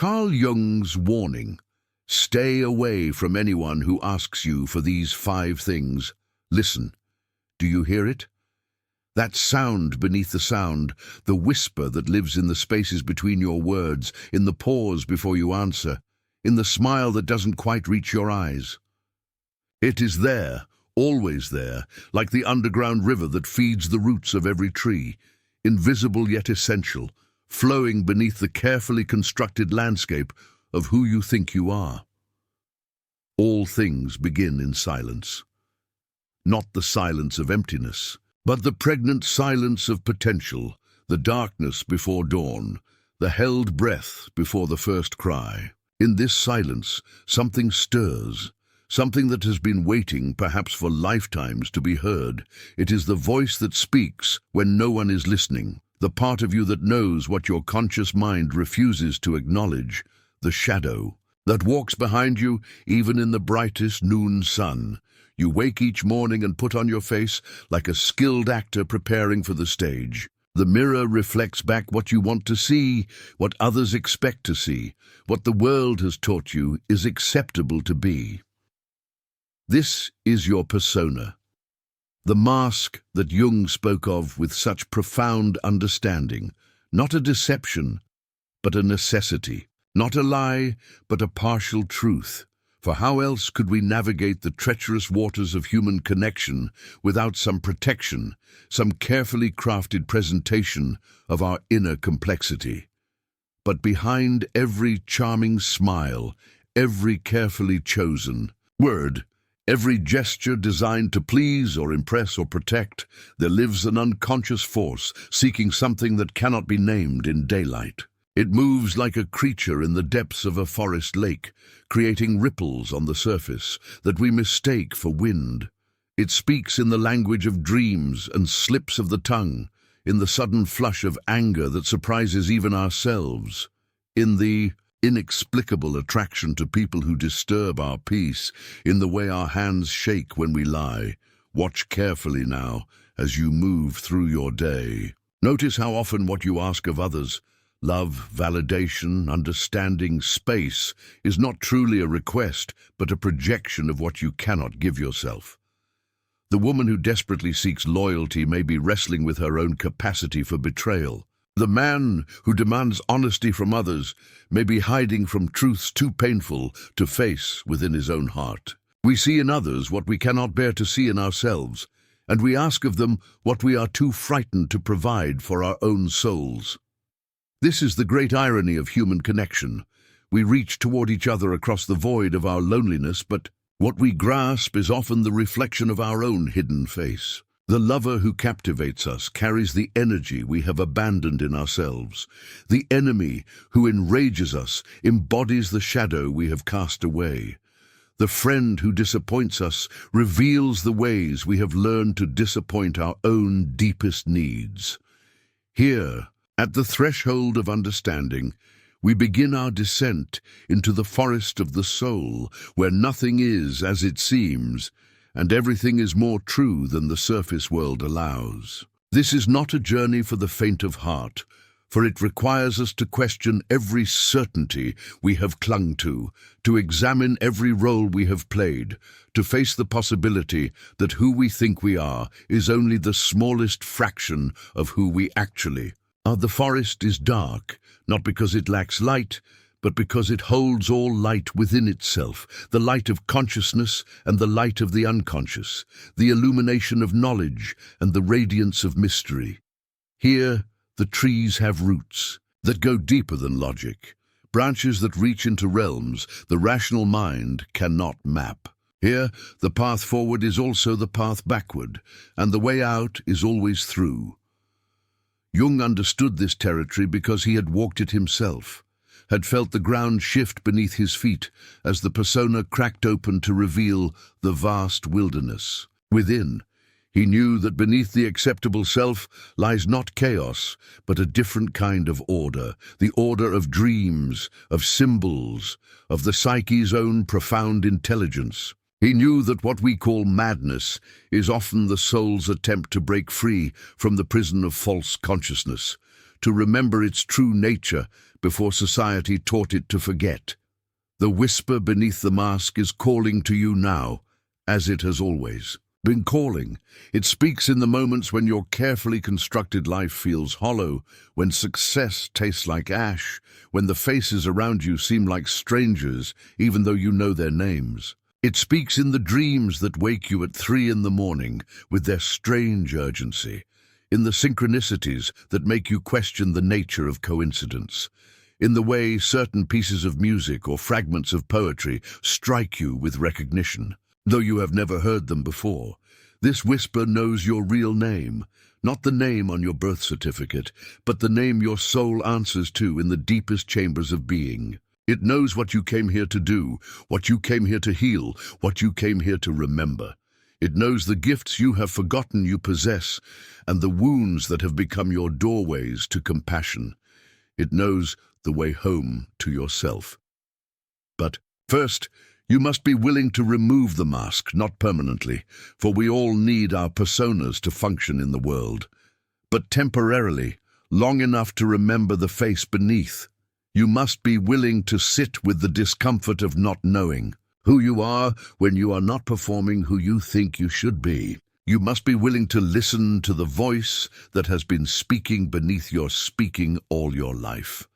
Carl Jung's warning: stay away from anyone who asks you for these 5 things. Listen. Do you hear it? That sound beneath the sound, the whisper that lives in the spaces between your words, in the pause before you answer, in the smile that doesn't quite reach your eyes. It is there, always there, like the underground river that feeds the roots of every tree, invisible yet essential, flowing beneath the carefully constructed landscape of who you think you are. All things begin in silence. Not the silence of emptiness, but the pregnant silence of potential, the darkness before dawn, the held breath before the first cry. In this silence, something stirs, something that has been waiting, perhaps for lifetimes, to be heard. It is the voice that speaks when no one is listening, the part of you that knows what your conscious mind refuses to acknowledge, the shadow that walks behind you even in the brightest noon sun. You wake each morning and put on your face like a skilled actor preparing for the stage. The mirror reflects back what you want to see, what others expect to see, what the world has taught you is acceptable to be. This is your persona, the mask that Jung spoke of with such profound understanding, not a deception, but a necessity, not a lie, but a partial truth. For how else could we navigate the treacherous waters of human connection without some protection, some carefully crafted presentation of our inner complexity? But behind every charming smile, every carefully chosen word, every gesture designed to please or impress or protect, there lives an unconscious force seeking something that cannot be named in daylight. It moves like a creature in the depths of a forest lake, creating ripples on the surface that we mistake for wind. It speaks in the language of dreams and slips of the tongue, in the sudden flush of anger that surprises even ourselves, in the inexplicable attraction to people who disturb our peace, in the way our hands shake when we lie. Watch carefully now as you move through your day. Notice how often what you ask of others, love, validation, understanding, space, is not truly a request, but a projection of what you cannot give yourself. The woman who desperately seeks loyalty may be wrestling with her own capacity for betrayal. The man who demands honesty from others may be hiding from truths too painful to face within his own heart. We see in others what we cannot bear to see in ourselves, and we ask of them what we are too frightened to provide for our own souls. This is the great irony of human connection. We reach toward each other across the void of our loneliness, but what we grasp is often the reflection of our own hidden face. The lover who captivates us carries the energy we have abandoned in ourselves. The enemy who enrages us embodies the shadow we have cast away. The friend who disappoints us reveals the ways we have learned to disappoint our own deepest needs. Here, at the threshold of understanding, we begin our descent into the forest of the soul, where nothing is as it seems, and everything is more true than the surface world allows. This is not a journey for the faint of heart, for it requires us to question every certainty we have clung to examine every role we have played, to face the possibility that who we think we are is only the smallest fraction of who we actually are. The forest is dark, not because it lacks light, but because it holds all light within itself, the light of consciousness and the light of the unconscious, the illumination of knowledge and the radiance of mystery. Here, the trees have roots that go deeper than logic, branches that reach into realms the rational mind cannot map. Here, the path forward is also the path backward, and the way out is always through. Jung understood this territory because he had walked it himself, had felt the ground shift beneath his feet as the persona cracked open to reveal the vast wilderness. Within, he knew that beneath the acceptable self lies not chaos, but a different kind of order, the order of dreams, of symbols, of the psyche's own profound intelligence. He knew that what we call madness is often the soul's attempt to break free from the prison of false consciousness, to remember its true nature before society taught it to forget. The whisper beneath the mask is calling to you now, as it has always been calling. It speaks in the moments when your carefully constructed life feels hollow, when success tastes like ash, when the faces around you seem like strangers, even though you know their names. It speaks in the dreams that wake you at 3 in the morning with their strange urgency, in the synchronicities that make you question the nature of coincidence, in the way certain pieces of music or fragments of poetry strike you with recognition, though you have never heard them before. This whisper knows your real name, not the name on your birth certificate, but the name your soul answers to in the deepest chambers of being. It knows what you came here to do, what you came here to heal, what you came here to remember. It knows the gifts you have forgotten you possess, and the wounds that have become your doorways to compassion. It knows the way home to yourself. But first, you must be willing to remove the mask, not permanently, for we all need our personas to function in the world, but temporarily, long enough to remember the face beneath. You must be willing to sit with the discomfort of not knowing who you are when you are not performing who you think you should be. You must be willing to listen to the voice that has been speaking beneath your speaking all your life.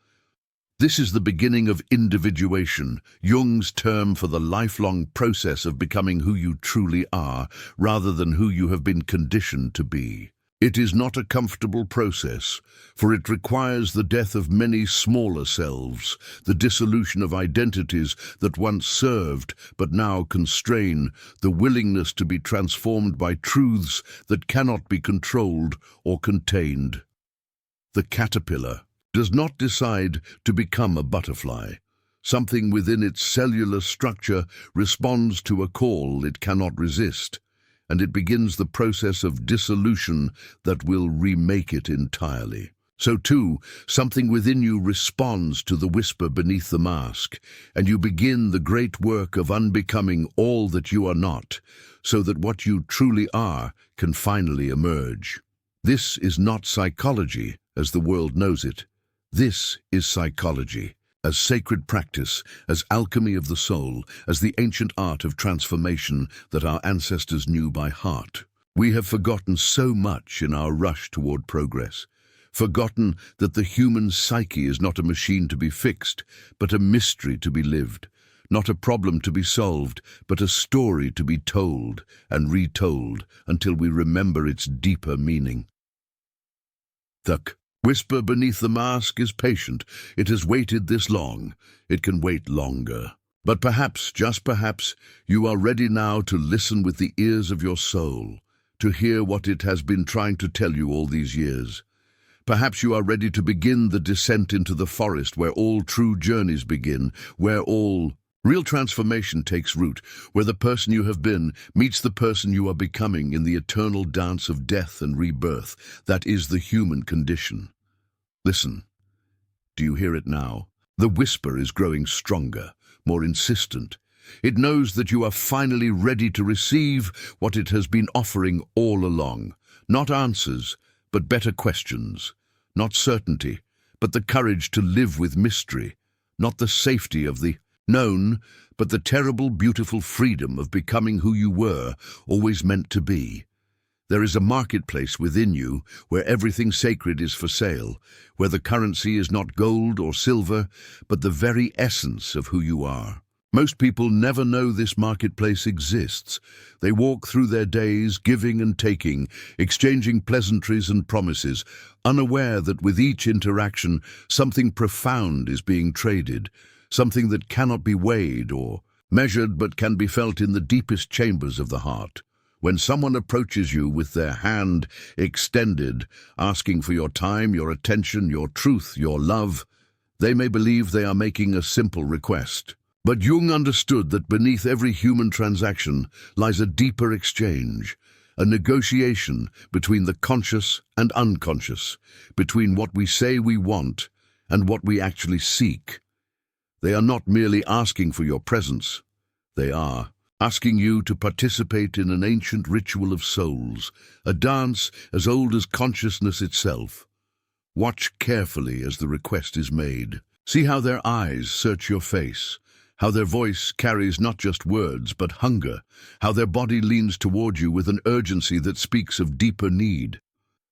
This is the beginning of individuation, Jung's term for the lifelong process of becoming who you truly are, rather than who you have been conditioned to be. It is not a comfortable process, for it requires the death of many smaller selves, the dissolution of identities that once served but now constrain, the willingness to be transformed by truths that cannot be controlled or contained. The caterpillar does not decide to become a butterfly. Something within its cellular structure responds to a call it cannot resist, and it begins the process of dissolution that will remake it entirely. So too, something within you responds to the whisper beneath the mask, and you begin the great work of unbecoming all that you are not, so that what you truly are can finally emerge. This is not psychology as the world knows it. This is psychology, as sacred practice, as alchemy of the soul, as the ancient art of transformation that our ancestors knew by heart. We have forgotten so much in our rush toward progress, forgotten that the human psyche is not a machine to be fixed, but a mystery to be lived, not a problem to be solved, but a story to be told and retold until we remember its deeper meaning. The whisper beneath the mask is patient. It has waited this long. It can wait longer. But perhaps, just perhaps, you are ready now to listen with the ears of your soul, to hear what it has been trying to tell you all these years. Perhaps you are ready to begin the descent into the forest where all true journeys begin, where all real transformation takes root, where the person you have been meets the person you are becoming in the eternal dance of death and rebirth. That is the human condition. Listen. Do you hear it now? The whisper is growing stronger, more insistent. It knows that you are finally ready to receive what it has been offering all along. Not answers, but better questions. Not certainty, but the courage to live with mystery. Not the safety of the known, but the terrible, beautiful freedom of becoming who you were, always meant to be. There is a marketplace within you where everything sacred is for sale, where the currency is not gold or silver, but the very essence of who you are. Most people never know this marketplace exists. They walk through their days giving and taking, exchanging pleasantries and promises, unaware that with each interaction something profound is being traded, something that cannot be weighed or measured but can be felt in the deepest chambers of the heart. When someone approaches you with their hand extended, asking for your time, your attention, your truth, your love, they may believe they are making a simple request. But Jung understood that beneath every human transaction lies a deeper exchange, a negotiation between the conscious and unconscious, between what we say we want and what we actually seek. They are not merely asking for your presence. They are asking you to participate in an ancient ritual of souls, a dance as old as consciousness itself. Watch carefully as the request is made. See how their eyes search your face, how their voice carries not just words but hunger, how their body leans toward you with an urgency that speaks of deeper need.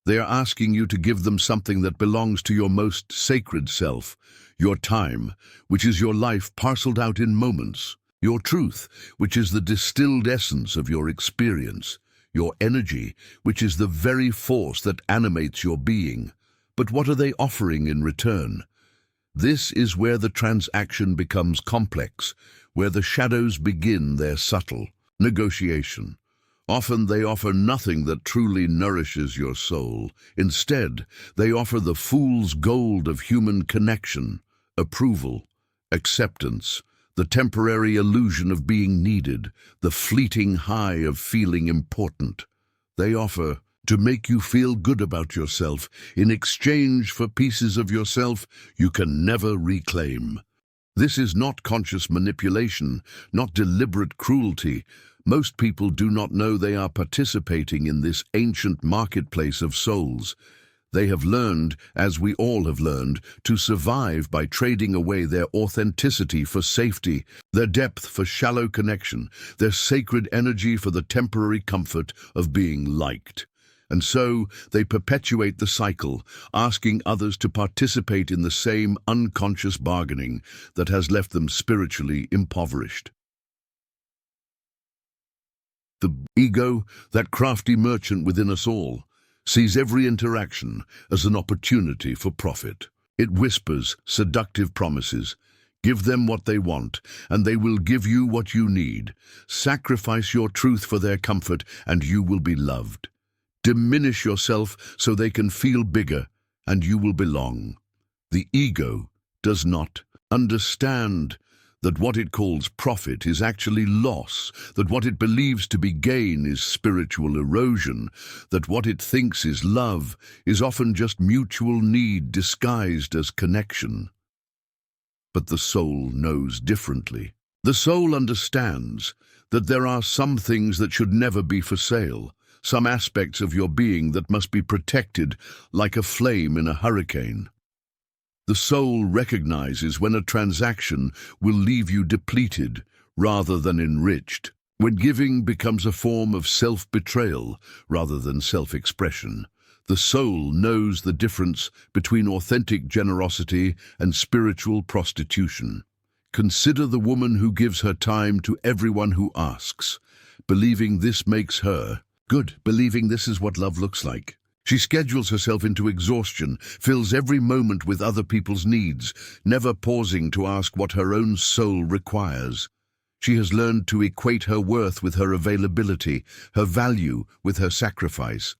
They are asking you to give them something that belongs to your most sacred self, your time, which is your life parceled out in moments, your truth, which is the distilled essence of your experience, your energy, which is the very force that animates your being. But what are they offering in return? This is where the transaction becomes complex, where the shadows begin their subtle negotiation. Often they offer nothing that truly nourishes your soul. Instead, they offer the fool's gold of human connection, approval, acceptance, the temporary illusion of being needed, the fleeting high of feeling important. They offer to make you feel good about yourself in exchange for pieces of yourself you can never reclaim. This is not conscious manipulation, not deliberate cruelty. Most people do not know they are participating in this ancient marketplace of souls. They have learned, as we all have learned, to survive by trading away their authenticity for safety, their depth for shallow connection, their sacred energy for the temporary comfort of being liked. And so they perpetuate the cycle, asking others to participate in the same unconscious bargaining that has left them spiritually impoverished. The ego, that crafty merchant within us all, sees every interaction as an opportunity for profit. It whispers seductive promises. Give them what they want, and they will give you what you need. Sacrifice your truth for their comfort, and you will be loved. Diminish yourself so they can feel bigger, and you will belong. The ego does not understand that what it calls profit is actually loss, that what it believes to be gain is spiritual erosion, that what it thinks is love is often just mutual need disguised as connection. But the soul knows differently. The soul understands that there are some things that should never be for sale, some aspects of your being that must be protected like a flame in a hurricane. The soul recognizes when a transaction will leave you depleted rather than enriched, when giving becomes a form of self-betrayal rather than self-expression. The soul knows the difference between authentic generosity and spiritual prostitution. Consider the woman who gives her time to everyone who asks, believing this makes her good, believing this is what love looks like. She schedules herself into exhaustion, fills every moment with other people's needs, never pausing to ask what her own soul requires. She has learned to equate her worth with her availability, her value with her sacrifice.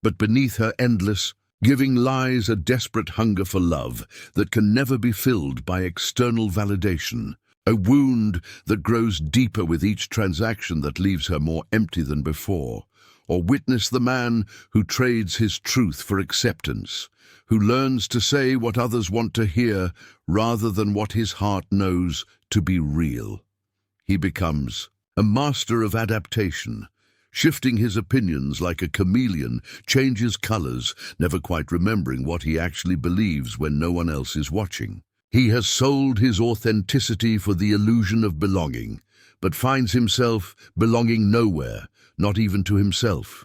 But beneath her endless giving lies a desperate hunger for love that can never be filled by external validation, a wound that grows deeper with each transaction that leaves her more empty than before. Or witness the man who trades his truth for acceptance, who learns to say what others want to hear rather than what his heart knows to be real. He becomes a master of adaptation, shifting his opinions like a chameleon, changes colors, never quite remembering what he actually believes when no one else is watching. He has sold his authenticity for the illusion of belonging, but finds himself belonging nowhere, not even to himself.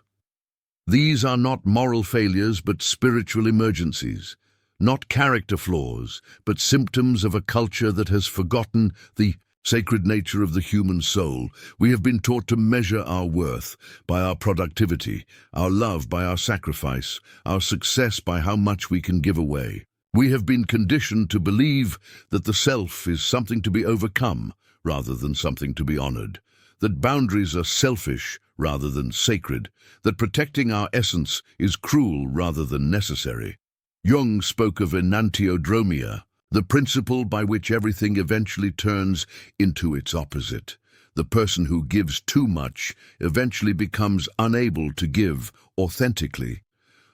These are not moral failures but spiritual emergencies, not character flaws but symptoms of a culture that has forgotten the sacred nature of the human soul. We have been taught to measure our worth by our productivity, our love by our sacrifice, our success by how much we can give away. We have been conditioned to believe that the self is something to be overcome rather than something to be honored, that boundaries are selfish rather than sacred, that protecting our essence is cruel rather than necessary. Jung spoke of Enantiodromia, the principle by which everything eventually turns into its opposite. The person who gives too much eventually becomes unable to give authentically.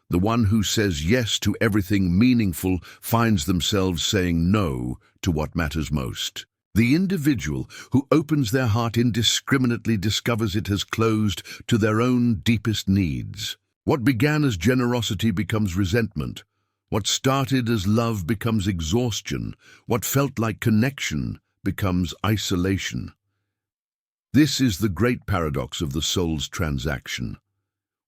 The one who says yes to everything meaningful finds themselves saying no to what matters most. The individual who opens their heart indiscriminately discovers it has closed to their own deepest needs. What began as generosity becomes resentment. What started as love becomes exhaustion. What felt like connection becomes isolation. This is the great paradox of the soul's transaction.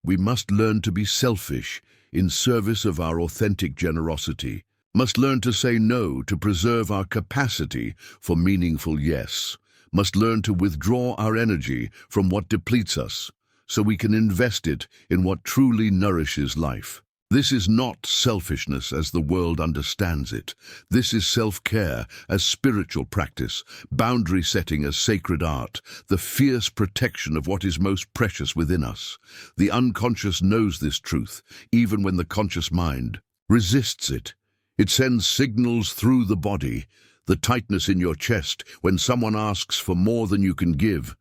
We must learn to be selfish in service of our authentic generosity, must learn to say no to preserve our capacity for meaningful yes, must learn to withdraw our energy from what depletes us so we can invest it in what truly nourishes life. This is not selfishness as the world understands it. This is self-care as spiritual practice, boundary setting as sacred art, the fierce protection of what is most precious within us. The unconscious knows this truth, even when the conscious mind resists it. It sends signals through the body, the tightness in your chest when someone asks for more than you can give,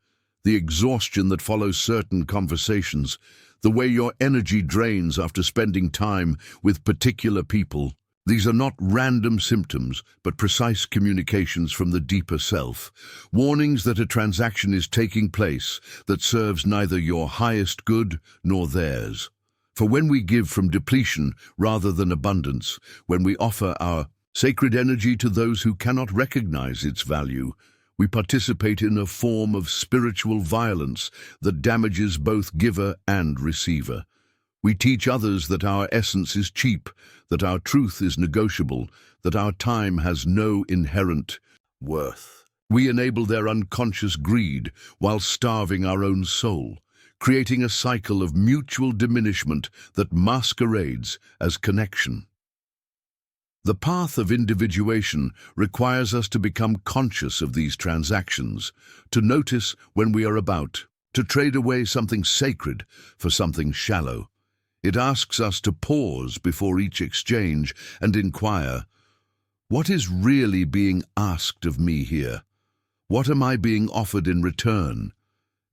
the exhaustion that follows certain conversations, the way your energy drains after spending time with particular people. These are not random symptoms, but precise communications from the deeper self, warnings that a transaction is taking place that serves neither your highest good nor theirs. For when we give from depletion rather than abundance, when we offer our sacred energy to those who cannot recognize its value, we participate in a form of spiritual violence that damages both giver and receiver. We teach others that our essence is cheap, that our truth is negotiable, that our time has no inherent worth. We enable their unconscious greed while starving our own soul, creating a cycle of mutual diminishment that masquerades as connection. The path of individuation requires us to become conscious of these transactions, to notice when we are about to trade away something sacred for something shallow. It asks us to pause before each exchange and inquire, what is really being asked of me here? What am I being offered in return?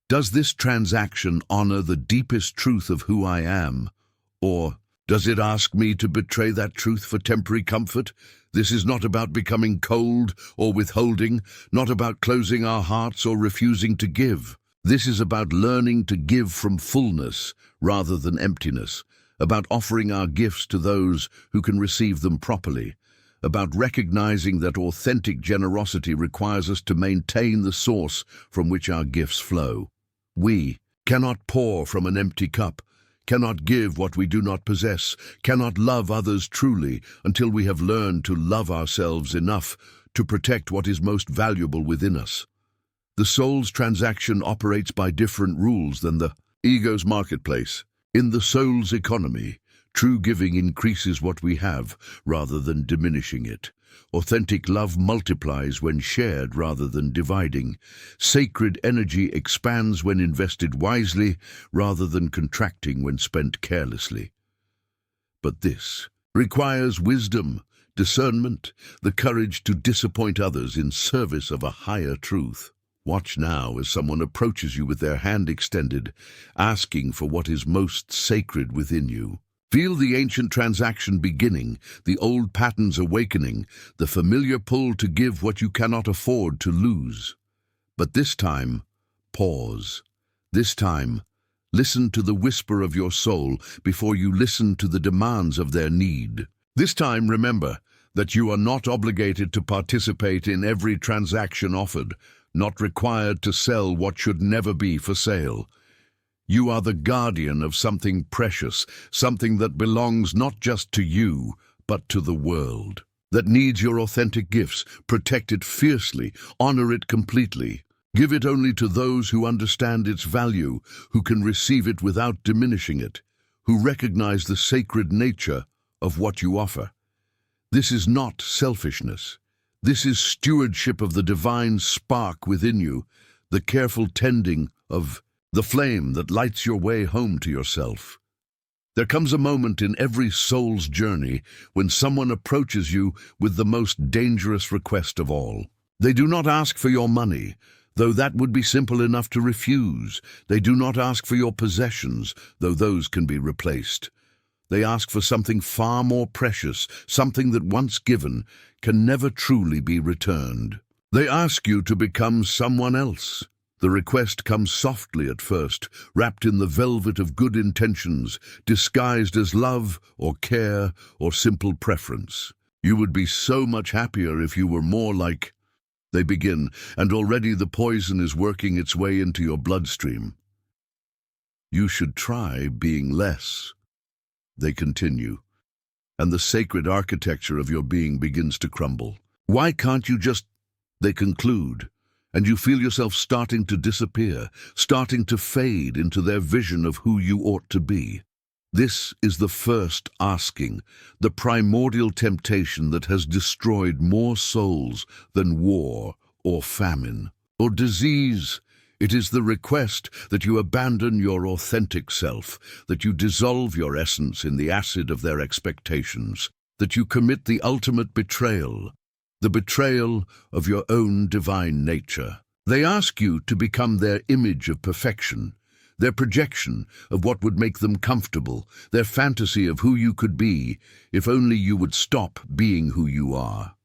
Does this transaction honor the deepest truth of who I am, or does it ask me to betray that truth for temporary comfort? This is not about becoming cold or withholding, not about closing our hearts or refusing to give. This is about learning to give from fullness rather than emptiness, about offering our gifts to those who can receive them properly, about recognizing that authentic generosity requires us to maintain the source from which our gifts flow. We cannot pour from an empty cup, cannot give what we do not possess, cannot love others truly until we have learned to love ourselves enough to protect what is most valuable within us. The soul's transaction operates by different rules than the ego's marketplace. In the soul's economy, true giving increases what we have rather than diminishing it. Authentic love multiplies when shared rather than dividing. Sacred energy expands when invested wisely rather than contracting when spent carelessly. But this requires wisdom, discernment, the courage to disappoint others in service of a higher truth. Watch now as someone approaches you with their hand extended, asking for what is most sacred within you. Feel the ancient transaction beginning, the old patterns awakening, the familiar pull to give what you cannot afford to lose. But this time, pause. This time, listen to the whisper of your soul before you listen to the demands of their need. This time, remember that you are not obligated to participate in every transaction offered, not required to sell what should never be for sale. You are the guardian of something precious, something that belongs not just to you, but to the world, that needs your authentic gifts. Protect it fiercely, honor it completely. Give it only to those who understand its value, who can receive it without diminishing it, who recognize the sacred nature of what you offer. This is not selfishness. This is stewardship of the divine spark within you, the careful tending of the flame that lights your way home to yourself. There comes a moment in every soul's journey when someone approaches you with the most dangerous request of all. They do not ask for your money, though that would be simple enough to refuse. They do not ask for your possessions, though those can be replaced. They ask for something far more precious, something that once given can never truly be returned. They ask you to become someone else, The request comes softly at first, wrapped in the velvet of good intentions, disguised as love or care or simple preference. You would be so much happier if you were more like... They begin, and already the poison is working its way into your bloodstream. You should try being less. They continue, and the sacred architecture of your being begins to crumble. Why can't you just... They conclude, and you feel yourself starting to disappear, starting to fade into their vision of who you ought to be. This is the first asking, the primordial temptation that has destroyed more souls than war or famine or disease. It is the request that you abandon your authentic self, that you dissolve your essence in the acid of their expectations, that you commit the ultimate betrayal, the betrayal of your own divine nature. They ask you to become their image of perfection, their projection of what would make them comfortable, their fantasy of who you could be if only you would stop being who you are.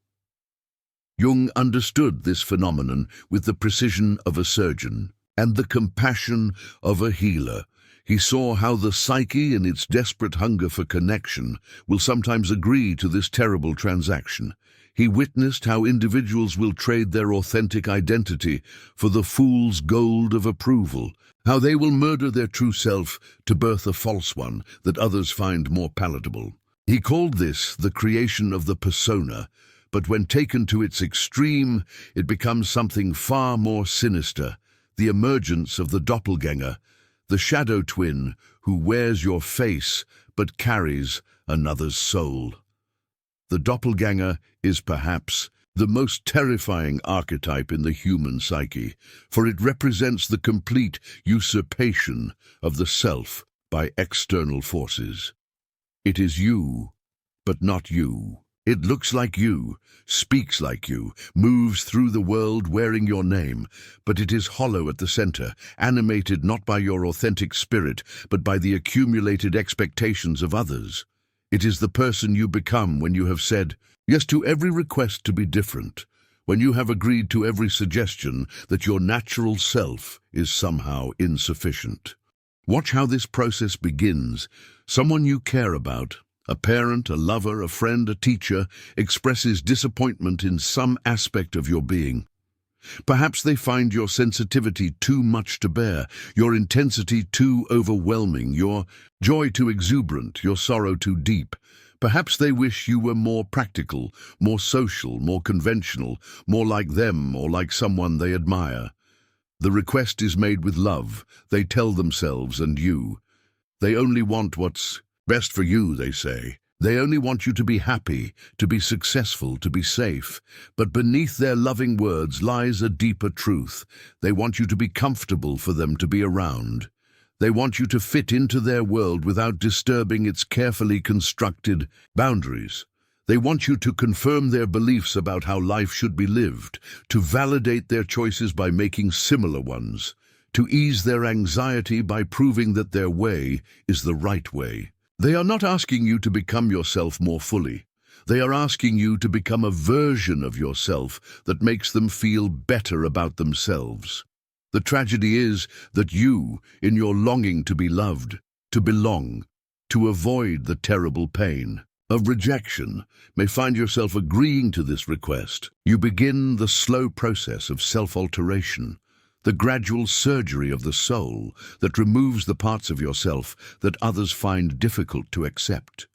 Jung understood this phenomenon with the precision of a surgeon and the compassion of a healer. He saw how the psyche, in its desperate hunger for connection, will sometimes agree to this terrible transaction. He witnessed how individuals will trade their authentic identity for the fool's gold of approval, how they will murder their true self to birth a false one that others find more palatable. He called this the creation of the persona, but when taken to its extreme, it becomes something far more sinister, the emergence of the doppelganger, the shadow twin who wears your face but carries another's soul. The doppelganger is perhaps the most terrifying archetype in the human psyche, for it represents the complete usurpation of the self by external forces. It is you, but not you. It looks like you, speaks like you, moves through the world wearing your name, but it is hollow at the center, animated not by your authentic spirit, but by the accumulated expectations of others. It is the person you become when you have said yes to every request to be different, when you have agreed to every suggestion that your natural self is somehow insufficient. Watch how this process begins. Someone you care about, a parent, a lover, a friend, a teacher, expresses disappointment in some aspect of your being. Perhaps they find your sensitivity too much to bear, your intensity too overwhelming, your joy too exuberant, your sorrow too deep. Perhaps they wish you were more practical, more social, more conventional, more like them or like someone they admire. The request is made with love, they tell themselves and you. They only want what's best for you, they say. They only want you to be happy, to be successful, to be safe. But beneath their loving words lies a deeper truth. They want you to be comfortable for them to be around. They want you to fit into their world without disturbing its carefully constructed boundaries. They want you to confirm their beliefs about how life should be lived, to validate their choices by making similar ones, to ease their anxiety by proving that their way is the right way. They are not asking you to become yourself more fully. They are asking you to become a version of yourself that makes them feel better about themselves. The tragedy is that you, in your longing to be loved, to belong, to avoid the terrible pain of rejection, may find yourself agreeing to this request. You begin the slow process of self-alteration, the gradual surgery of the soul that removes the parts of yourself that others find difficult to accept.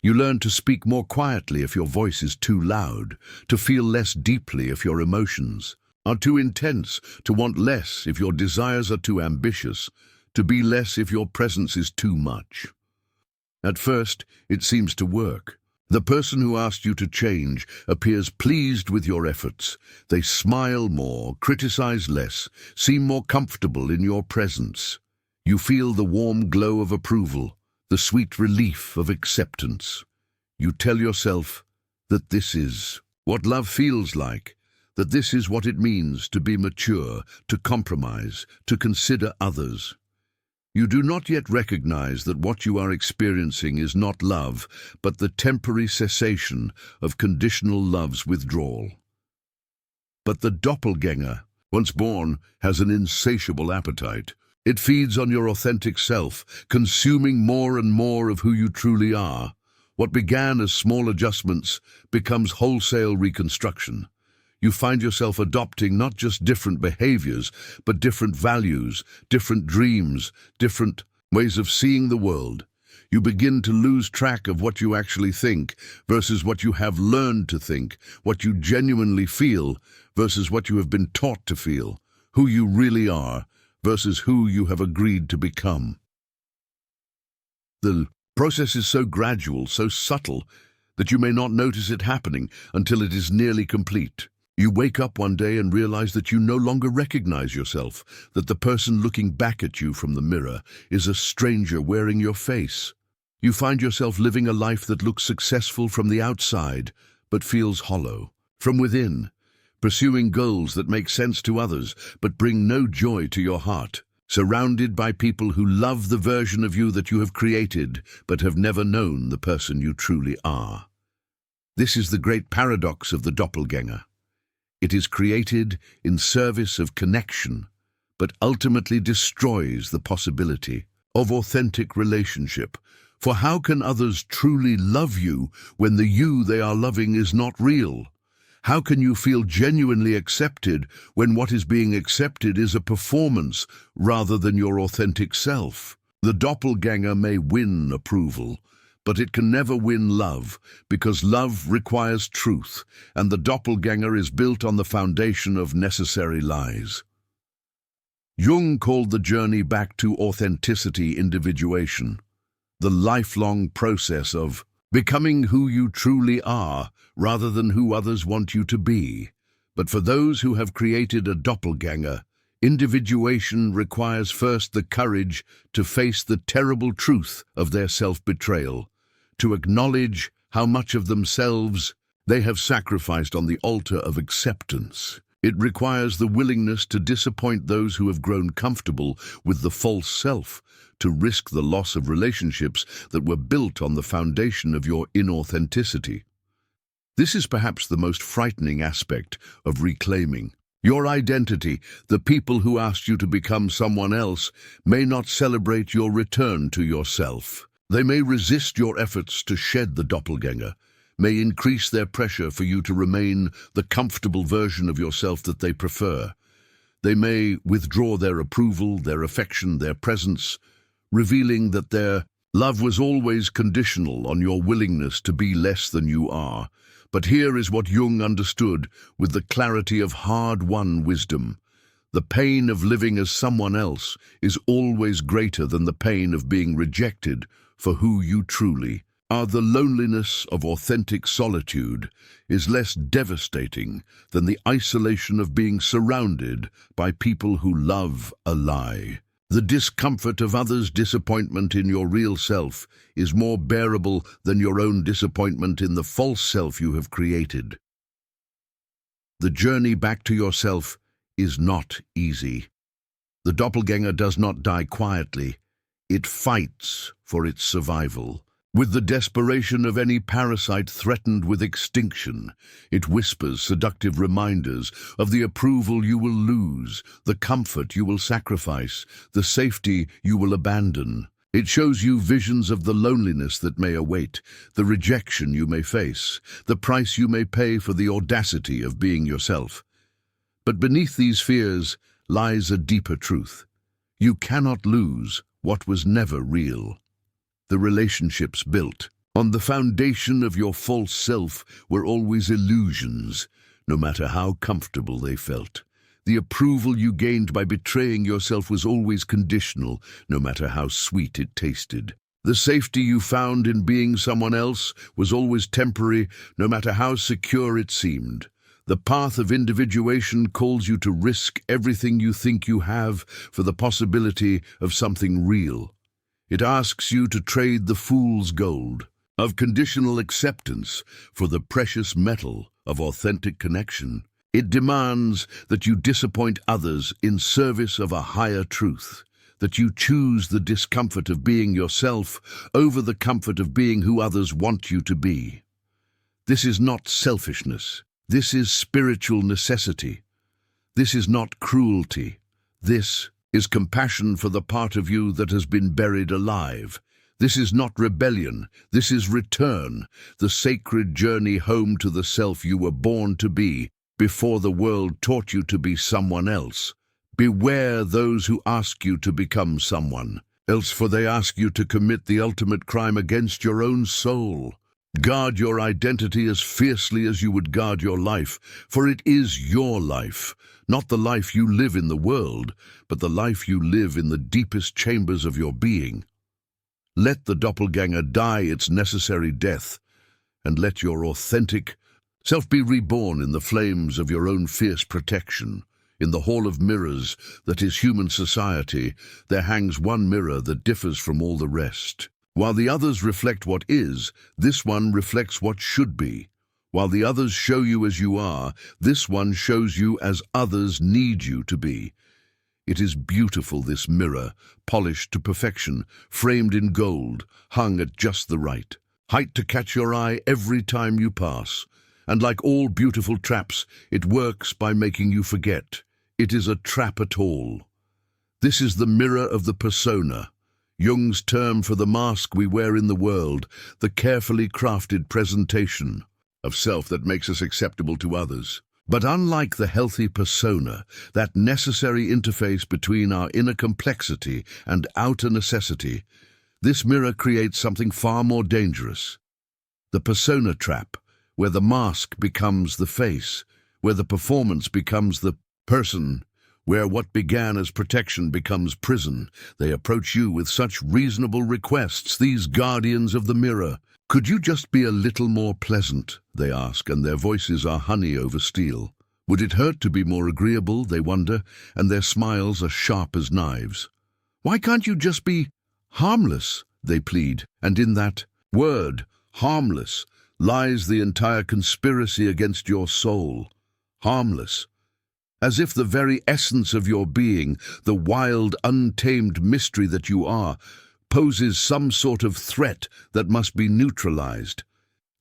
You learn to speak more quietly if your voice is too loud, to feel less deeply if your emotions are too intense, to want less if your desires are too ambitious, to be less if your presence is too much. At first, it seems to work. The person who asked you to change appears pleased with your efforts. They smile more, criticize less, seem more comfortable in your presence. You feel the warm glow of approval, the sweet relief of acceptance. You tell yourself that this is what love feels like, that this is what it means to be mature, to compromise, to consider others. You do not yet recognize that what you are experiencing is not love, but the temporary cessation of conditional love's withdrawal. But the doppelganger, once born, has an insatiable appetite. It feeds on your authentic self, consuming more and more of who you truly are. What began as small adjustments becomes wholesale reconstruction. You find yourself adopting not just different behaviors, but different values, different dreams, different ways of seeing the world. You begin to lose track of what you actually think versus what you have learned to think, what you genuinely feel versus what you have been taught to feel, who you really are versus who you have agreed to become. The process is so gradual, so subtle, that you may not notice it happening until it is nearly complete. You wake up one day and realize that you no longer recognize yourself, that the person looking back at you from the mirror is a stranger wearing your face. You find yourself living a life that looks successful from the outside, but feels hollow from within, pursuing goals that make sense to others, but bring no joy to your heart, surrounded by people who love the version of you that you have created, but have never known the person you truly are. This is the great paradox of the doppelganger. It is created in service of connection, but ultimately destroys the possibility of authentic relationship. For how can others truly love you when the you they are loving is not real? How can you feel genuinely accepted when what is being accepted is a performance rather than your authentic self? The doppelganger may win approval, but it can never win love, because love requires truth, and the doppelganger is built on the foundation of necessary lies. Jung called the journey back to authenticity individuation, the lifelong process of becoming who you truly are rather than who others want you to be. But for those who have created a doppelganger, individuation requires first the courage to face the terrible truth of their self-betrayal, to acknowledge how much of themselves they have sacrificed on the altar of acceptance. It requires the willingness to disappoint those who have grown comfortable with the false self, to risk the loss of relationships that were built on the foundation of your inauthenticity. This is perhaps the most frightening aspect of reclaiming your identity. The people who asked you to become someone else may not celebrate your return to yourself. They may resist your efforts to shed the doppelganger, may increase their pressure for you to remain the comfortable version of yourself that they prefer. They may withdraw their approval, their affection, their presence, revealing that their love was always conditional on your willingness to be less than you are. But here is what Jung understood with the clarity of hard-won wisdom. The pain of living as someone else is always greater than the pain of being rejected for who you truly are. The loneliness of authentic solitude is less devastating than the isolation of being surrounded by people who love a lie. The discomfort of others' disappointment in your real self is more bearable than your own disappointment in the false self you have created. The journey back to yourself is not easy. The doppelganger does not die quietly. It fights for its survival. With the desperation of any parasite threatened with extinction, it whispers seductive reminders of the approval you will lose, the comfort you will sacrifice, the safety you will abandon. It shows you visions of the loneliness that may await, the rejection you may face, the price you may pay for the audacity of being yourself. But beneath these fears lies a deeper truth. You cannot lose what was never real. The relationships built on the foundation of your false self were always illusions, no matter how comfortable they felt. The approval you gained by betraying yourself was always conditional, no matter how sweet it tasted. The safety you found in being someone else was always temporary, no matter how secure it seemed. The path of individuation calls you to risk everything you think you have for the possibility of something real. It asks you to trade the fool's gold of conditional acceptance for the precious metal of authentic connection. It demands that you disappoint others in service of a higher truth, that you choose the discomfort of being yourself over the comfort of being who others want you to be. This is not selfishness. This is spiritual necessity. This is not cruelty. This is compassion for the part of you that has been buried alive. This is not rebellion. This is return, the sacred journey home to the self you were born to be before the world taught you to be someone else. Beware those who ask you to become someone else, for they ask you to commit the ultimate crime against your own soul. Guard your identity as fiercely as you would guard your life, for it is your life, not the life you live in the world, but the life you live in the deepest chambers of your being. Let the doppelganger die its necessary death, and let your authentic self be reborn in the flames of your own fierce protection. In the hall of mirrors that is human society, there hangs one mirror that differs from all the rest. While the others reflect what is, this one reflects what should be. While the others show you as you are, this one shows you as others need you to be. It is beautiful, this mirror, polished to perfection, framed in gold, hung at just the right height to catch your eye every time you pass. And like all beautiful traps, it works by making you forget it is a trap at all. This is the mirror of the persona, Jung's term for the mask we wear in the world, the carefully crafted presentation of self that makes us acceptable to others. But unlike the healthy persona, that necessary interface between our inner complexity and outer necessity, this mirror creates something far more dangerous. The persona trap, where the mask becomes the face, where the performance becomes the person, where what began as protection becomes prison. They approach you with such reasonable requests, these guardians of the mirror. Could you just be a little more pleasant, they ask, and their voices are honey over steel. Would it hurt to be more agreeable, they wonder, and their smiles are sharp as knives. Why can't you just be harmless, they plead, and in that word, harmless, lies the entire conspiracy against your soul. Harmless. As if the very essence of your being, the wild, untamed mystery that you are, poses some sort of threat that must be neutralized.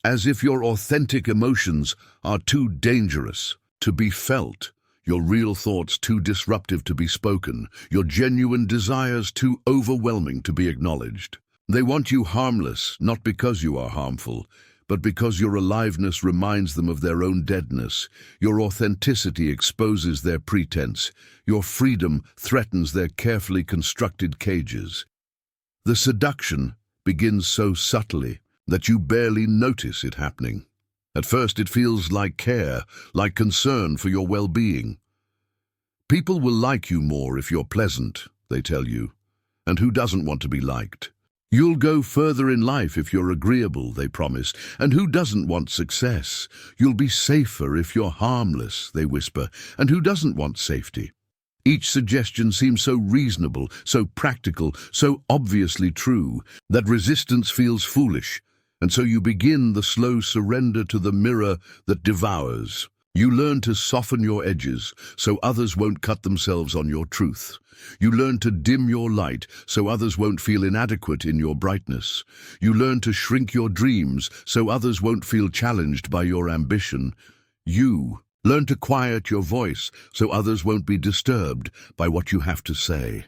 As if your authentic emotions are too dangerous to be felt, your real thoughts too disruptive to be spoken, your genuine desires too overwhelming to be acknowledged. They want you harmless, not because you are harmful, but because your aliveness reminds them of their own deadness. Your authenticity exposes their pretense. Your freedom threatens their carefully constructed cages. The seduction begins so subtly that you barely notice it happening. At first it feels like care, like concern for your well-being. People will like you more if you're pleasant, they tell you. And who doesn't want to be liked? You'll go further in life if you're agreeable, they promise, and who doesn't want success? You'll be safer if you're harmless, they whisper, and who doesn't want safety? Each suggestion seems so reasonable, so practical, so obviously true, that resistance feels foolish, and so you begin the slow surrender to the mirror that devours. You learn to soften your edges so others won't cut themselves on your truth. You learn to dim your light so others won't feel inadequate in your brightness. You learn to shrink your dreams so others won't feel challenged by your ambition. You learn to quiet your voice so others won't be disturbed by what you have to say.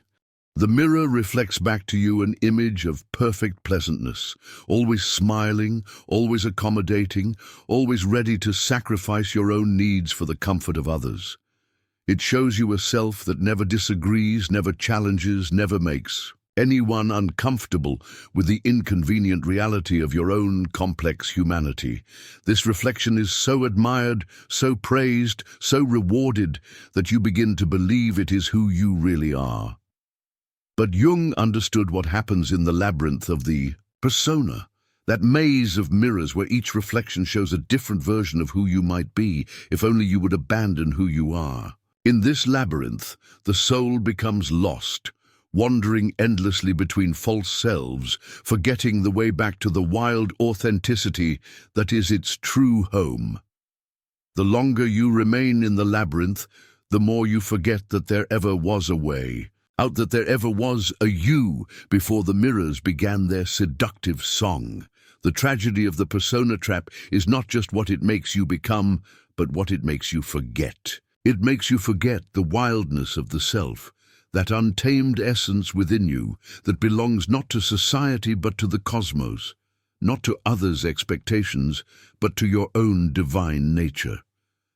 The mirror reflects back to you an image of perfect pleasantness, always smiling, always accommodating, always ready to sacrifice your own needs for the comfort of others. It shows you a self that never disagrees, never challenges, never makes anyone uncomfortable with the inconvenient reality of your own complex humanity. This reflection is so admired, so praised, so rewarded, that you begin to believe it is who you really are. But Jung understood what happens in the labyrinth of the persona, that maze of mirrors where each reflection shows a different version of who you might be if only you would abandon who you are. In this labyrinth, the soul becomes lost, wandering endlessly between false selves, forgetting the way back to the wild authenticity that is its true home. The longer you remain in the labyrinth, the more you forget that there ever was a way, out that there ever was a you before the mirrors began their seductive song. The tragedy of the persona trap is not just what it makes you become, but what it makes you forget. It makes you forget the wildness of the self, that untamed essence within you that belongs not to society but to the cosmos, not to others' expectations but to your own divine nature.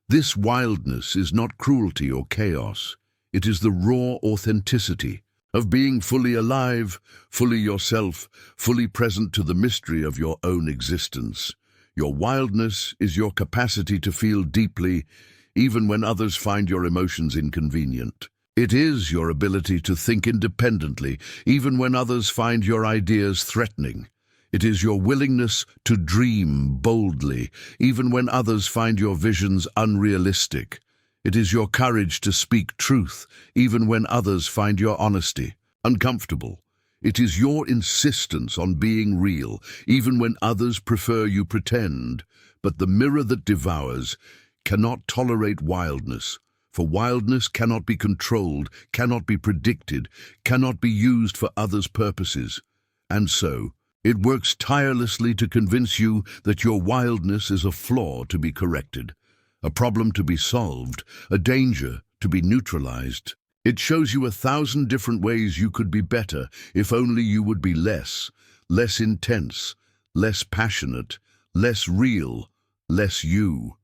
This wildness is not cruelty or chaos. It is the raw authenticity of being fully alive, fully yourself, fully present to the mystery of your own existence. Your wildness is your capacity to feel deeply, even when others find your emotions inconvenient. It is your ability to think independently, even when others find your ideas threatening. It is your willingness to dream boldly, even when others find your visions unrealistic. It is your courage to speak truth, even when others find your honesty uncomfortable. It is your insistence on being real, even when others prefer you pretend. But the mirror that devours cannot tolerate wildness, for wildness cannot be controlled, cannot be predicted, cannot be used for others' purposes. And so, it works tirelessly to convince you that your wildness is a flaw to be corrected, a problem to be solved, a danger to be neutralized. It shows you 1,000 different ways you could be better if only you would be less intense, less passionate, less real, less you.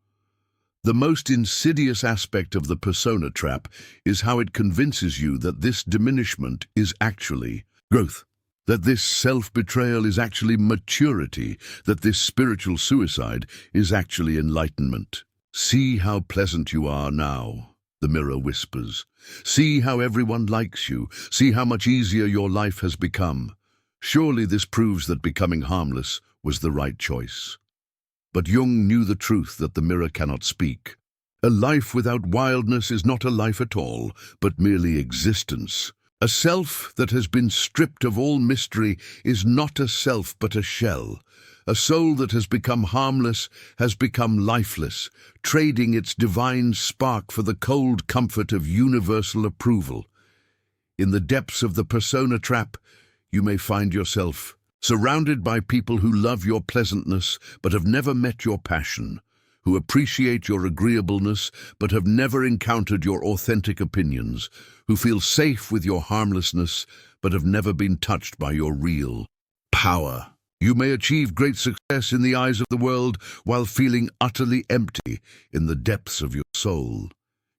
The most insidious aspect of the persona trap is how it convinces you that this diminishment is actually growth, that this self-betrayal is actually maturity, that this spiritual suicide is actually enlightenment. "See how pleasant you are now," the mirror whispers. "See how everyone likes you. See how much easier your life has become. Surely this proves that becoming harmless was the right choice." But Jung knew the truth that the mirror cannot speak. A life without wildness is not a life at all, but merely existence. A self that has been stripped of all mystery is not a self but a shell. A soul that has become harmless has become lifeless, trading its divine spark for the cold comfort of universal approval. In the depths of the persona trap, you may find yourself surrounded by people who love your pleasantness but have never met your passion, who appreciate your agreeableness but have never encountered your authentic opinions, who feel safe with your harmlessness but have never been touched by your real power. You may achieve great success in the eyes of the world while feeling utterly empty in the depths of your soul.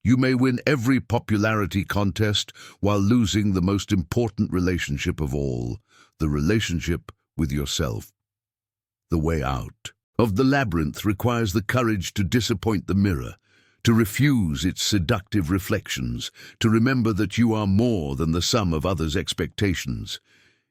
You may win every popularity contest while losing the most important relationship of all, the relationship with yourself. The way out of the labyrinth requires the courage to disappoint the mirror, to refuse its seductive reflections, to remember that you are more than the sum of others' expectations.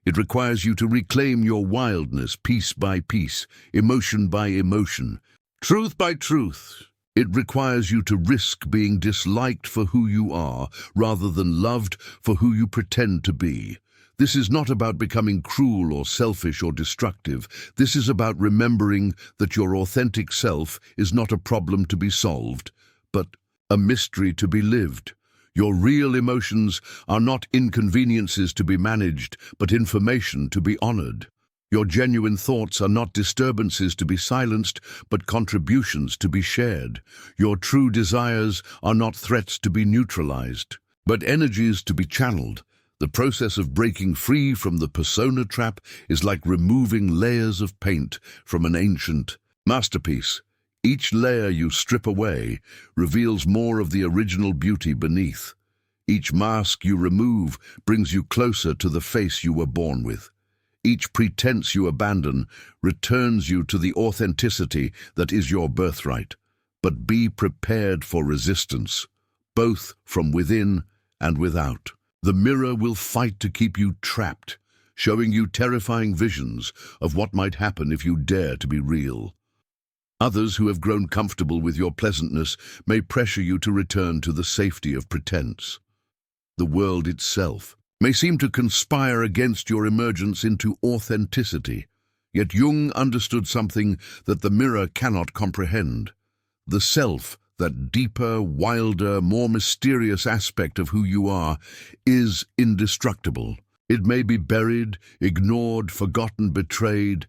It requires you to reclaim your wildness piece by piece, emotion by emotion, truth by truth. It requires you to risk being disliked for who you are, rather than loved for who you pretend to be. This is not about becoming cruel or selfish or destructive. This is about remembering that your authentic self is not a problem to be solved, but a mystery to be lived. Your real emotions are not inconveniences to be managed, but information to be honored. Your genuine thoughts are not disturbances to be silenced, but contributions to be shared. Your true desires are not threats to be neutralized, but energies to be channeled. The process of breaking free from the persona trap is like removing layers of paint from an ancient masterpiece. Each layer you strip away reveals more of the original beauty beneath. Each mask you remove brings you closer to the face you were born with. Each pretense you abandon returns you to the authenticity that is your birthright. But be prepared for resistance, both from within and without. The mirror will fight to keep you trapped, showing you terrifying visions of what might happen if you dare to be real. Others who have grown comfortable with your pleasantness may pressure you to return to the safety of pretense. The world itself may seem to conspire against your emergence into authenticity, yet Jung understood something that the mirror cannot comprehend. The self, that deeper, wilder, more mysterious aspect of who you are, is indestructible. It may be buried, ignored, forgotten, betrayed,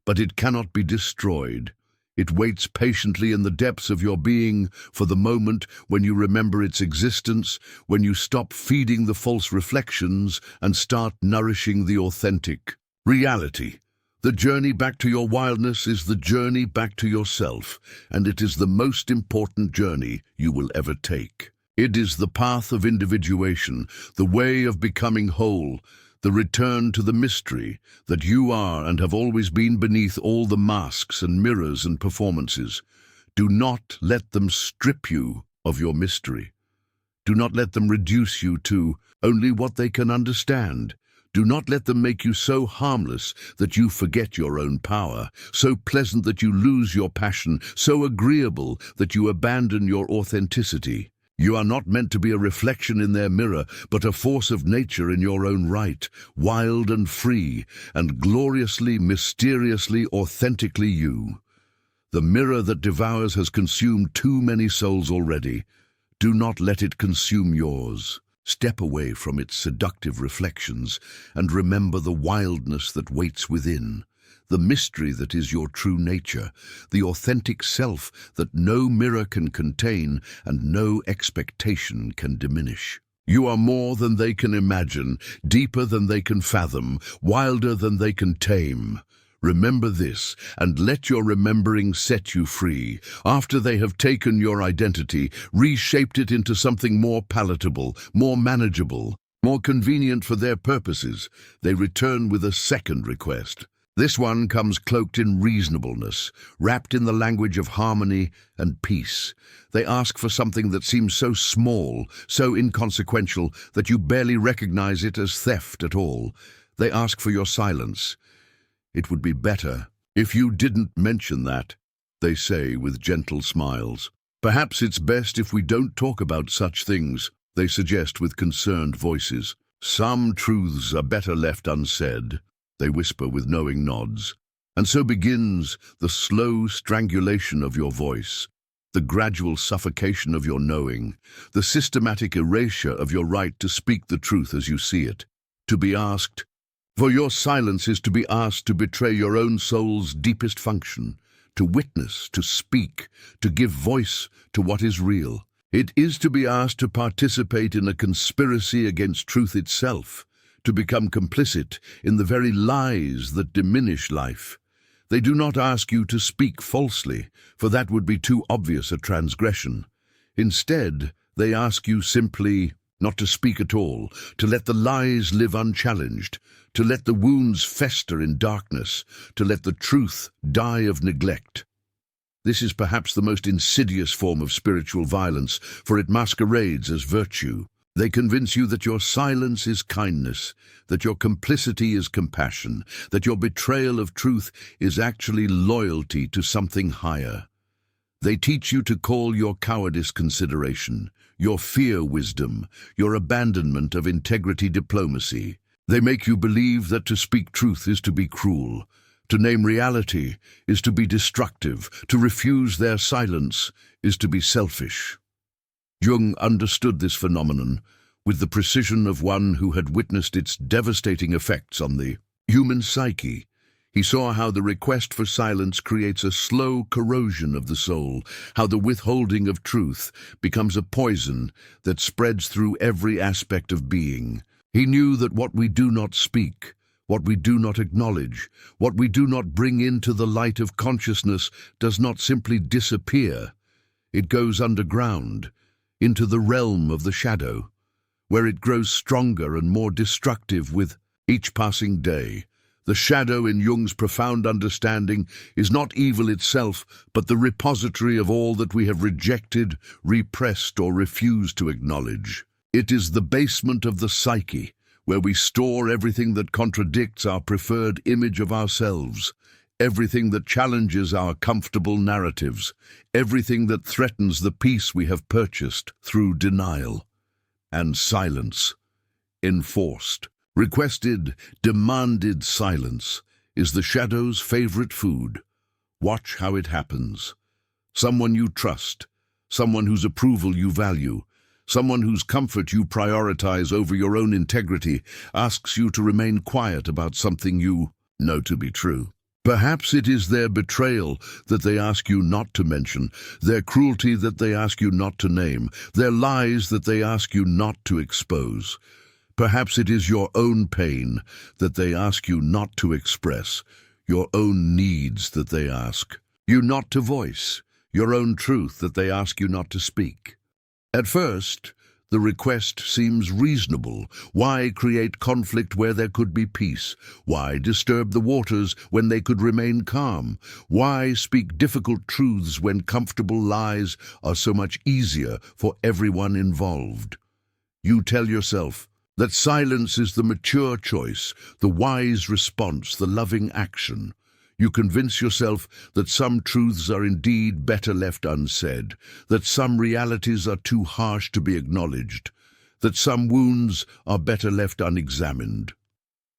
but it cannot be destroyed. It waits patiently in the depths of your being for the moment when you remember its existence, when you stop feeding the false reflections and start nourishing the authentic reality. The journey back to your wildness is the journey back to yourself, and it is the most important journey you will ever take. It is the path of individuation, the way of becoming whole, the return to the mystery that you are and have always been beneath all the masks and mirrors and performances. Do not let them strip you of your mystery. Do not let them reduce you to only what they can understand. Do not let them make you so harmless that you forget your own power, so pleasant that you lose your passion, so agreeable that you abandon your authenticity. You are not meant to be a reflection in their mirror, but a force of nature in your own right, wild and free, and gloriously, mysteriously, authentically you. The mirror that devours has consumed too many souls already. Do not let it consume yours. Step away from its seductive reflections and remember the wildness that waits within. The mystery that is your true nature, the authentic self that no mirror can contain and no expectation can diminish. You are more than they can imagine, deeper than they can fathom, wilder than they can tame. Remember this, and let your remembering set you free. After they have taken your identity, reshaped it into something more palatable, more manageable, more convenient for their purposes, they return with a second request. This one comes cloaked in reasonableness, wrapped in the language of harmony and peace. They ask for something that seems so small, so inconsequential, that you barely recognize it as theft at all. They ask for your silence. It would be better if you didn't mention that, they say with gentle smiles. Perhaps it's best if we don't talk about such things, they suggest with concerned voices. Some truths are better left unsaid, they whisper with knowing nods. And so begins the slow strangulation of your voice, the gradual suffocation of your knowing, the systematic erasure of your right to speak the truth as you see it, to be asked. For your silence is to be asked to betray your own soul's deepest function, to witness, to speak, to give voice to what is real. It is to be asked to participate in a conspiracy against truth itself, to become complicit in the very lies that diminish life. They do not ask you to speak falsely, for that would be too obvious a transgression. Instead, they ask you simply not to speak at all, to let the lies live unchallenged, to let the wounds fester in darkness, to let the truth die of neglect. This is perhaps the most insidious form of spiritual violence, for it masquerades as virtue. They convince you that your silence is kindness, that your complicity is compassion, that your betrayal of truth is actually loyalty to something higher. They teach you to call your cowardice consideration, your fear wisdom, your abandonment of integrity diplomacy. They make you believe that to speak truth is to be cruel, to name reality is to be destructive, to refuse their silence is to be selfish. Jung understood this phenomenon with the precision of one who had witnessed its devastating effects on the human psyche. He saw how the request for silence creates a slow corrosion of the soul, how the withholding of truth becomes a poison that spreads through every aspect of being. He knew that what we do not speak, what we do not acknowledge, what we do not bring into the light of consciousness does not simply disappear. It goes underground, into the realm of the shadow, where it grows stronger and more destructive with each passing day. The shadow, in Jung's profound understanding, is not evil itself, but the repository of all that we have rejected, repressed, or refused to acknowledge. It is the basement of the psyche, where we store everything that contradicts our preferred image of ourselves, everything that challenges our comfortable narratives, everything that threatens the peace we have purchased through denial and silence. Enforced, requested, demanded silence is the shadow's favorite food. Watch how it happens. Someone you trust, someone whose approval you value, someone whose comfort you prioritize over your own integrity, asks you to remain quiet about something you know to be true. Perhaps it is their betrayal that they ask you not to mention, their cruelty that they ask you not to name, their lies that they ask you not to expose. Perhaps it is your own pain that they ask you not to express, your own needs that they ask you not to voice, your own truth that they ask you not to speak. At first, the request seems reasonable. Why create conflict where there could be peace? Why disturb the waters when they could remain calm? Why speak difficult truths when comfortable lies are so much easier for everyone involved? You tell yourself that silence is the mature choice, the wise response, the loving action. You convince yourself that some truths are indeed better left unsaid, that some realities are too harsh to be acknowledged, that some wounds are better left unexamined.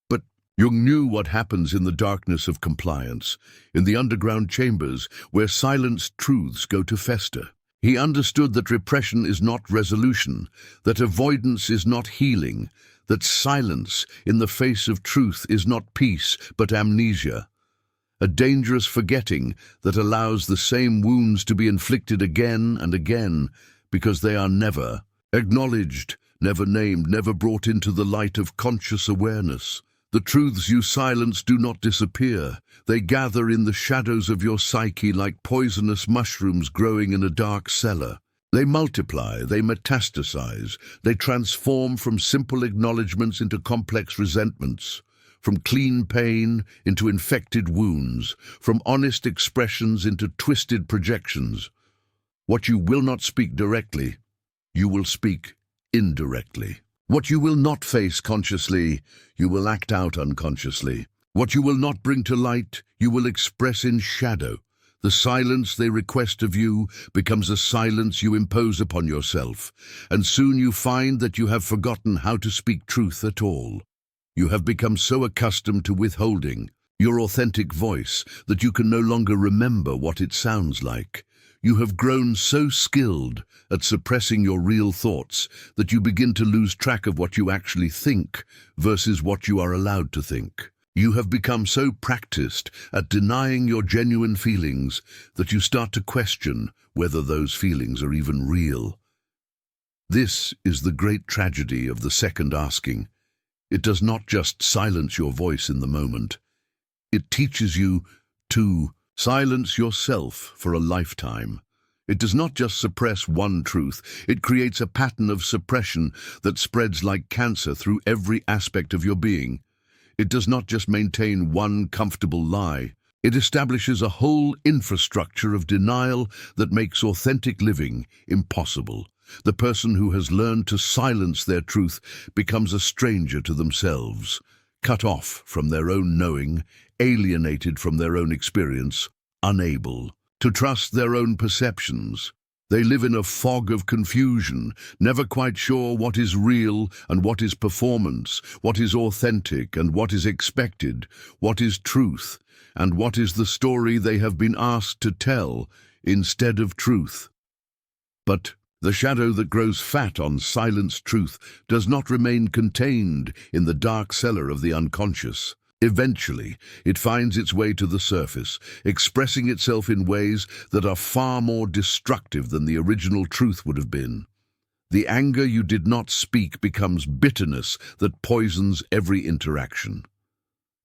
But Jung knew what happens in the darkness of compliance, in the underground chambers where silenced truths go to fester. He understood that repression is not resolution, that avoidance is not healing, that silence in the face of truth is not peace but amnesia. A dangerous forgetting that allows the same wounds to be inflicted again and again because they are never acknowledged, never named, never brought into the light of conscious awareness. The truths you silence do not disappear. They gather in the shadows of your psyche like poisonous mushrooms growing in a dark cellar. They multiply, they metastasize, they transform from simple acknowledgements into complex resentments, from clean pain into infected wounds, from honest expressions into twisted projections. What you will not speak directly, you will speak indirectly. What you will not face consciously, you will act out unconsciously. What you will not bring to light, you will express in shadow. The silence they request of you becomes a silence you impose upon yourself, and soon you find that you have forgotten how to speak truth at all. You have become so accustomed to withholding your authentic voice that you can no longer remember what it sounds like. You have grown so skilled at suppressing your real thoughts that you begin to lose track of what you actually think versus what you are allowed to think. You have become so practiced at denying your genuine feelings that you start to question whether those feelings are even real. This is the great tragedy of the second asking. It does not just silence your voice in the moment. It teaches you to silence yourself for a lifetime. It does not just suppress one truth. It creates a pattern of suppression that spreads like cancer through every aspect of your being. It does not just maintain one comfortable lie. It establishes a whole infrastructure of denial that makes authentic living impossible. The person who has learned to silence their truth becomes a stranger to themselves, cut off from their own knowing, alienated from their own experience, unable to trust their own perceptions. They live in a fog of confusion, never quite sure what is real and what is performance, what is authentic and what is expected, what is truth, and what is the story they have been asked to tell instead of truth. But the shadow that grows fat on silenced truth does not remain contained in the dark cellar of the unconscious. Eventually, it finds its way to the surface, expressing itself in ways that are far more destructive than the original truth would have been. The anger you did not speak becomes bitterness that poisons every interaction.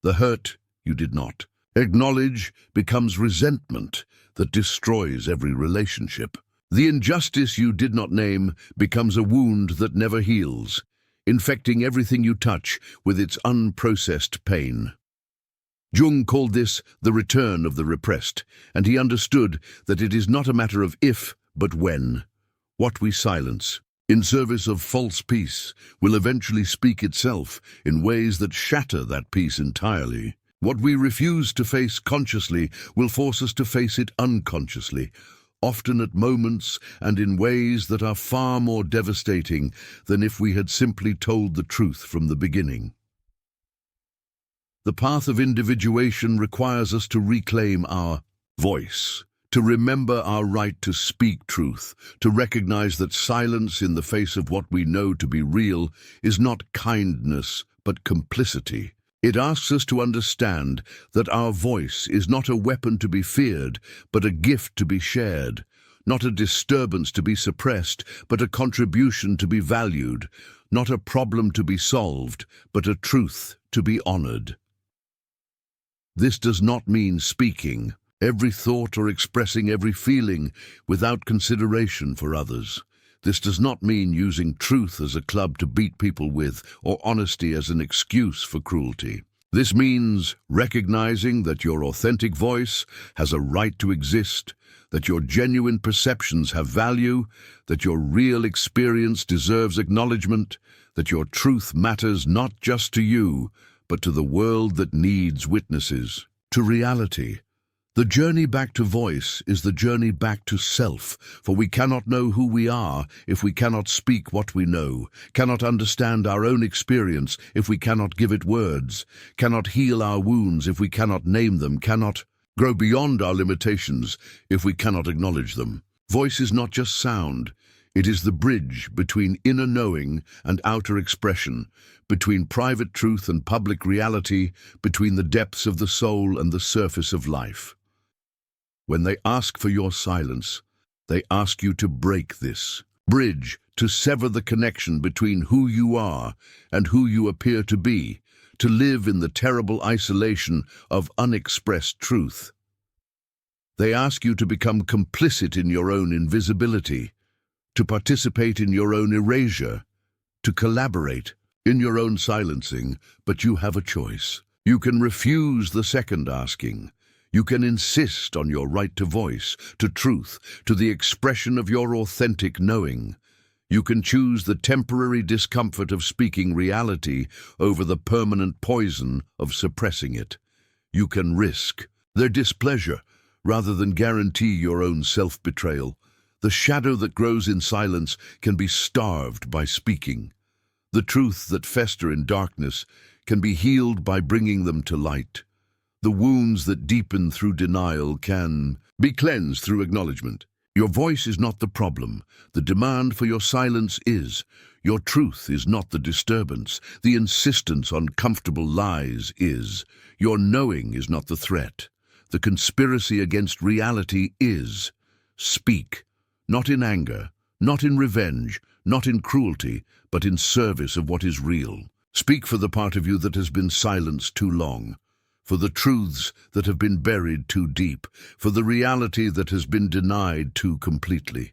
The hurt you did not acknowledge becomes resentment that destroys every relationship. The injustice you did not name becomes a wound that never heals, infecting everything you touch with its unprocessed pain. Jung called this the return of the repressed, and he understood that it is not a matter of if, but when. What we silence, in service of false peace, will eventually speak itself in ways that shatter that peace entirely. What we refuse to face consciously will force us to face it unconsciously, often at moments and in ways that are far more devastating than if we had simply told the truth from the beginning. The path of individuation requires us to reclaim our voice, to remember our right to speak truth, to recognize that silence in the face of what we know to be real is not kindness but complicity. It asks us to understand that our voice is not a weapon to be feared, but a gift to be shared, not a disturbance to be suppressed, but a contribution to be valued, not a problem to be solved, but a truth to be honored. This does not mean speaking every thought or expressing every feeling without consideration for others. This does not mean using truth as a club to beat people with or honesty as an excuse for cruelty. This means recognizing that your authentic voice has a right to exist, that your genuine perceptions have value, that your real experience deserves acknowledgement, that your truth matters not just to you, but to the world that needs witnesses, to reality. The journey back to voice is the journey back to self, for we cannot know who we are if we cannot speak what we know, cannot understand our own experience if we cannot give it words, cannot heal our wounds if we cannot name them, cannot grow beyond our limitations if we cannot acknowledge them. Voice is not just sound. It is the bridge between inner knowing and outer expression, between private truth and public reality, between the depths of the soul and the surface of life. When they ask for your silence, they ask you to break this bridge, to sever the connection between who you are and who you appear to be, to live in the terrible isolation of unexpressed truth. They ask you to become complicit in your own invisibility, to participate in your own erasure, to collaborate in your own silencing, but you have a choice. You can refuse the second asking. You can insist on your right to voice, to truth, to the expression of your authentic knowing. You can choose the temporary discomfort of speaking reality over the permanent poison of suppressing it. You can risk their displeasure rather than guarantee your own self-betrayal. The shadow that grows in silence can be starved by speaking. The truths that fester in darkness can be healed by bringing them to light. The wounds that deepen through denial can be cleansed through acknowledgement. Your voice is not the problem. The demand for your silence is. Your truth is not the disturbance. The insistence on comfortable lies is. Your knowing is not the threat. The conspiracy against reality is. Speak, not in anger, not in revenge, not in cruelty, but in service of what is real. Speak for the part of you that has been silenced too long, for the truths that have been buried too deep, for the reality that has been denied too completely.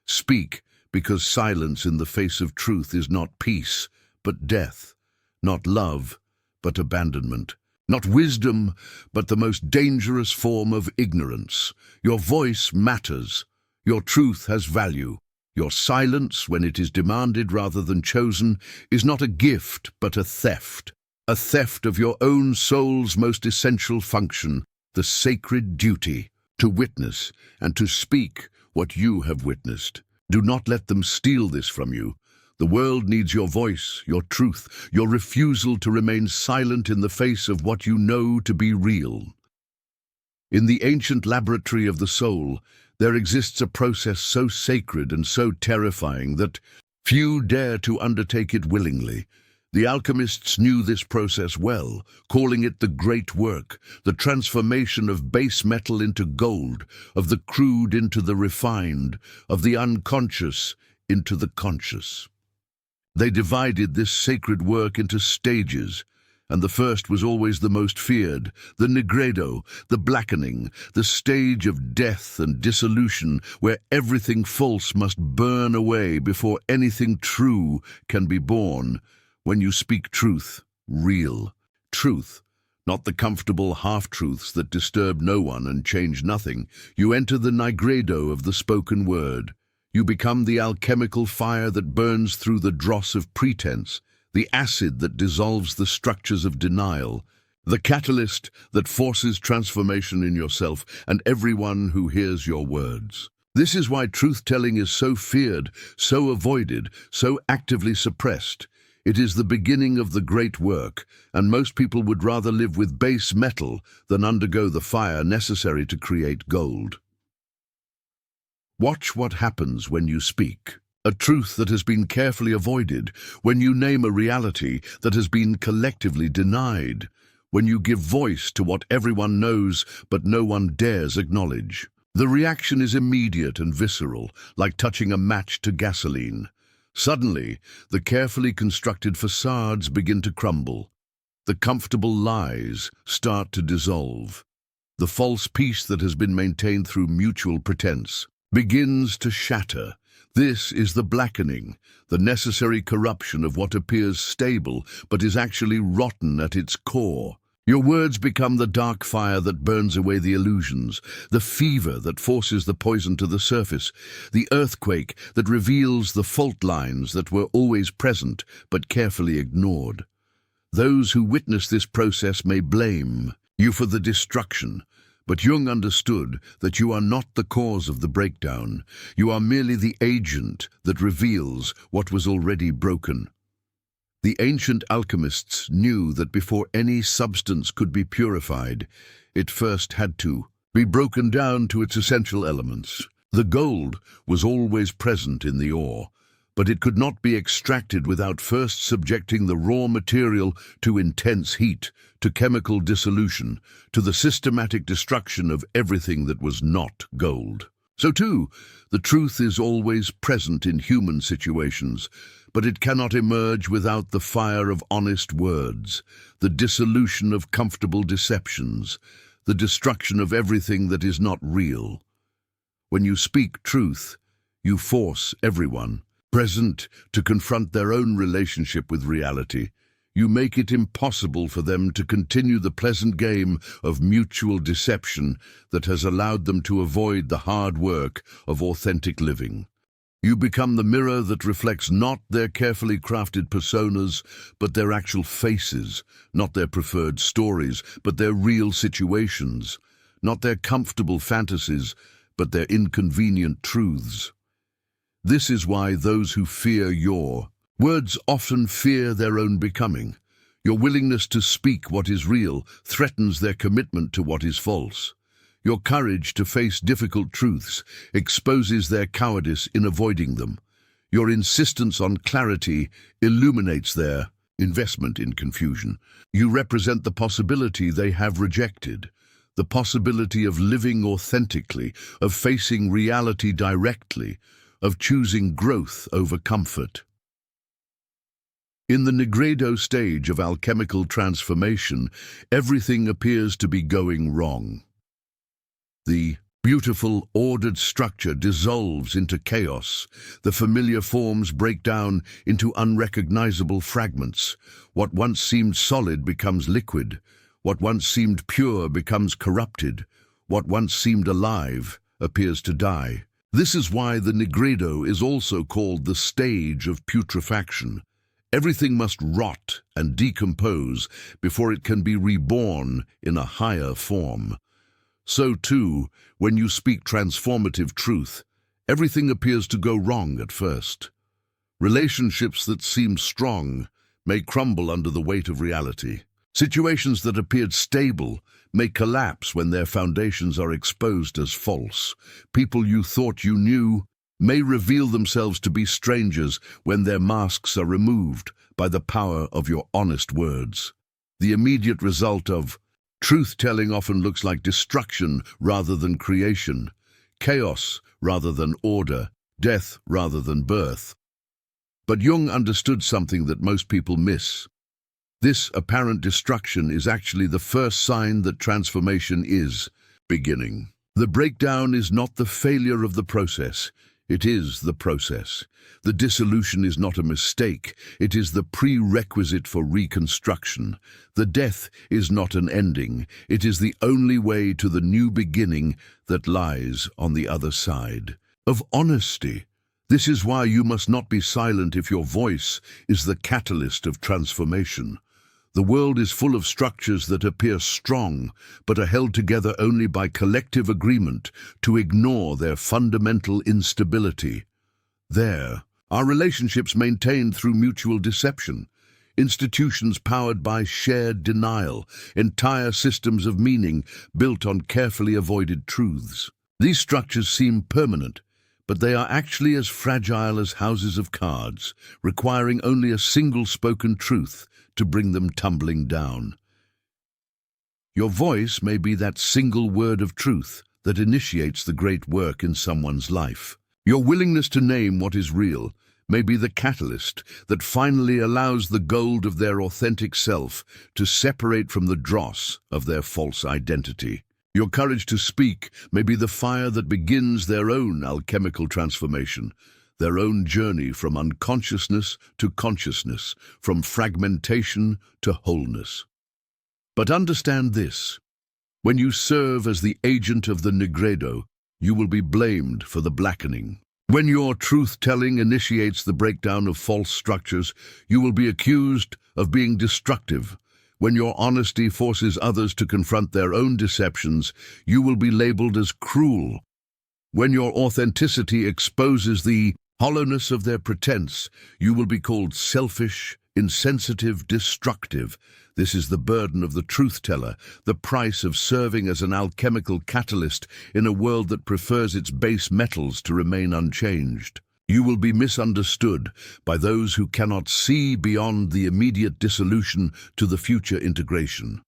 Speak, because silence in the face of truth is not peace, but death, not love, but abandonment, not wisdom, but the most dangerous form of ignorance. Your voice matters. Your truth has value. Your silence, when it is demanded rather than chosen, is not a gift, but a theft of your own soul's most essential function, the sacred duty to witness and to speak what you have witnessed. Do not let them steal this from you. The world needs your voice, your truth, your refusal to remain silent in the face of what you know to be real. In the ancient laboratory of the soul, there exists a process so sacred and so terrifying that few dare to undertake it willingly. The alchemists knew this process well, calling it the great work, the transformation of base metal into gold, of the crude into the refined, of the unconscious into the conscious. They divided this sacred work into stages, and the first was always the most feared, the nigredo, the blackening, the stage of death and dissolution, where everything false must burn away before anything true can be born. When you speak truth, real truth, not the comfortable half-truths that disturb no one and change nothing, you enter the nigredo of the spoken word. You become the alchemical fire that burns through the dross of pretense, the acid that dissolves the structures of denial, the catalyst that forces transformation in yourself and everyone who hears your words. This is why truth-telling is so feared, so avoided, so actively suppressed. It is the beginning of the great work, and most people would rather live with base metal than undergo the fire necessary to create gold. Watch what happens when you speak. A truth that has been carefully avoided, when you name a reality that has been collectively denied. when you give voice to what everyone knows but no one dares acknowledge. The reaction is immediate and visceral, like touching a match to gasoline. Suddenly, the carefully constructed facades begin to crumble. The comfortable lies start to dissolve. The false peace that has been maintained through mutual pretense begins to shatter. This is the blackening, the necessary corruption of what appears stable but is actually rotten at its core. Your words become the dark fire that burns away the illusions, the fever that forces the poison to the surface, the earthquake that reveals the fault lines that were always present but carefully ignored. Those who witness this process may blame you for the destruction, but Jung understood that you are not the cause of the breakdown. You are merely the agent that reveals what was already broken. The ancient alchemists knew that before any substance could be purified, it first had to be broken down to its essential elements. The gold was always present in the ore, but it could not be extracted without first subjecting the raw material to intense heat, to chemical dissolution, to the systematic destruction of everything that was not gold. So too, the truth is always present in human situations, but it cannot emerge without the fire of honest words, the dissolution of comfortable deceptions, the destruction of everything that is not real. When you speak truth, you force everyone present to confront their own relationship with reality. You make it impossible for them to continue the pleasant game of mutual deception that has allowed them to avoid the hard work of authentic living. You become the mirror that reflects not their carefully crafted personas, but their actual faces, not their preferred stories, but their real situations, not their comfortable fantasies, but their inconvenient truths. This is why those who fear your words often fear their own becoming. Your willingness to speak what is real threatens their commitment to what is false. Your courage to face difficult truths exposes their cowardice in avoiding them. Your insistence on clarity illuminates their investment in confusion. You represent the possibility they have rejected, the possibility of living authentically, of facing reality directly, of choosing growth over comfort. In the nigredo stage of alchemical transformation, everything appears to be going wrong. The beautiful, ordered structure dissolves into chaos. The familiar forms break down into unrecognizable fragments. What once seemed solid becomes liquid. What once seemed pure becomes corrupted. What once seemed alive appears to die. This is why the nigredo is also called the stage of putrefaction. Everything must rot and decompose before it can be reborn in a higher form. So too, when you speak transformative truth, everything appears to go wrong at first. Relationships that seem strong may crumble under the weight of reality. Situations that appeared stable may collapse when their foundations are exposed as false. People you thought you knew may reveal themselves to be strangers when their masks are removed by the power of your honest words. The immediate result of truth-telling often looks like destruction rather than creation, chaos rather than order, death rather than birth. But Jung understood something that most people miss. This apparent destruction is actually the first sign that transformation is beginning. The breakdown is not the failure of the process. It is the process. The dissolution is not a mistake. It is the prerequisite for reconstruction. The death is not an ending. It is the only way to the new beginning that lies on the other side. Of honesty. This is why you must not be silent if your voice is the catalyst of transformation. The world is full of structures that appear strong, but are held together only by collective agreement to ignore their fundamental instability. There are relationships maintained through mutual deception, institutions powered by shared denial, entire systems of meaning built on carefully avoided truths. These structures seem permanent, but they are actually as fragile as houses of cards, requiring only a single spoken truth to bring them tumbling down. Your voice may be that single word of truth that initiates the great work in someone's life. Your willingness to name what is real may be the catalyst that finally allows the gold of their authentic self to separate from the dross of their false identity. Your courage to speak may be the fire that begins their own alchemical transformation, their own journey from unconsciousness to consciousness, from fragmentation to wholeness. But understand this: when you serve as the agent of the Nigredo, you will be blamed for the blackening. When your truth-telling initiates the breakdown of false structures, you will be accused of being destructive. When your honesty forces others to confront their own deceptions, you will be labeled as cruel. When your authenticity exposes the hollowness of their pretense, you will be called selfish, insensitive, destructive. This is the burden of the truth-teller, the price of serving as an alchemical catalyst in a world that prefers its base metals to remain unchanged. You will be misunderstood by those who cannot see beyond the immediate dissolution to the future integration.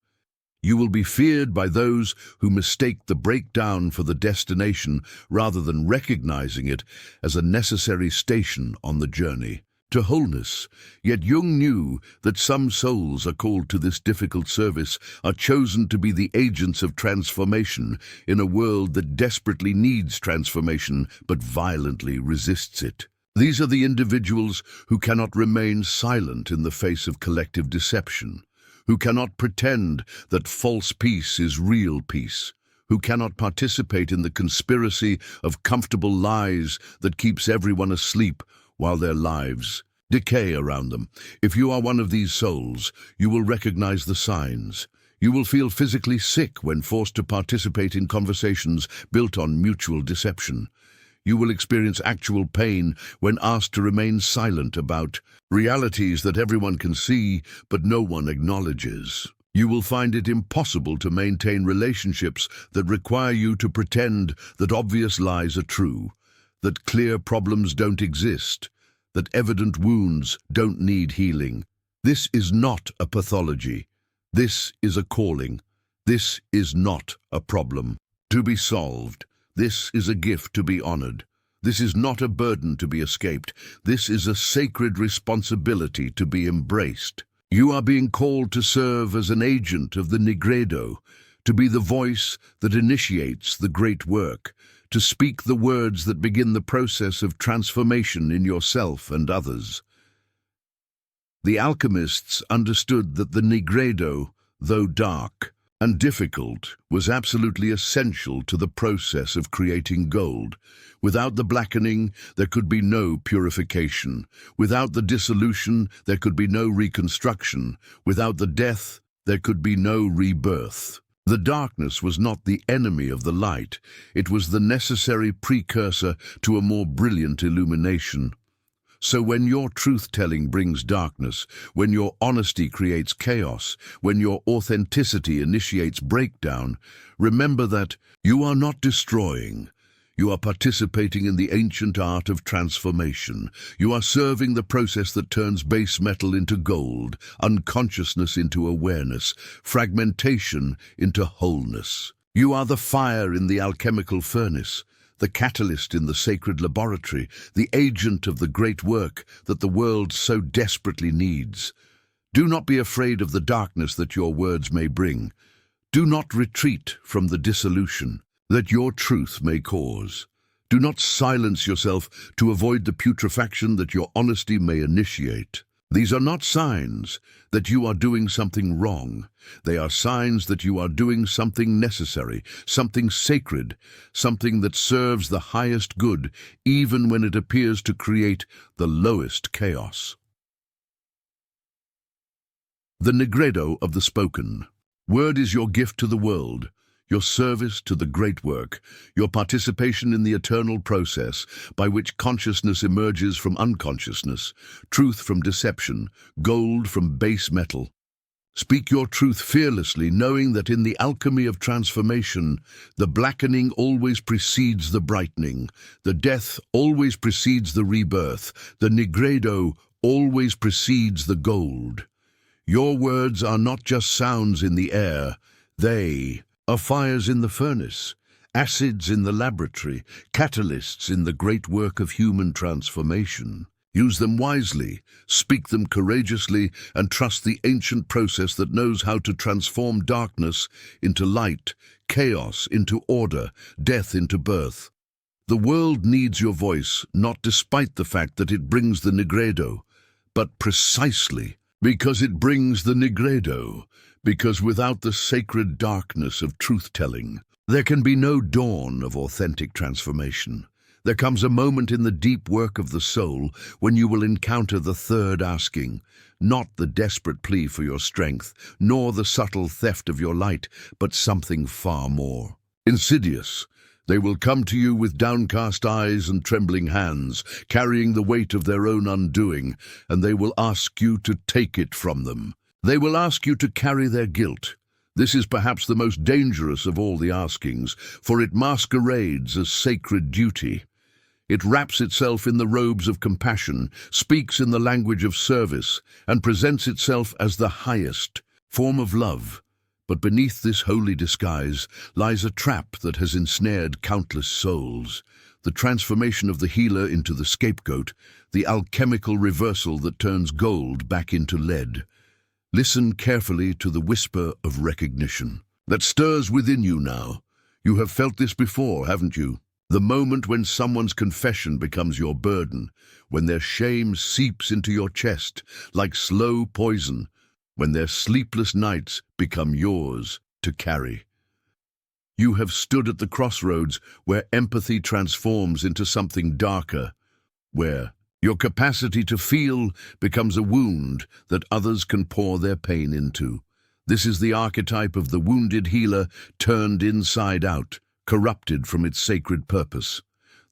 You will be feared by those who mistake the breakdown for the destination rather than recognizing it as a necessary station on the journey to wholeness. Yet Jung knew that some souls are called to this difficult service, are chosen to be the agents of transformation in a world that desperately needs transformation but violently resists it. These are the individuals who cannot remain silent in the face of collective deception, who cannot pretend that false peace is real peace, who cannot participate in the conspiracy of comfortable lies that keeps everyone asleep while their lives decay around them. If you are one of these souls, you will recognize the signs. You will feel physically sick when forced to participate in conversations built on mutual deception. You will experience actual pain when asked to remain silent about realities that everyone can see but no one acknowledges. You will find it impossible to maintain relationships that require you to pretend that obvious lies are true, that clear problems don't exist, that evident wounds don't need healing. This is not a pathology. This is a calling. This is not a problem to be solved. This is a gift to be honored. This is not a burden to be escaped. This is a sacred responsibility to be embraced. You are being called to serve as an agent of the Nigredo, to be the voice that initiates the great work, to speak the words that begin the process of transformation in yourself and others. The alchemists understood that the Nigredo, though dark and difficult, was absolutely essential to the process of creating gold. Without the blackening, there could be no purification. Without the dissolution, there could be no reconstruction. Without the death, there could be no rebirth. The darkness was not the enemy of the light. It was the necessary precursor to a more brilliant illumination. So when your truth-telling brings darkness, when your honesty creates chaos, when your authenticity initiates breakdown, remember that you are not destroying. You are participating in the ancient art of transformation. You are serving the process that turns base metal into gold, unconsciousness into awareness, fragmentation into wholeness. You are the fire in the alchemical furnace, the catalyst in the sacred laboratory, the agent of the great work that the world so desperately needs. Do not be afraid of the darkness that your words may bring. Do not retreat from the dissolution that your truth may cause. Do not silence yourself to avoid the putrefaction that your honesty may initiate. These are not signs that you are doing something wrong. They are signs that you are doing something necessary, something sacred, something that serves the highest good, even when it appears to create the lowest chaos. The Nigredo of the spoken. Word is your gift to the world, your service to the great work, your participation in the eternal process by which consciousness emerges from unconsciousness, truth from deception, gold from base metal. Speak your truth fearlessly, knowing that in the alchemy of transformation, the blackening always precedes the brightening, the death always precedes the rebirth, the Nigredo always precedes the gold. Your words are not just sounds in the air, They are fires in the furnace, acids in the laboratory, catalysts in the great work of human transformation. Use them wisely, speak them courageously, and trust the ancient process that knows how to transform darkness into light, chaos into order, death into birth. The world needs your voice, not despite the fact that it brings the nigredo, but precisely because it brings the nigredo, because without the sacred darkness of truth-telling, there can be no dawn of authentic transformation. There comes a moment in the deep work of the soul when you will encounter the third asking, not the desperate plea for your strength, nor the subtle theft of your light, but something far more insidious. They will come to you with downcast eyes and trembling hands, carrying the weight of their own undoing, and they will ask you to take it from them. They will ask you to carry their guilt. This is perhaps the most dangerous of all the askings, for it masquerades as sacred duty. It wraps itself in the robes of compassion, speaks in the language of service, and presents itself as the highest form of love. But beneath this holy disguise lies a trap that has ensnared countless souls. The transformation of the healer into the scapegoat, the alchemical reversal that turns gold back into lead. Listen carefully to the whisper of recognition that stirs within you now. You have felt this before, haven't you? The moment when someone's confession becomes your burden, when their shame seeps into your chest like slow poison, when their sleepless nights become yours to carry. You have stood at the crossroads where empathy transforms into something darker, where your capacity to feel becomes a wound that others can pour their pain into. This is the archetype of the wounded healer turned inside out, corrupted from its sacred purpose.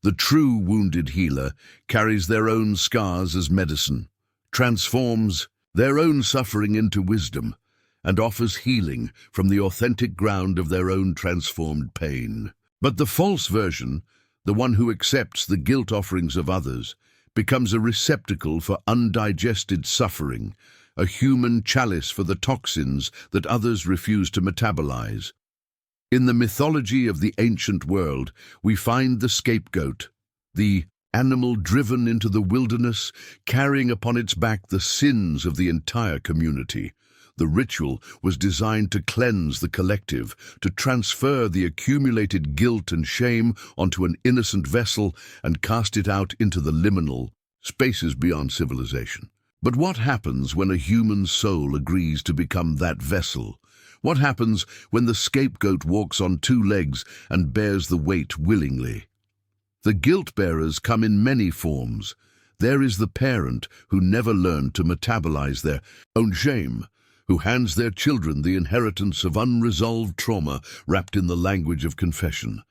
The true wounded healer carries their own scars as medicine, transforms their own suffering into wisdom, and offers healing from the authentic ground of their own transformed pain. But the false version, the one who accepts the guilt offerings of others, becomes a receptacle for undigested suffering, a human chalice for the toxins that others refuse to metabolize. In the mythology of the ancient world, we find the scapegoat, the animal driven into the wilderness, carrying upon its back the sins of the entire community. The ritual was designed to cleanse the collective, to transfer the accumulated guilt and shame onto an innocent vessel and cast it out into the liminal spaces beyond civilization. But what happens when a human soul agrees to become that vessel? What happens when the scapegoat walks on two legs and bears the weight willingly? The guilt-bearers come in many forms. There is the parent who never learned to metabolize their own shame, who hands their children the inheritance of unresolved trauma wrapped in the language of confession.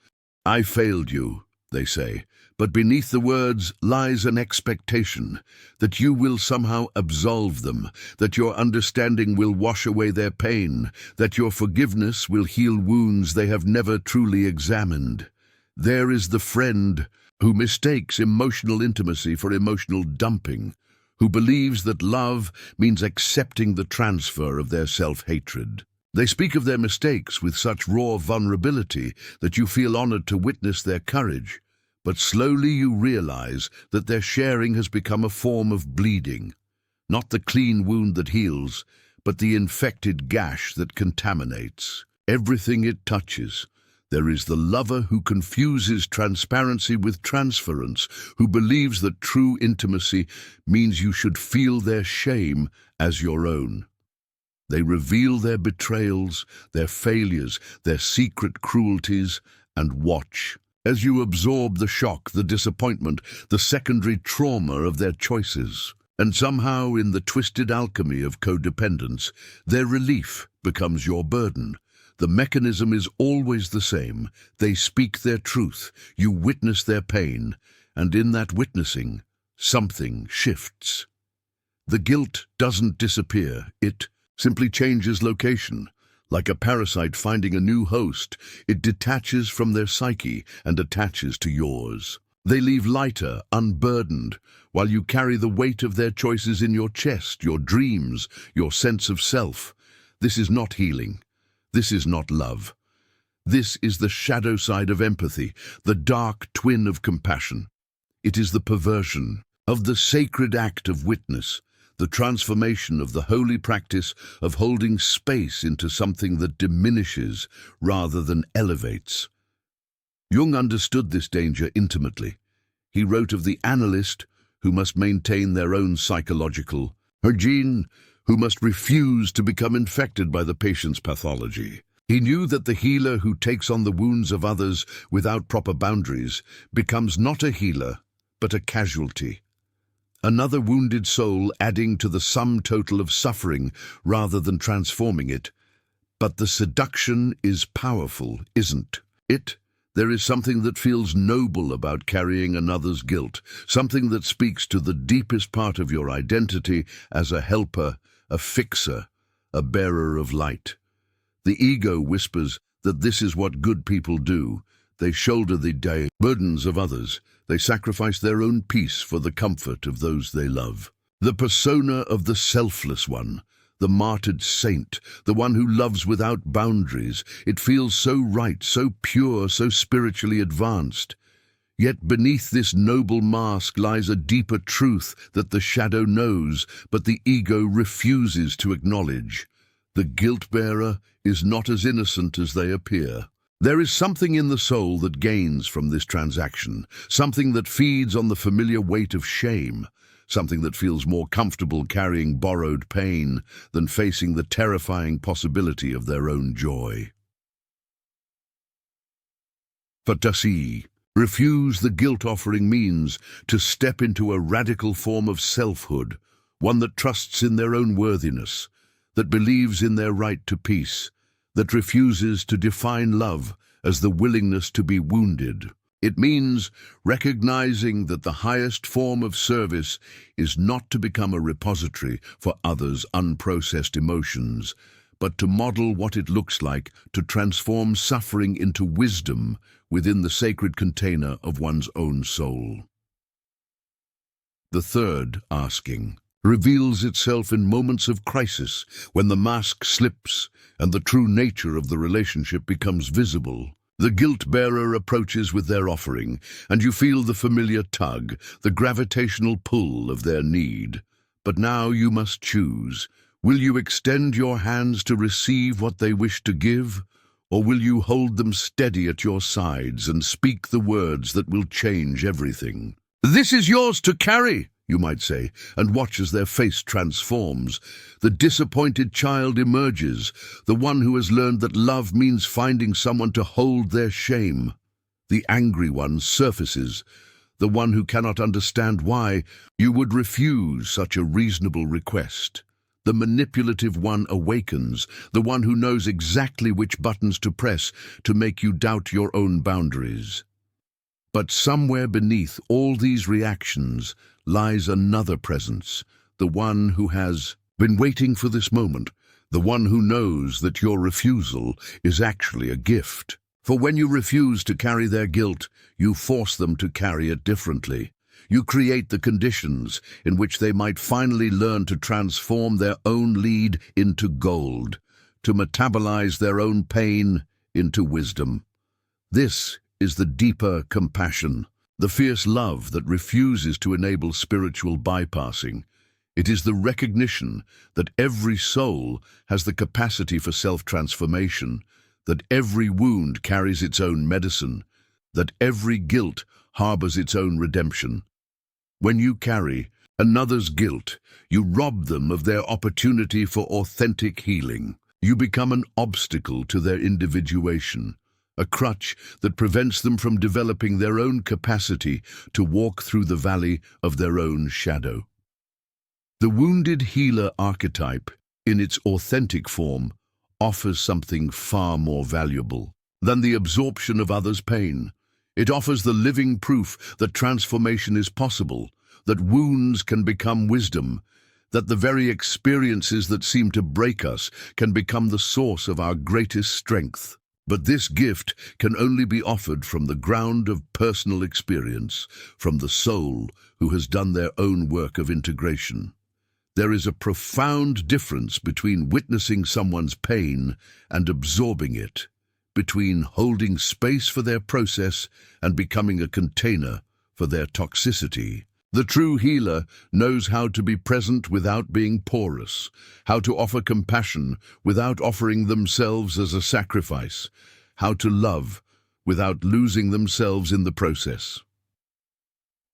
I failed you, they say, but beneath the words lies an expectation that you will somehow absolve them, that your understanding will wash away their pain, that your forgiveness will heal wounds they have never truly examined. There is the friend who mistakes emotional intimacy for emotional dumping, who believes that love means accepting the transfer of their self-hatred. They speak of their mistakes with such raw vulnerability that you feel honored to witness their courage, but slowly you realize that their sharing has become a form of bleeding, not the clean wound that heals, but the infected gash that contaminates everything it touches. There is the lover who confuses transparency with transference, who believes that true intimacy means you should feel their shame as your own. They reveal their betrayals, their failures, their secret cruelties, and watch as you absorb the shock, the disappointment, the secondary trauma of their choices. And somehow, in the twisted alchemy of codependence, their relief becomes your burden. The mechanism is always the same. They speak their truth, you witness their pain, and in that witnessing, something shifts. The guilt doesn't disappear, it simply changes location. Like a parasite finding a new host, it detaches from their psyche and attaches to yours. They leave lighter, unburdened, while you carry the weight of their choices in your chest, your dreams, your sense of self. This is not healing. This is not love. This is the shadow side of empathy, the dark twin of compassion. It is the perversion of the sacred act of witness, the transformation of the holy practice of holding space into something that diminishes rather than elevates. Jung understood this danger intimately. He wrote of the analyst who must maintain their own psychological hygiene, who must refuse to become infected by the patient's pathology. He knew that the healer who takes on the wounds of others without proper boundaries becomes not a healer, but a casualty. Another wounded soul adding to the sum total of suffering rather than transforming it. But the seduction is powerful, isn't it? There is something that feels noble about carrying another's guilt, something that speaks to the deepest part of your identity as a helper, a fixer, a bearer of light. The ego whispers that this is what good people do. They shoulder the burdens of others. They sacrifice their own peace for the comfort of those they love. The persona of the selfless one, the martyred saint, the one who loves without boundaries. It feels so right, so pure, so spiritually advanced. Yet beneath this noble mask lies a deeper truth that the shadow knows, but the ego refuses to acknowledge. The guilt-bearer is not as innocent as they appear. There is something in the soul that gains from this transaction, something that feeds on the familiar weight of shame, something that feels more comfortable carrying borrowed pain than facing the terrifying possibility of their own joy. For to refuse the guilt offering means to step into a radical form of selfhood, one that trusts in their own worthiness, that believes in their right to peace, that refuses to define love as the willingness to be wounded. It means recognizing that the highest form of service is not to become a repository for others' unprocessed emotions, but to model what it looks like to transform suffering into wisdom within the sacred container of one's own soul. The third asking reveals itself in moments of crisis, when the mask slips and the true nature of the relationship becomes visible. The guilt-bearer approaches with their offering, and you feel the familiar tug, the gravitational pull of their need. But now you must choose. Will you extend your hands to receive what they wish to give, or will you hold them steady at your sides and speak the words that will change everything? "This is yours to carry," you might say, and watch as their face transforms. The disappointed child emerges, the one who has learned that love means finding someone to hold their shame. The angry one surfaces, the one who cannot understand why you would refuse such a reasonable request. The manipulative one awakens, the one who knows exactly which buttons to press to make you doubt your own boundaries. But somewhere beneath all these reactions lies another presence, the one who has been waiting for this moment, the one who knows that your refusal is actually a gift. For when you refuse to carry their guilt, you force them to carry it differently. You create the conditions in which they might finally learn to transform their own lead into gold, to metabolize their own pain into wisdom. This is the deeper compassion, the fierce love that refuses to enable spiritual bypassing. It is the recognition that every soul has the capacity for self-transformation, that every wound carries its own medicine, that every guilt harbors its own redemption. When you carry another's guilt, you rob them of their opportunity for authentic healing. You become an obstacle to their individuation, a crutch that prevents them from developing their own capacity to walk through the valley of their own shadow. The wounded healer archetype, in its authentic form, offers something far more valuable than the absorption of others' pain. It offers the living proof that transformation is possible, that wounds can become wisdom, that the very experiences that seem to break us can become the source of our greatest strength. But this gift can only be offered from the ground of personal experience, from the soul who has done their own work of integration. There is a profound difference between witnessing someone's pain and absorbing it, between holding space for their process and becoming a container for their toxicity. The true healer knows how to be present without being porous, how to offer compassion without offering themselves as a sacrifice, how to love without losing themselves in the process.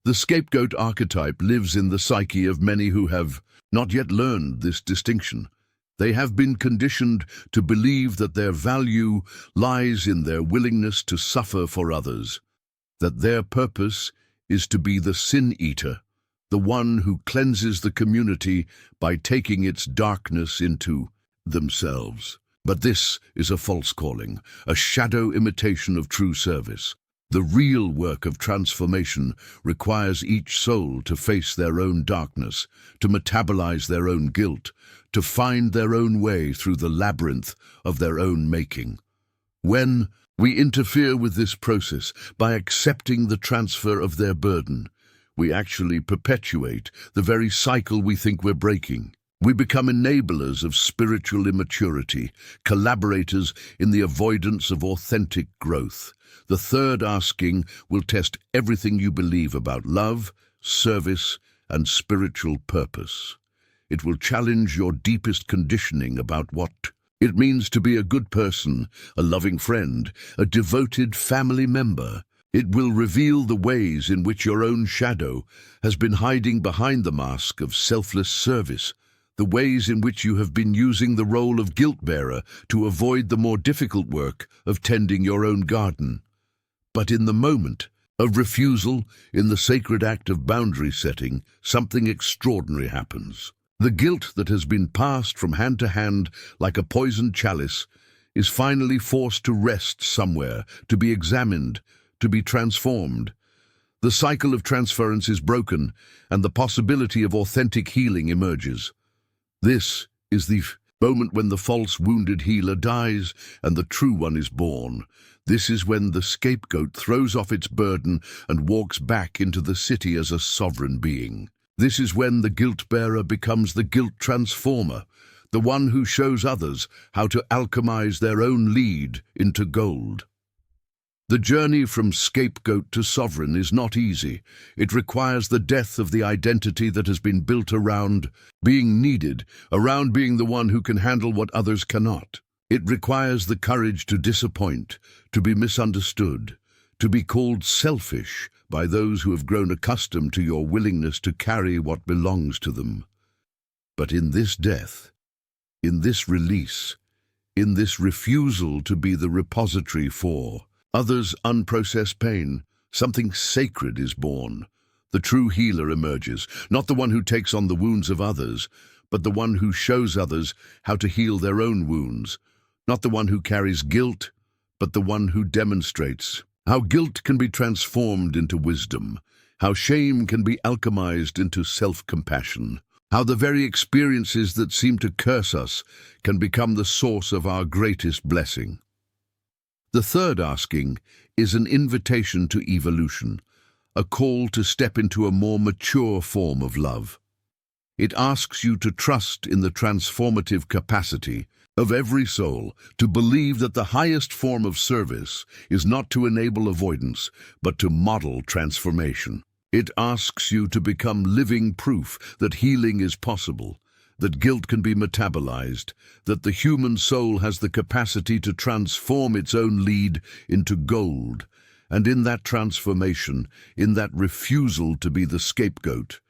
The scapegoat archetype lives in the psyche of many who have not yet learned this distinction. They have been conditioned to believe that their value lies in their willingness to suffer for others, that their purpose is to be the sin-eater, the one who cleanses the community by taking its darkness into themselves. But this is a false calling, a shadow imitation of true service. The real work of transformation requires each soul to face their own darkness, to metabolize their own guilt, to find their own way through the labyrinth of their own making. When we interfere with this process by accepting the transfer of their burden, we actually perpetuate the very cycle we think we're breaking. We become enablers of spiritual immaturity, collaborators in the avoidance of authentic growth. The third asking will test everything you believe about love, service, and spiritual purpose. It will challenge your deepest conditioning about what it means to be a good person, a loving friend, a devoted family member. It will reveal the ways in which your own shadow has been hiding behind the mask of selfless service, the ways in which you have been using the role of guilt-bearer to avoid the more difficult work of tending your own garden. But in the moment of refusal, in the sacred act of boundary setting, something extraordinary happens. The guilt that has been passed from hand to hand like a poisoned chalice is finally forced to rest somewhere, to be examined, to be transformed. The cycle of transference is broken, and the possibility of authentic healing emerges. This is the moment when the false wounded healer dies and the true one is born. This is when the scapegoat throws off its burden and walks back into the city as a sovereign being. This is when the guilt-bearer becomes the guilt transformer, the one who shows others how to alchemize their own lead into gold. The journey from scapegoat to sovereign is not easy. It requires the death of the identity that has been built around being needed, around being the one who can handle what others cannot. It requires the courage to disappoint, to be misunderstood, to be called selfish by those who have grown accustomed to your willingness to carry what belongs to them. But in this death, in this release, in this refusal to be the repository for others' unprocessed pain, something sacred is born. The true healer emerges, not the one who takes on the wounds of others, but the one who shows others how to heal their own wounds, not the one who carries guilt, but the one who demonstrates how guilt can be transformed into wisdom, how shame can be alchemized into self-compassion, how the very experiences that seem to curse us can become the source of our greatest blessing. The third asking is an invitation to evolution, a call to step into a more mature form of love. It asks you to trust in the transformative capacity of every soul, to believe that the highest form of service is not to enable avoidance, but to model transformation. It asks you to become living proof that healing is possible, that guilt can be metabolized, that the human soul has the capacity to transform its own lead into gold, and in that transformation, in that refusal to be the scapegoat,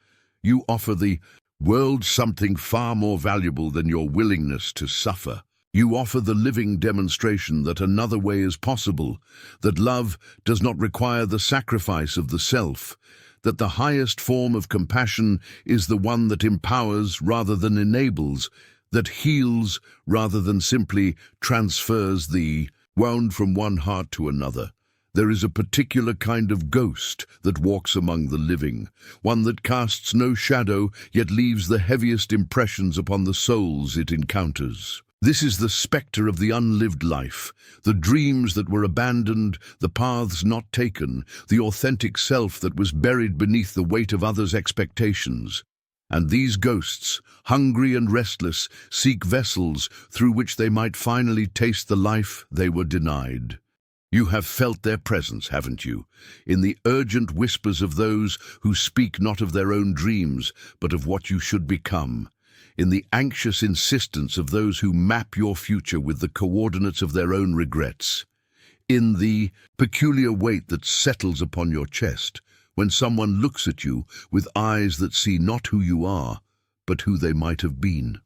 you offer the world something far more valuable than your willingness to suffer. You offer the living demonstration that another way is possible, that love does not require the sacrifice of the self, that the highest form of compassion is the one that empowers rather than enables, that heals rather than simply transfers the wound from one heart to another. There is a particular kind of ghost that walks among the living, one that casts no shadow, yet leaves the heaviest impressions upon the souls it encounters. This is the spectre of the unlived life, the dreams that were abandoned, the paths not taken, the authentic self that was buried beneath the weight of others' expectations. And these ghosts, hungry and restless, seek vessels through which they might finally taste the life they were denied. You have felt their presence, haven't you? In the urgent whispers of those who speak not of their own dreams, but of what you should become. In the anxious insistence of those who map your future with the coordinates of their own regrets. In the peculiar weight that settles upon your chest when someone looks at you with eyes that see not who you are, but who they might have been.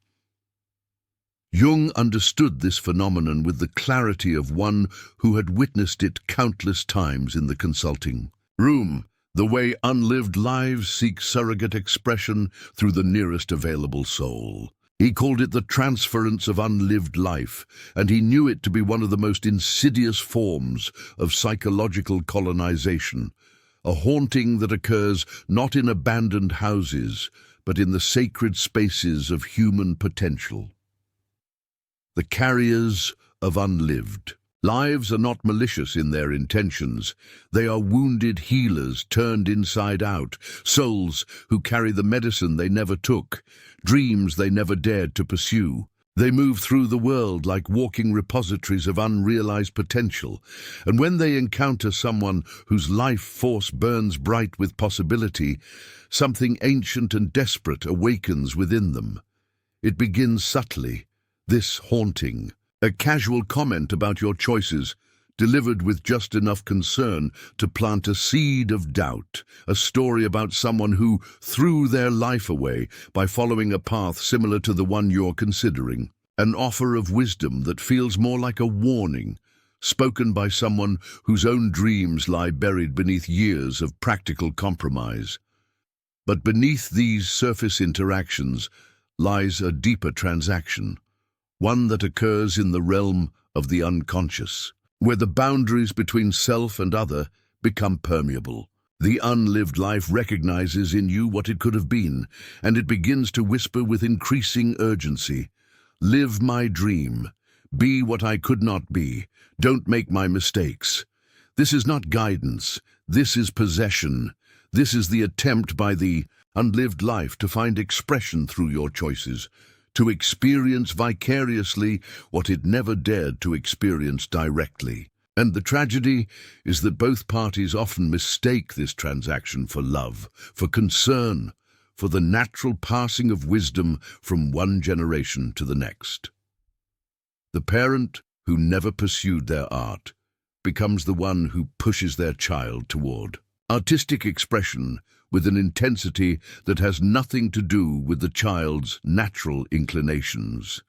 Jung understood this phenomenon with the clarity of one who had witnessed it countless times in the consulting room, the way unlived lives seek surrogate expression through the nearest available soul. He called it the transference of unlived life, and he knew it to be one of the most insidious forms of psychological colonization, a haunting that occurs not in abandoned houses, but in the sacred spaces of human potential. The carriers of unlived. Lives are not malicious in their intentions. They are wounded healers turned inside out, souls who carry the medicine they never took, dreams they never dared to pursue. They move through the world like walking repositories of unrealized potential, and when they encounter someone whose life force burns bright with possibility, something ancient and desperate awakens within them. It begins subtly, this haunting, a casual comment about your choices, delivered with just enough concern to plant a seed of doubt, a story about someone who threw their life away by following a path similar to the one you're considering, an offer of wisdom that feels more like a warning, spoken by someone whose own dreams lie buried beneath years of practical compromise. But beneath these surface interactions lies a deeper transaction, one that occurs in the realm of the unconscious, where the boundaries between self and other become permeable. The unlived life recognizes in you what it could have been, and it begins to whisper with increasing urgency, "Live my dream. Be what I could not be. Don't make my mistakes." This is not guidance. This is possession. This is the attempt by the unlived life to find expression through your choices, to experience vicariously what it never dared to experience directly. And the tragedy is that both parties often mistake this transaction for love, for concern, for the natural passing of wisdom from one generation to the next. The parent who never pursued their art becomes the one who pushes their child toward artistic expression with an intensity that has nothing to do with the child's natural inclinations.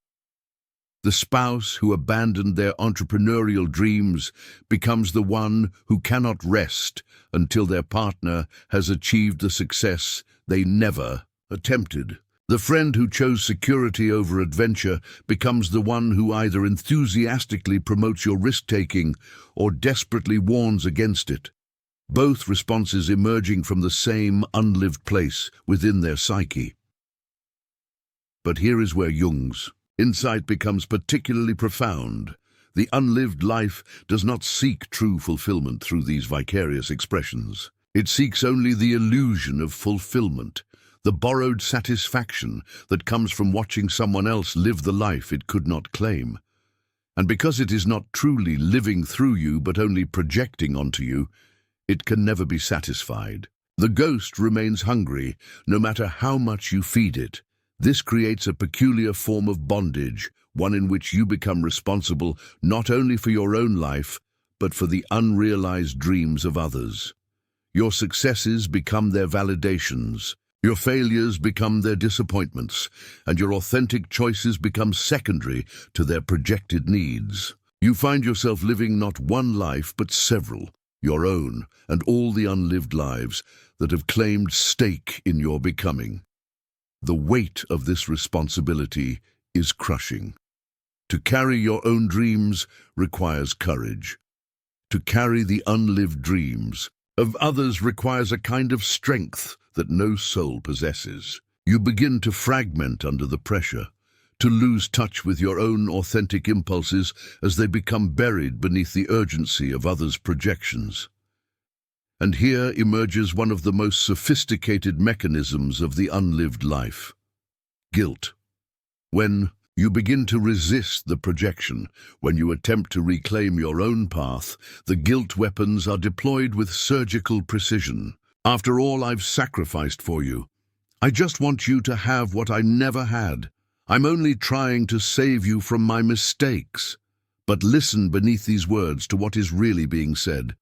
The spouse who abandoned their entrepreneurial dreams becomes the one who cannot rest until their partner has achieved the success they never attempted. The friend who chose security over adventure becomes the one who either enthusiastically promotes your risk-taking or desperately warns against it. Both responses emerging from the same unlived place within their psyche. But here is where Jung's insight becomes particularly profound. The unlived life does not seek true fulfillment through these vicarious expressions. It seeks only the illusion of fulfillment, the borrowed satisfaction that comes from watching someone else live the life it could not claim. And because it is not truly living through you but only projecting onto you, it can never be satisfied. The ghost remains hungry, no matter how much you feed it. This creates a peculiar form of bondage, one in which you become responsible not only for your own life, but for the unrealized dreams of others. Your successes become their validations, your failures become their disappointments, and your authentic choices become secondary to their projected needs. You find yourself living not one life, but several, your own and all the unlived lives that have claimed stake in your becoming. The weight of this responsibility is crushing. To carry your own dreams requires courage. To carry the unlived dreams of others requires a kind of strength that no soul possesses. You begin to fragment under the pressure, to lose touch with your own authentic impulses as they become buried beneath the urgency of others' projections. And here emerges one of the most sophisticated mechanisms of the unlived life: guilt. When you begin to resist the projection, when you attempt to reclaim your own path, the guilt weapons are deployed with surgical precision. After all I've sacrificed for you, I just want you to have what I never had. I'm only trying to save you from my mistakes. But listen beneath these words to what is really being said.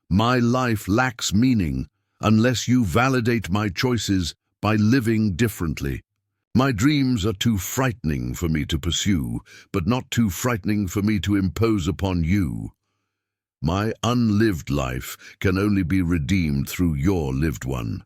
My life lacks meaning unless you validate my choices by living differently. My dreams are too frightening for me to pursue, but not too frightening for me to impose upon you. My unlived life can only be redeemed through your lived one.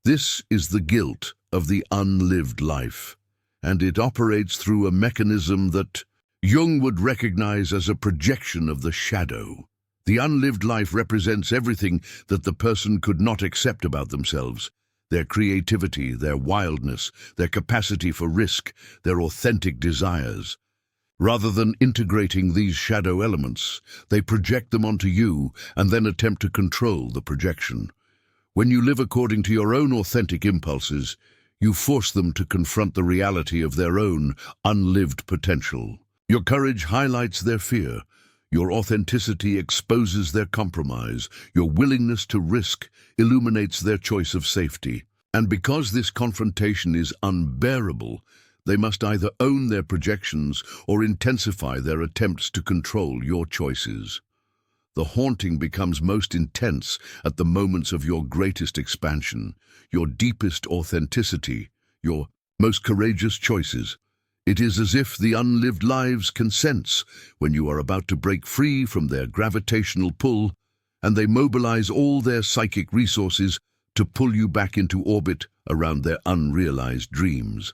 This is the guilt of the unlived life, and it operates through a mechanism that Jung would recognize as a projection of the shadow. The unlived life represents everything that the person could not accept about themselves: their creativity, their wildness, their capacity for risk, their authentic desires. Rather than integrating these shadow elements, they project them onto you and then attempt to control the projection. When you live according to your own authentic impulses, you force them to confront the reality of their own unlived potential. Your courage highlights their fear. Your authenticity exposes their compromise. Your willingness to risk illuminates their choice of safety. And because this confrontation is unbearable, they must either own their projections or intensify their attempts to control your choices. The haunting becomes most intense at the moments of your greatest expansion, your deepest authenticity, your most courageous choices. It is as if the unlived lives can sense when you are about to break free from their gravitational pull, and they mobilize all their psychic resources to pull you back into orbit around their unrealized dreams.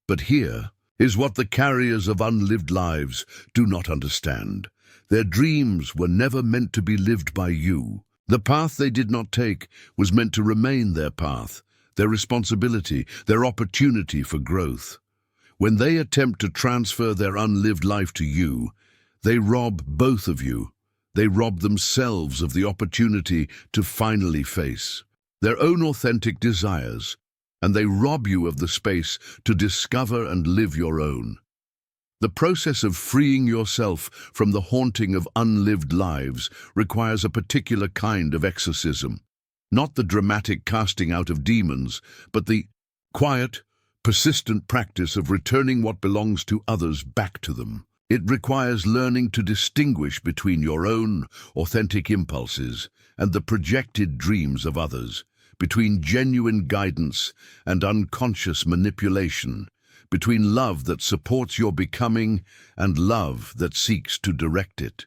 But here is what the carriers of unlived lives do not understand. Their dreams were never meant to be lived by you. The path they did not take was meant to remain their path, their responsibility, their opportunity for growth. When they attempt to transfer their unlived life to you, they rob both of you. They rob themselves of the opportunity to finally face their own authentic desires, and they rob you of the space to discover and live your own. The process of freeing yourself from the haunting of unlived lives requires a particular kind of exorcism. Not the dramatic casting out of demons, but the quiet, persistent practice of returning what belongs to others back to them. It requires learning to distinguish between your own authentic impulses and the projected dreams of others, between genuine guidance and unconscious manipulation, between love that supports your becoming and love that seeks to direct it.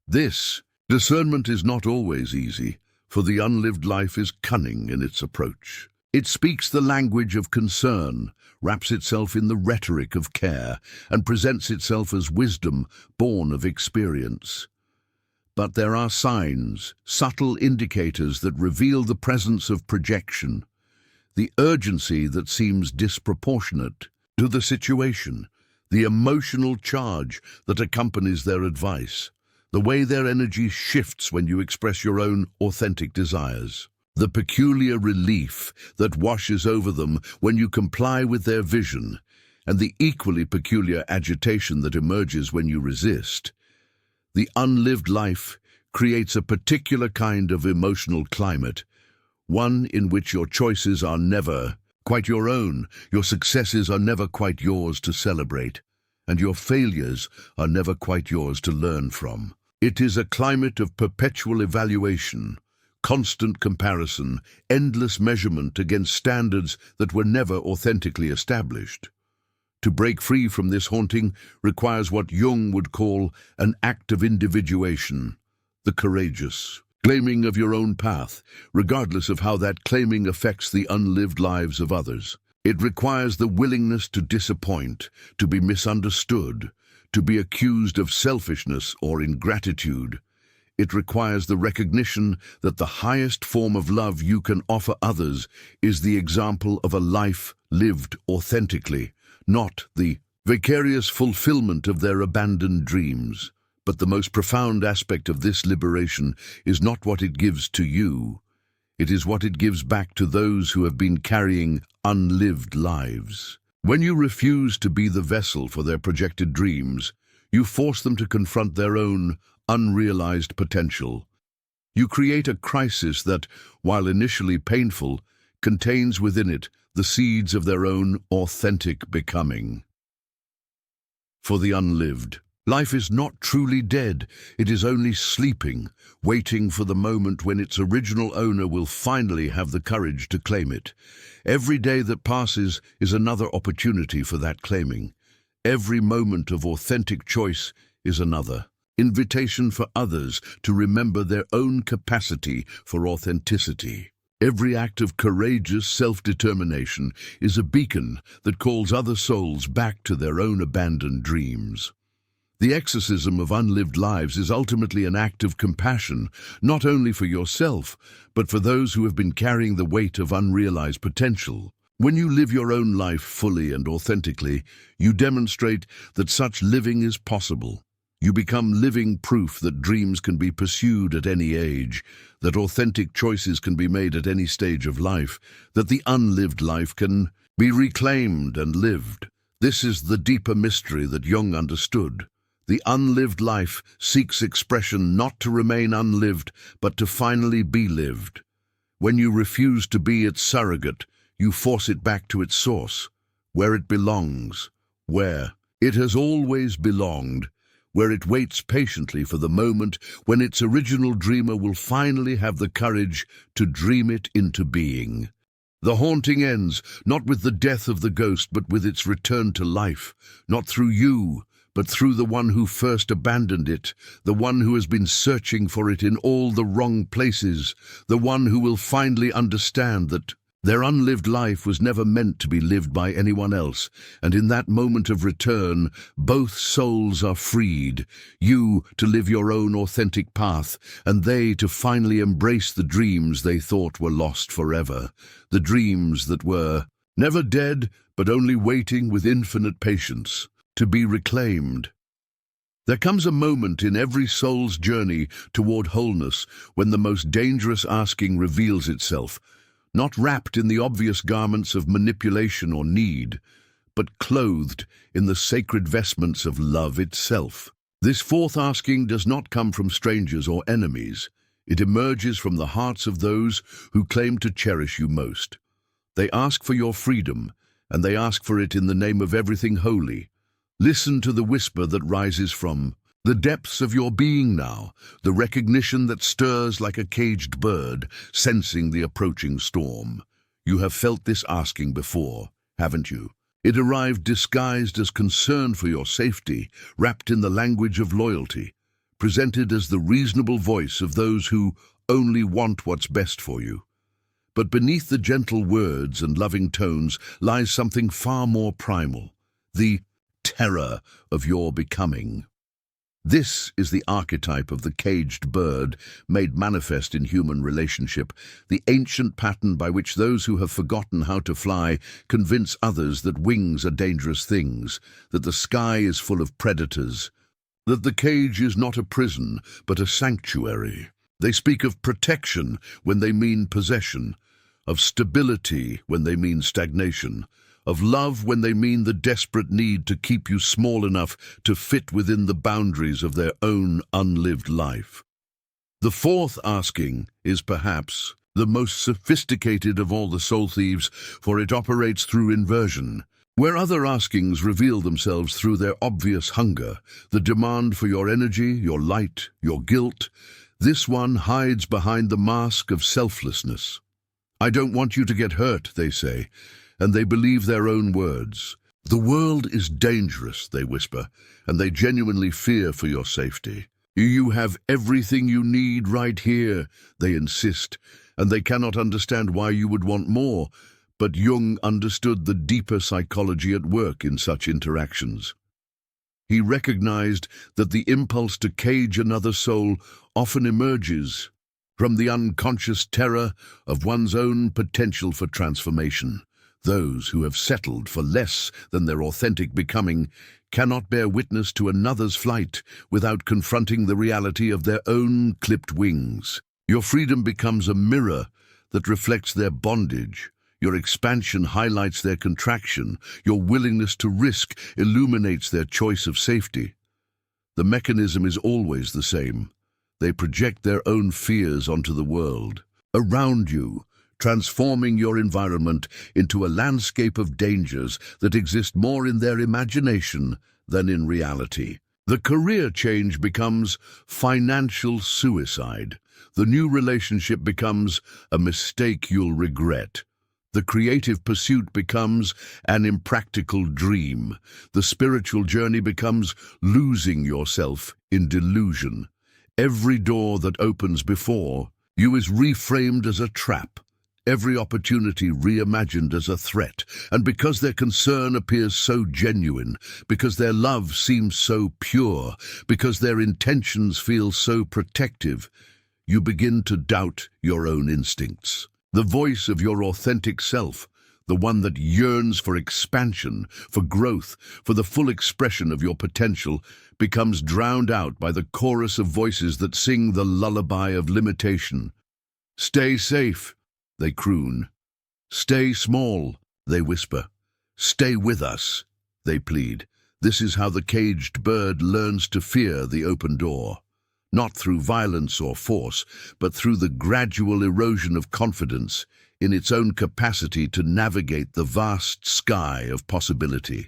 This discernment is not always easy, for the unlived life is cunning in its approach. It speaks the language of concern, wraps itself in the rhetoric of care, and presents itself as wisdom born of experience. But there are signs, subtle indicators that reveal the presence of projection, the urgency that seems disproportionate to the situation, the emotional charge that accompanies their advice, the way their energy shifts when you express your own authentic desires, the peculiar relief that washes over them when you comply with their vision, and the equally peculiar agitation that emerges when you resist. The unlived life creates a particular kind of emotional climate, one in which your choices are never quite your own, your successes are never quite yours to celebrate, and your failures are never quite yours to learn from. It is a climate of perpetual evaluation, constant comparison, endless measurement against standards that were never authentically established. To break free from this haunting requires what Jung would call an act of individuation, the courageous claiming of your own path, regardless of how that claiming affects the unlived lives of others. It requires the willingness to disappoint, to be misunderstood, to be accused of selfishness or ingratitude. It requires the recognition that the highest form of love you can offer others is the example of a life lived authentically, not the vicarious fulfillment of their abandoned dreams. But the most profound aspect of this liberation is not what it gives to you. It is what it gives back to those who have been carrying unlived lives. When you refuse to be the vessel for their projected dreams, you force them to confront their own unrealized potential. You create a crisis that, while initially painful, contains within it the seeds of their own authentic becoming. For the unlived, life is not truly dead. It is only sleeping, waiting for the moment when its original owner will finally have the courage to claim it. Every day that passes is another opportunity for that claiming. Every moment of authentic choice is another invitation for others to remember their own capacity for authenticity. Every act of courageous self-determination is a beacon that calls other souls back to their own abandoned dreams. The exorcism of unlived lives is ultimately an act of compassion, not only for yourself, but for those who have been carrying the weight of unrealized potential. When you live your own life fully and authentically, you demonstrate that such living is possible. You become living proof that dreams can be pursued at any age, that authentic choices can be made at any stage of life, that the unlived life can be reclaimed and lived. This is the deeper mystery that Jung understood. The unlived life seeks expression not to remain unlived, but to finally be lived. When you refuse to be its surrogate, you force it back to its source, where it belongs, where it has always belonged, where it waits patiently for the moment when its original dreamer will finally have the courage to dream it into being. The haunting ends not with the death of the ghost, but with its return to life, not through you, but through the one who first abandoned it, the one who has been searching for it in all the wrong places, the one who will finally understand that their unlived life was never meant to be lived by anyone else, and in that moment of return, both souls are freed, you to live your own authentic path, and they to finally embrace the dreams they thought were lost forever, the dreams that were never dead, but only waiting with infinite patience to be reclaimed. There comes a moment in every soul's journey toward wholeness when the most dangerous asking reveals itself, not wrapped in the obvious garments of manipulation or need, but clothed in the sacred vestments of love itself. This fourth asking does not come from strangers or enemies. It emerges from the hearts of those who claim to cherish you most. They ask for your freedom, and they ask for it in the name of everything holy. Listen to the whisper that rises from the depths of your being now, the recognition that stirs like a caged bird, sensing the approaching storm. You have felt this asking before, haven't you? It arrived disguised as concern for your safety, wrapped in the language of loyalty, presented as the reasonable voice of those who only want what's best for you. But beneath the gentle words and loving tones lies something far more primal, the terror of your becoming. This is the archetype of the caged bird made manifest in human relationship, the ancient pattern by which those who have forgotten how to fly convince others that wings are dangerous things, that the sky is full of predators, that the cage is not a prison but a sanctuary. They speak of protection when they mean possession, of stability when they mean stagnation, of love when they mean the desperate need to keep you small enough to fit within the boundaries of their own unlived life. The fourth asking is perhaps the most sophisticated of all the soul thieves, for it operates through inversion. Where other askings reveal themselves through their obvious hunger, the demand for your energy, your light, your guilt, this one hides behind the mask of selflessness. I don't want you to get hurt, they say, and they believe their own words. The world is dangerous, they whisper, and they genuinely fear for your safety. You have everything you need right here, they insist, and they cannot understand why you would want more, but Jung understood the deeper psychology at work in such interactions. He recognized that the impulse to cage another soul often emerges from the unconscious terror of one's own potential for transformation. Those who have settled for less than their authentic becoming cannot bear witness to another's flight without confronting the reality of their own clipped wings. Your freedom becomes a mirror that reflects their bondage. Your expansion highlights their contraction. Your willingness to risk illuminates their choice of safety. The mechanism is always the same. They project their own fears onto the world around you, transforming your environment into a landscape of dangers that exist more in their imagination than in reality. The career change becomes financial suicide. The new relationship becomes a mistake you'll regret. The creative pursuit becomes an impractical dream. The spiritual journey becomes losing yourself in delusion. Every door that opens before you is reframed as a trap. Every opportunity reimagined as a threat. And because their concern appears so genuine, because their love seems so pure, because their intentions feel so protective, you begin to doubt your own instincts. The voice of your authentic self, the one that yearns for expansion, for growth, for the full expression of your potential, becomes drowned out by the chorus of voices that sing the lullaby of limitation. Stay safe, they croon. Stay small, they whisper. Stay with us, they plead. This is how the caged bird learns to fear the open door. Not through violence or force, but through the gradual erosion of confidence in its own capacity to navigate the vast sky of possibility.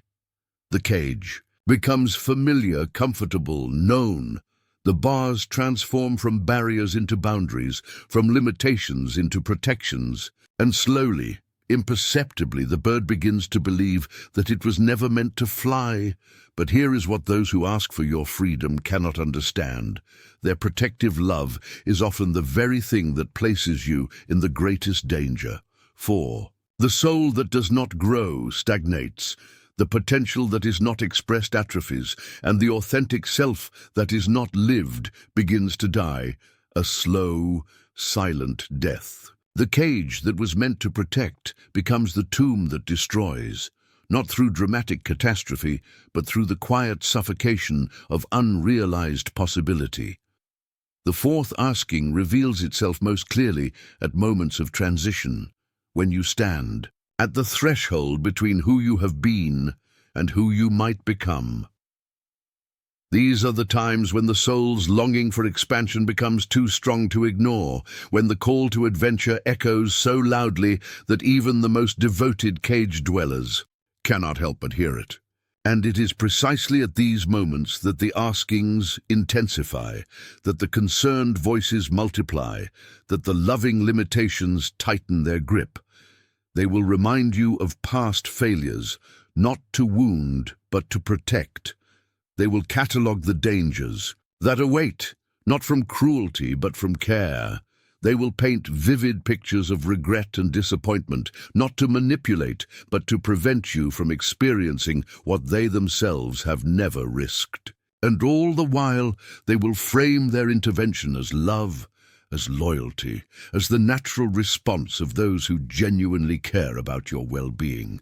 The cage becomes familiar, comfortable, known. The bars transform from barriers into boundaries, from limitations into protections, and slowly, imperceptibly, the bird begins to believe that it was never meant to fly. But here is what those who ask for your freedom cannot understand. Their protective love is often the very thing that places you in the greatest danger. For the soul that does not grow stagnates. The potential that is not expressed atrophies, and the authentic self that is not lived begins to die, a slow, silent death. The cage that was meant to protect becomes the tomb that destroys, not through dramatic catastrophe, but through the quiet suffocation of unrealized possibility. The fourth asking reveals itself most clearly at moments of transition, when you stand at the threshold between who you have been and who you might become. These are the times when the soul's longing for expansion becomes too strong to ignore, when the call to adventure echoes so loudly that even the most devoted cage dwellers cannot help but hear it. And it is precisely at these moments that the askings intensify, that the concerned voices multiply, that the loving limitations tighten their grip. They will remind you of past failures, not to wound, but to protect. They will catalogue the dangers that await, not from cruelty, but from care. They will paint vivid pictures of regret and disappointment, not to manipulate, but to prevent you from experiencing what they themselves have never risked. And all the while, they will frame their intervention as love, as loyalty, as the natural response of those who genuinely care about your well-being.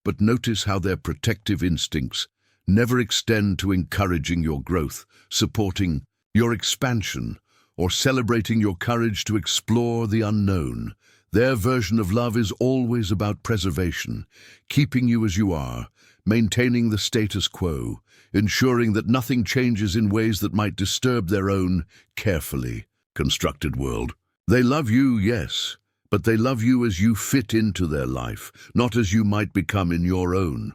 But notice how their protective instincts never extend to encouraging your growth, supporting your expansion, or celebrating your courage to explore the unknown. Their version of love is always about preservation, keeping you as you are, maintaining the status quo, ensuring that nothing changes in ways that might disturb their own carefully constructed world. They love you, yes, but they love you as you fit into their life, not as you might become in your own.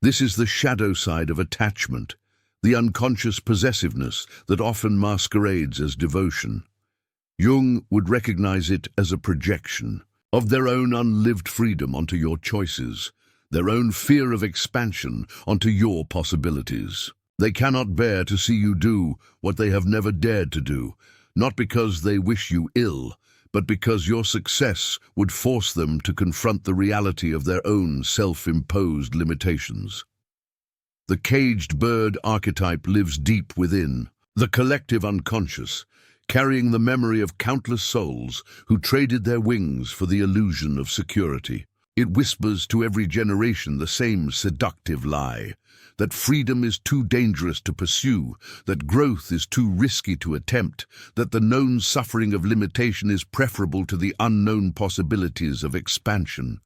This is the shadow side of attachment, the unconscious possessiveness that often masquerades as devotion. Jung would recognize it as a projection of their own unlived freedom onto your choices, their own fear of expansion onto your possibilities. They cannot bear to see you do what they have never dared to do, not because they wish you ill, but because your success would force them to confront the reality of their own self-imposed limitations. The caged bird archetype lives deep within, the collective unconscious, carrying the memory of countless souls who traded their wings for the illusion of security. It whispers to every generation the same seductive lie, that freedom is too dangerous to pursue, that growth is too risky to attempt, that the known suffering of limitation is preferable to the unknown possibilities of expansion.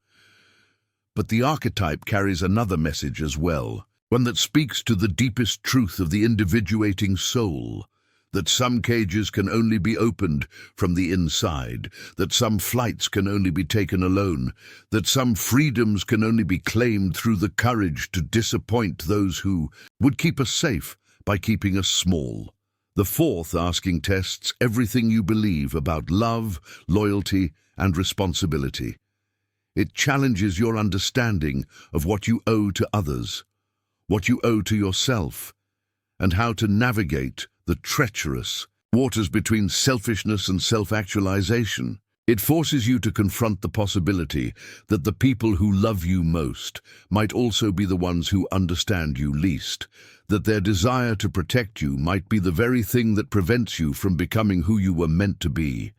But the archetype carries another message as well, one that speaks to the deepest truth of the individuating soul, that some cages can only be opened from the inside, that some flights can only be taken alone, that some freedoms can only be claimed through the courage to disappoint those who would keep us safe by keeping us small. The fourth asking tests everything you believe about love, loyalty, and responsibility. It challenges your understanding of what you owe to others, what you owe to yourself, and how to navigate the treacherous waters between selfishness and self-actualization. It forces you to confront the possibility that the people who love you most might also be the ones who understand you least, that their desire to protect you might be the very thing that prevents you from becoming who you were meant to be.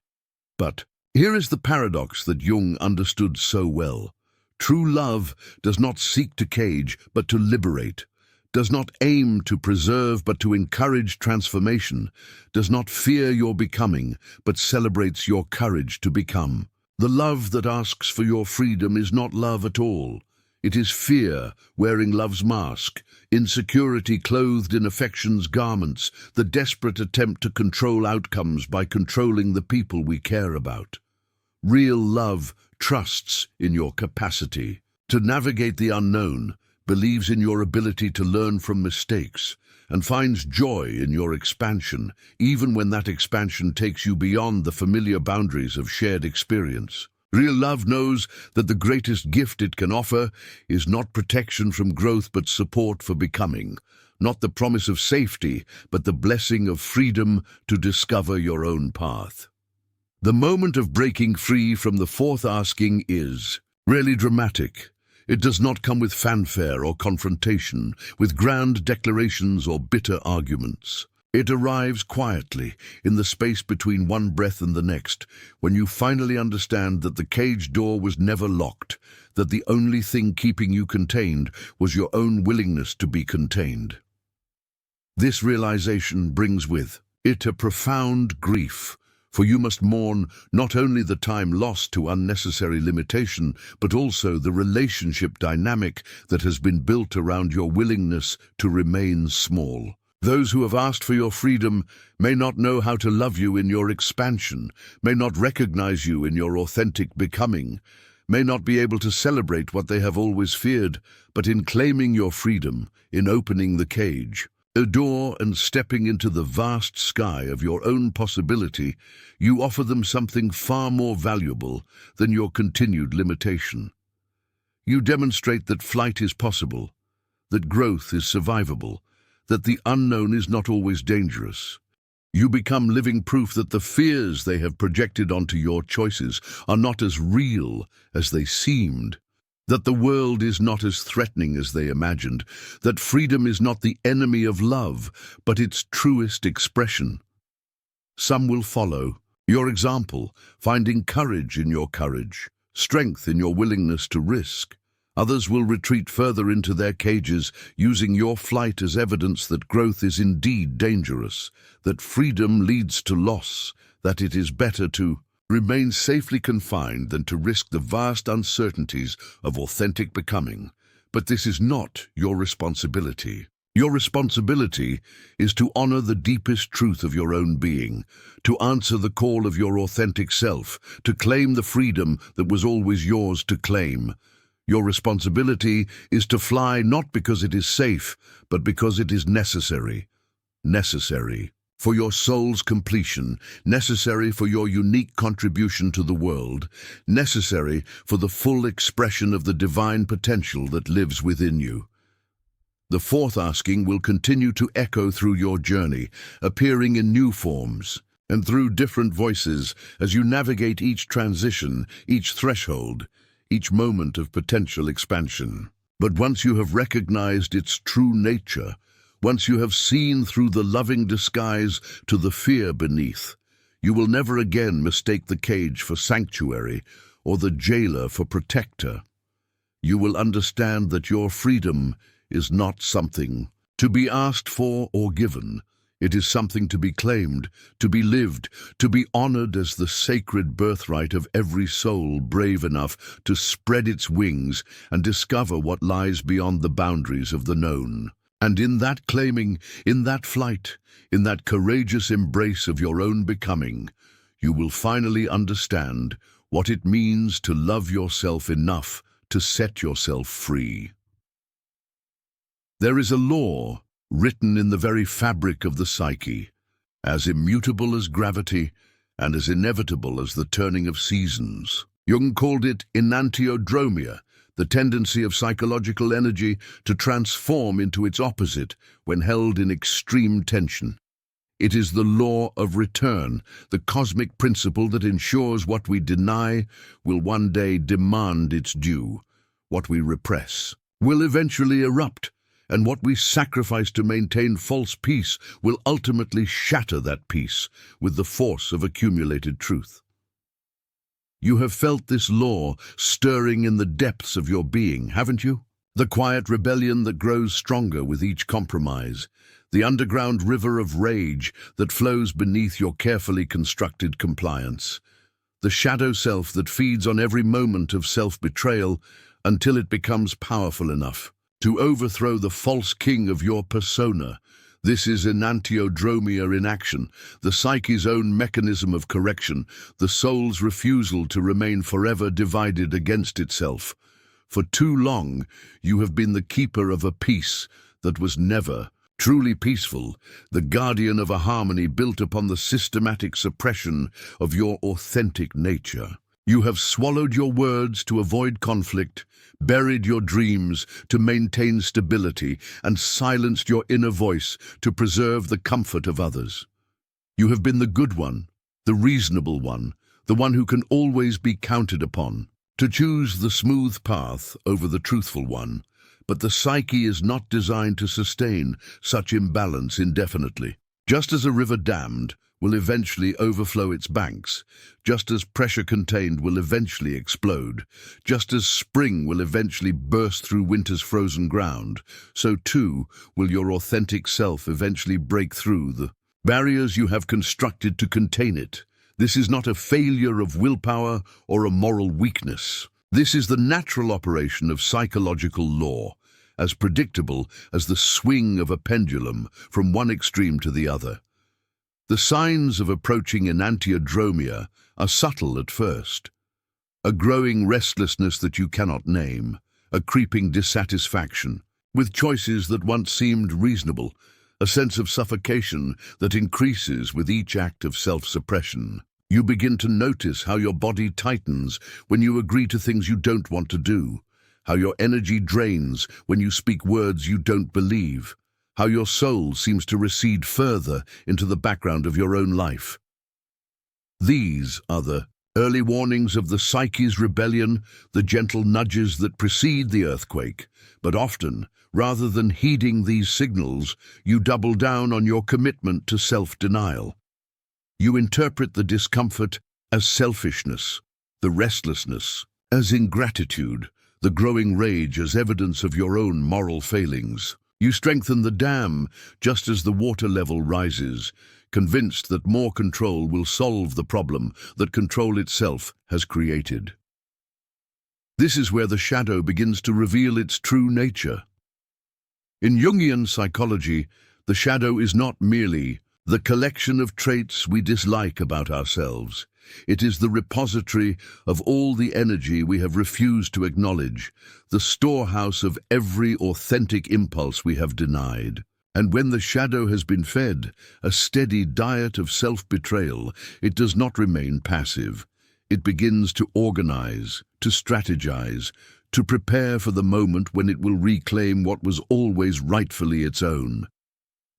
But here is the paradox that Jung understood so well. True love does not seek to cage, but to liberate, does not aim to preserve but to encourage transformation, does not fear your becoming but celebrates your courage to become. The love that asks for your freedom is not love at all. It is fear wearing love's mask, insecurity clothed in affection's garments, the desperate attempt to control outcomes by controlling the people we care about. Real love trusts in your capacity to navigate the unknown, believes in your ability to learn from mistakes, and finds joy in your expansion, even when that expansion takes you beyond the familiar boundaries of shared experience. Real love knows that the greatest gift it can offer is not protection from growth but support for becoming, not the promise of safety but the blessing of freedom to discover your own path. The moment of breaking free from the fourth asking is really dramatic. It does not come with fanfare or confrontation, with grand declarations or bitter arguments. It arrives quietly, in the space between one breath and the next, when you finally understand that the cage door was never locked, that the only thing keeping you contained was your own willingness to be contained. This realization brings with it a profound grief, for you must mourn not only the time lost to unnecessary limitation, but also the relationship dynamic that has been built around your willingness to remain small. Those who have asked for your freedom may not know how to love you in your expansion, may not recognize you in your authentic becoming, may not be able to celebrate what they have always feared, but in claiming your freedom, in opening the cage, a door and stepping into the vast sky of your own possibility, you offer them something far more valuable than your continued limitation. You demonstrate that flight is possible, that growth is survivable, that the unknown is not always dangerous. You become living proof that the fears they have projected onto your choices are not as real as they seemed, that the world is not as threatening as they imagined, that freedom is not the enemy of love, but its truest expression. Some will follow your example, finding courage in your courage, strength in your willingness to risk. Others will retreat further into their cages, using your flight as evidence that growth is indeed dangerous, that freedom leads to loss, that it is better to remain safely confined than to risk the vast uncertainties of authentic becoming. But this is not your responsibility. Your responsibility is to honor the deepest truth of your own being, to answer the call of your authentic self, to claim the freedom that was always yours to claim. Your responsibility is to fly not because it is safe, but because it is necessary. Necessary for your soul's completion, necessary for your unique contribution to the world, necessary for the full expression of the divine potential that lives within you. The fourth asking will continue to echo through your journey, appearing in new forms and through different voices as you navigate each transition, each threshold, each moment of potential expansion. But once you have recognized its true nature, once you have seen through the loving disguise to the fear beneath, you will never again mistake the cage for sanctuary or the jailer for protector. You will understand that your freedom is not something to be asked for or given. It is something to be claimed, to be lived, to be honored as the sacred birthright of every soul brave enough to spread its wings and discover what lies beyond the boundaries of the known. And in that claiming, in that flight, in that courageous embrace of your own becoming, you will finally understand what it means to love yourself enough to set yourself free. There is a law written in the very fabric of the psyche, as immutable as gravity and as inevitable as the turning of seasons. Jung called it Enantiodromia, the tendency of psychological energy to transform into its opposite when held in extreme tension. It is the law of return, the cosmic principle that ensures what we deny will one day demand its due. What we repress will eventually erupt, and what we sacrifice to maintain false peace will ultimately shatter that peace with the force of accumulated truth. You have felt this law stirring in the depths of your being, haven't you? The quiet rebellion that grows stronger with each compromise, the underground river of rage that flows beneath your carefully constructed compliance, the shadow self that feeds on every moment of self-betrayal until it becomes powerful enough to overthrow the false king of your persona. This is Enantiodromia in action, the psyche's own mechanism of correction, the soul's refusal to remain forever divided against itself. For too long, you have been the keeper of a peace that was never truly peaceful, the guardian of a harmony built upon the systematic suppression of your authentic nature. You have swallowed your words to avoid conflict, buried your dreams to maintain stability, and silenced your inner voice to preserve the comfort of others. You have been the good one, the reasonable one, the one who can always be counted upon, to choose the smooth path over the truthful one. But the psyche is not designed to sustain such imbalance indefinitely. Just as a river dammed will eventually overflow its banks, just as pressure contained will eventually explode, just as spring will eventually burst through winter's frozen ground, so too will your authentic self eventually break through the barriers you have constructed to contain it. This is not a failure of willpower or a moral weakness. This is the natural operation of psychological law, as predictable as the swing of a pendulum from one extreme to the other. The signs of approaching enantiodromia are subtle at first. A growing restlessness that you cannot name, a creeping dissatisfaction with choices that once seemed reasonable, a sense of suffocation that increases with each act of self-suppression. You begin to notice how your body tightens when you agree to things you don't want to do, how your energy drains when you speak words you don't believe, how your soul seems to recede further into the background of your own life. These are the early warnings of the psyche's rebellion, the gentle nudges that precede the earthquake. But often, rather than heeding these signals, you double down on your commitment to self-denial. You interpret the discomfort as selfishness, the restlessness as ingratitude, the growing rage as evidence of your own moral failings. You strengthen the dam just as the water level rises, convinced that more control will solve the problem that control itself has created. This is where the shadow begins to reveal its true nature. In Jungian psychology, the shadow is not merely the collection of traits we dislike about ourselves. It is the repository of all the energy we have refused to acknowledge, the storehouse of every authentic impulse we have denied. And when the shadow has been fed a steady diet of self-betrayal, it does not remain passive. It begins to organize, to strategize, to prepare for the moment when it will reclaim what was always rightfully its own.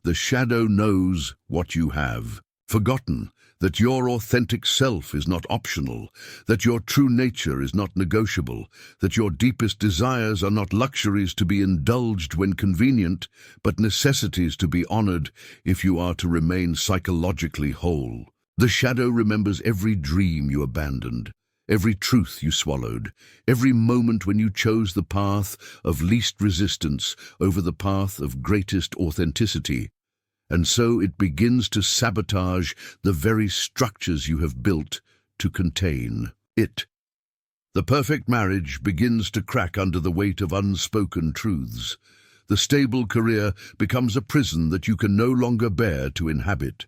The shadow knows what you have forgotten, that your authentic self is not optional, that your true nature is not negotiable, that your deepest desires are not luxuries to be indulged when convenient, but necessities to be honored if you are to remain psychologically whole. The shadow remembers every dream you abandoned, every truth you swallowed, every moment when you chose the path of least resistance over the path of greatest authenticity. And so it begins to sabotage the very structures you have built to contain it. The perfect marriage begins to crack under the weight of unspoken truths. The stable career becomes a prison that you can no longer bear to inhabit.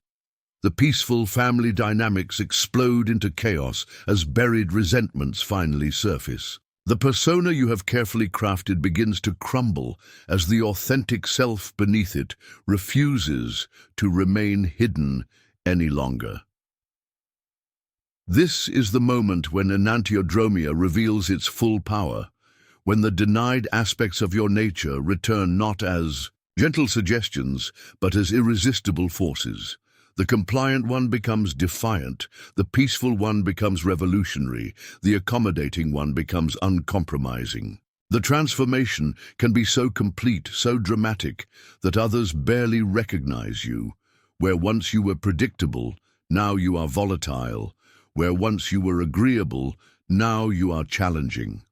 The peaceful family dynamics explode into chaos as buried resentments finally surface. The persona you have carefully crafted begins to crumble as the authentic self beneath it refuses to remain hidden any longer. This is the moment when Enantiodromia reveals its full power, when the denied aspects of your nature return not as gentle suggestions, but as irresistible forces. The compliant one becomes defiant, the peaceful one becomes revolutionary, the accommodating one becomes uncompromising. The transformation can be so complete, so dramatic, that others barely recognize you. Where once you were predictable, now you are volatile. Where once you were agreeable, now you are challenging.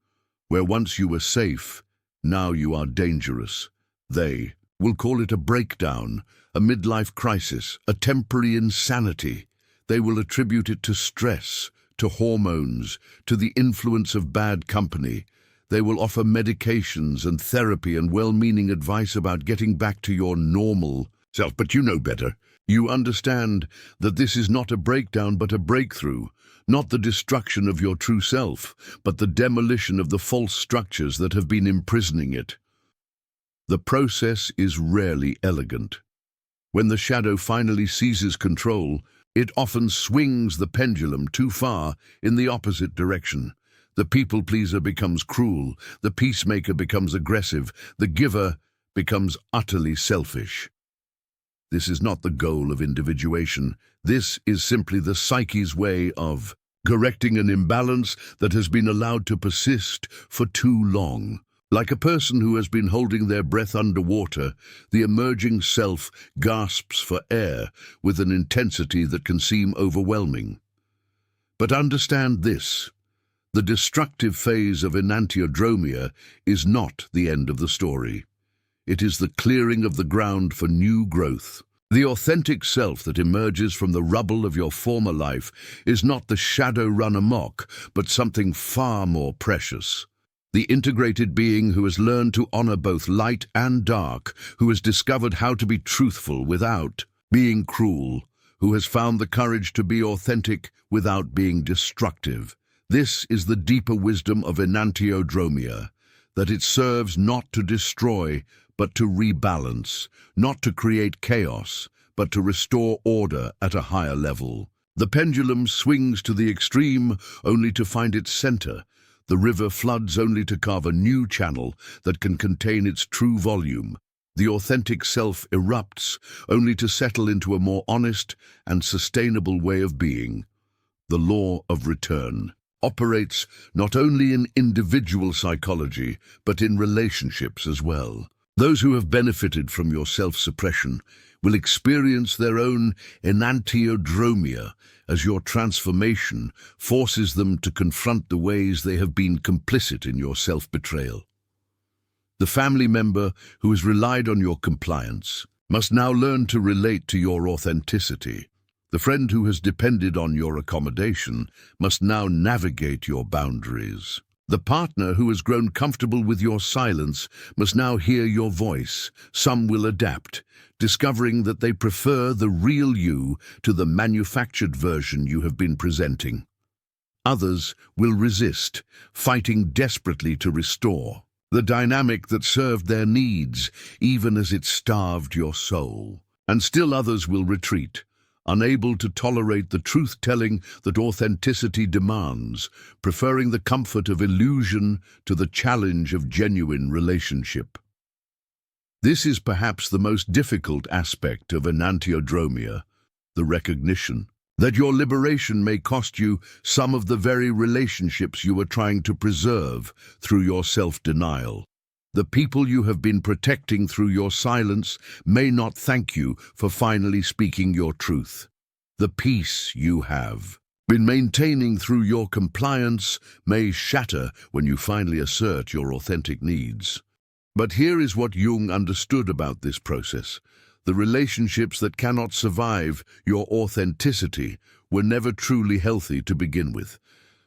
Where once you were safe, now you are dangerous. They will call it a breakdown, a midlife crisis, a temporary insanity. They will attribute it to stress, to hormones, to the influence of bad company. They will offer medications and therapy and well-meaning advice about getting back to your normal self. But you know better. You understand that this is not a breakdown but a breakthrough, not the destruction of your true self, but the demolition of the false structures that have been imprisoning it. The process is rarely elegant. When the shadow finally seizes control, it often swings the pendulum too far in the opposite direction. The people-pleaser becomes cruel, the peacemaker becomes aggressive, the giver becomes utterly selfish. This is not the goal of individuation. This is simply the psyche's way of correcting an imbalance that has been allowed to persist for too long. Like a person who has been holding their breath underwater, the emerging self gasps for air with an intensity that can seem overwhelming. But understand this: the destructive phase of Enantiodromia is not the end of the story. It is the clearing of the ground for new growth. The authentic self that emerges from the rubble of your former life is not the shadow run amok, but something far more precious. The integrated being who has learned to honor both light and dark, who has discovered how to be truthful without being cruel, who has found the courage to be authentic without being destructive. This is the deeper wisdom of Enantiodromia, that it serves not to destroy, but to rebalance, not to create chaos, but to restore order at a higher level. The pendulum swings to the extreme only to find its center. The river floods only to carve a new channel that can contain its true volume. The authentic self erupts only to settle into a more honest and sustainable way of being. The law of return operates not only in individual psychology, but in relationships as well. Those who have benefited from your self-suppression will experience their own enantiodromia as your transformation forces them to confront the ways they have been complicit in your self-betrayal. The family member who has relied on your compliance must now learn to relate to your authenticity. The friend who has depended on your accommodation must now navigate your boundaries. The partner who has grown comfortable with your silence must now hear your voice. Some will adapt, discovering that they prefer the real you to the manufactured version you have been presenting. Others will resist, fighting desperately to restore the dynamic that served their needs, even as it starved your soul. And still others will retreat, unable to tolerate the truth-telling that authenticity demands, preferring the comfort of illusion to the challenge of genuine relationship. This is perhaps the most difficult aspect of Enantiodromia, the recognition that your liberation may cost you some of the very relationships you are trying to preserve through your self-denial. The people you have been protecting through your silence may not thank you for finally speaking your truth. The peace you have been maintaining through your compliance may shatter when you finally assert your authentic needs. But here is what Jung understood about this process. The relationships that cannot survive your authenticity were never truly healthy to begin with.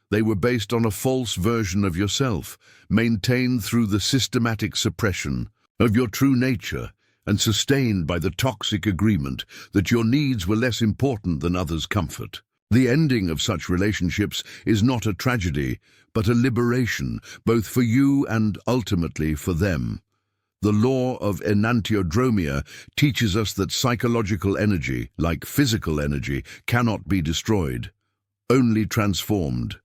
They were based on a false version of yourself, maintained through the systematic suppression of your true nature, and sustained by the toxic agreement that your needs were less important than others' comfort. The ending of such relationships is not a tragedy, but a liberation, both for you and ultimately for them. The law of Enantiodromia teaches us that psychological energy, like physical energy, cannot be destroyed, only transformed.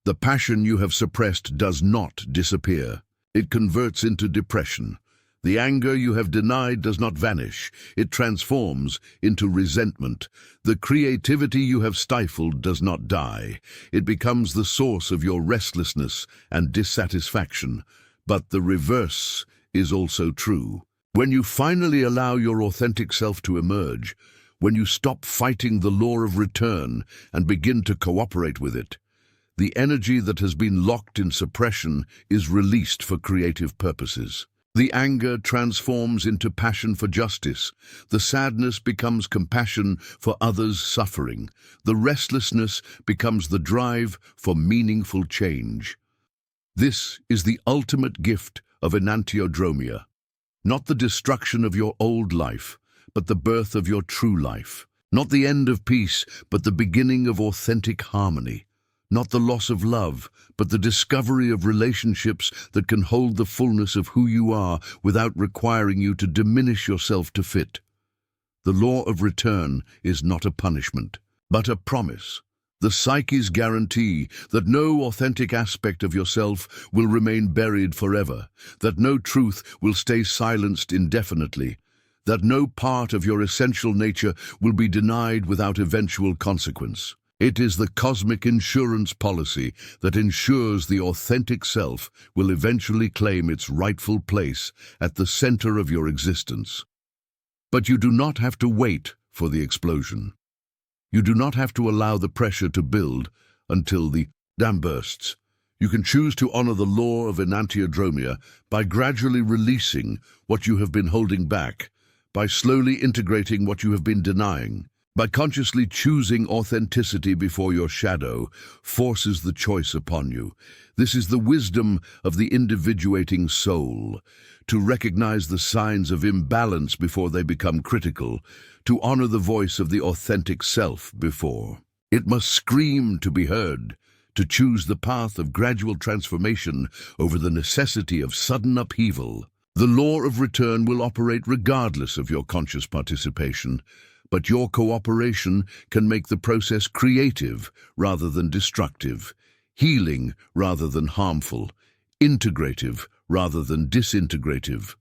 The passion you have suppressed does not disappear. It converts into depression. The anger you have denied does not vanish. It transforms into resentment. The creativity you have stifled does not die. It becomes the source of your restlessness and dissatisfaction. But the reverse is also true. When you finally allow your authentic self to emerge, when you stop fighting the law of return and begin to cooperate with it, the energy that has been locked in suppression is released for creative purposes. The anger transforms into passion for justice. The sadness becomes compassion for others' suffering. The restlessness becomes the drive for meaningful change. This is the ultimate gift of Enantiodromia. Not the destruction of your old life, but the birth of your true life. Not the end of peace, but the beginning of authentic harmony. Not the loss of love, but the discovery of relationships that can hold the fullness of who you are without requiring you to diminish yourself to fit. The law of return is not a punishment, but a promise. The psyche's guarantee that no authentic aspect of yourself will remain buried forever, that no truth will stay silenced indefinitely, that no part of your essential nature will be denied without eventual consequence. It is the cosmic insurance policy that ensures the authentic self will eventually claim its rightful place at the center of your existence. But you do not have to wait for the explosion. You do not have to allow the pressure to build until the dam bursts. You can choose to honor the law of Enantiodromia by gradually releasing what you have been holding back, by slowly integrating what you have been denying. By consciously choosing authenticity before your shadow forces the choice upon you. This is the wisdom of the individuating soul, to recognize the signs of imbalance before they become critical, to honor the voice of the authentic self before it must scream to be heard, to choose the path of gradual transformation over the necessity of sudden upheaval. The law of return will operate regardless of your conscious participation, but your cooperation can make the process creative rather than destructive, healing rather than harmful, integrative rather than disintegrative.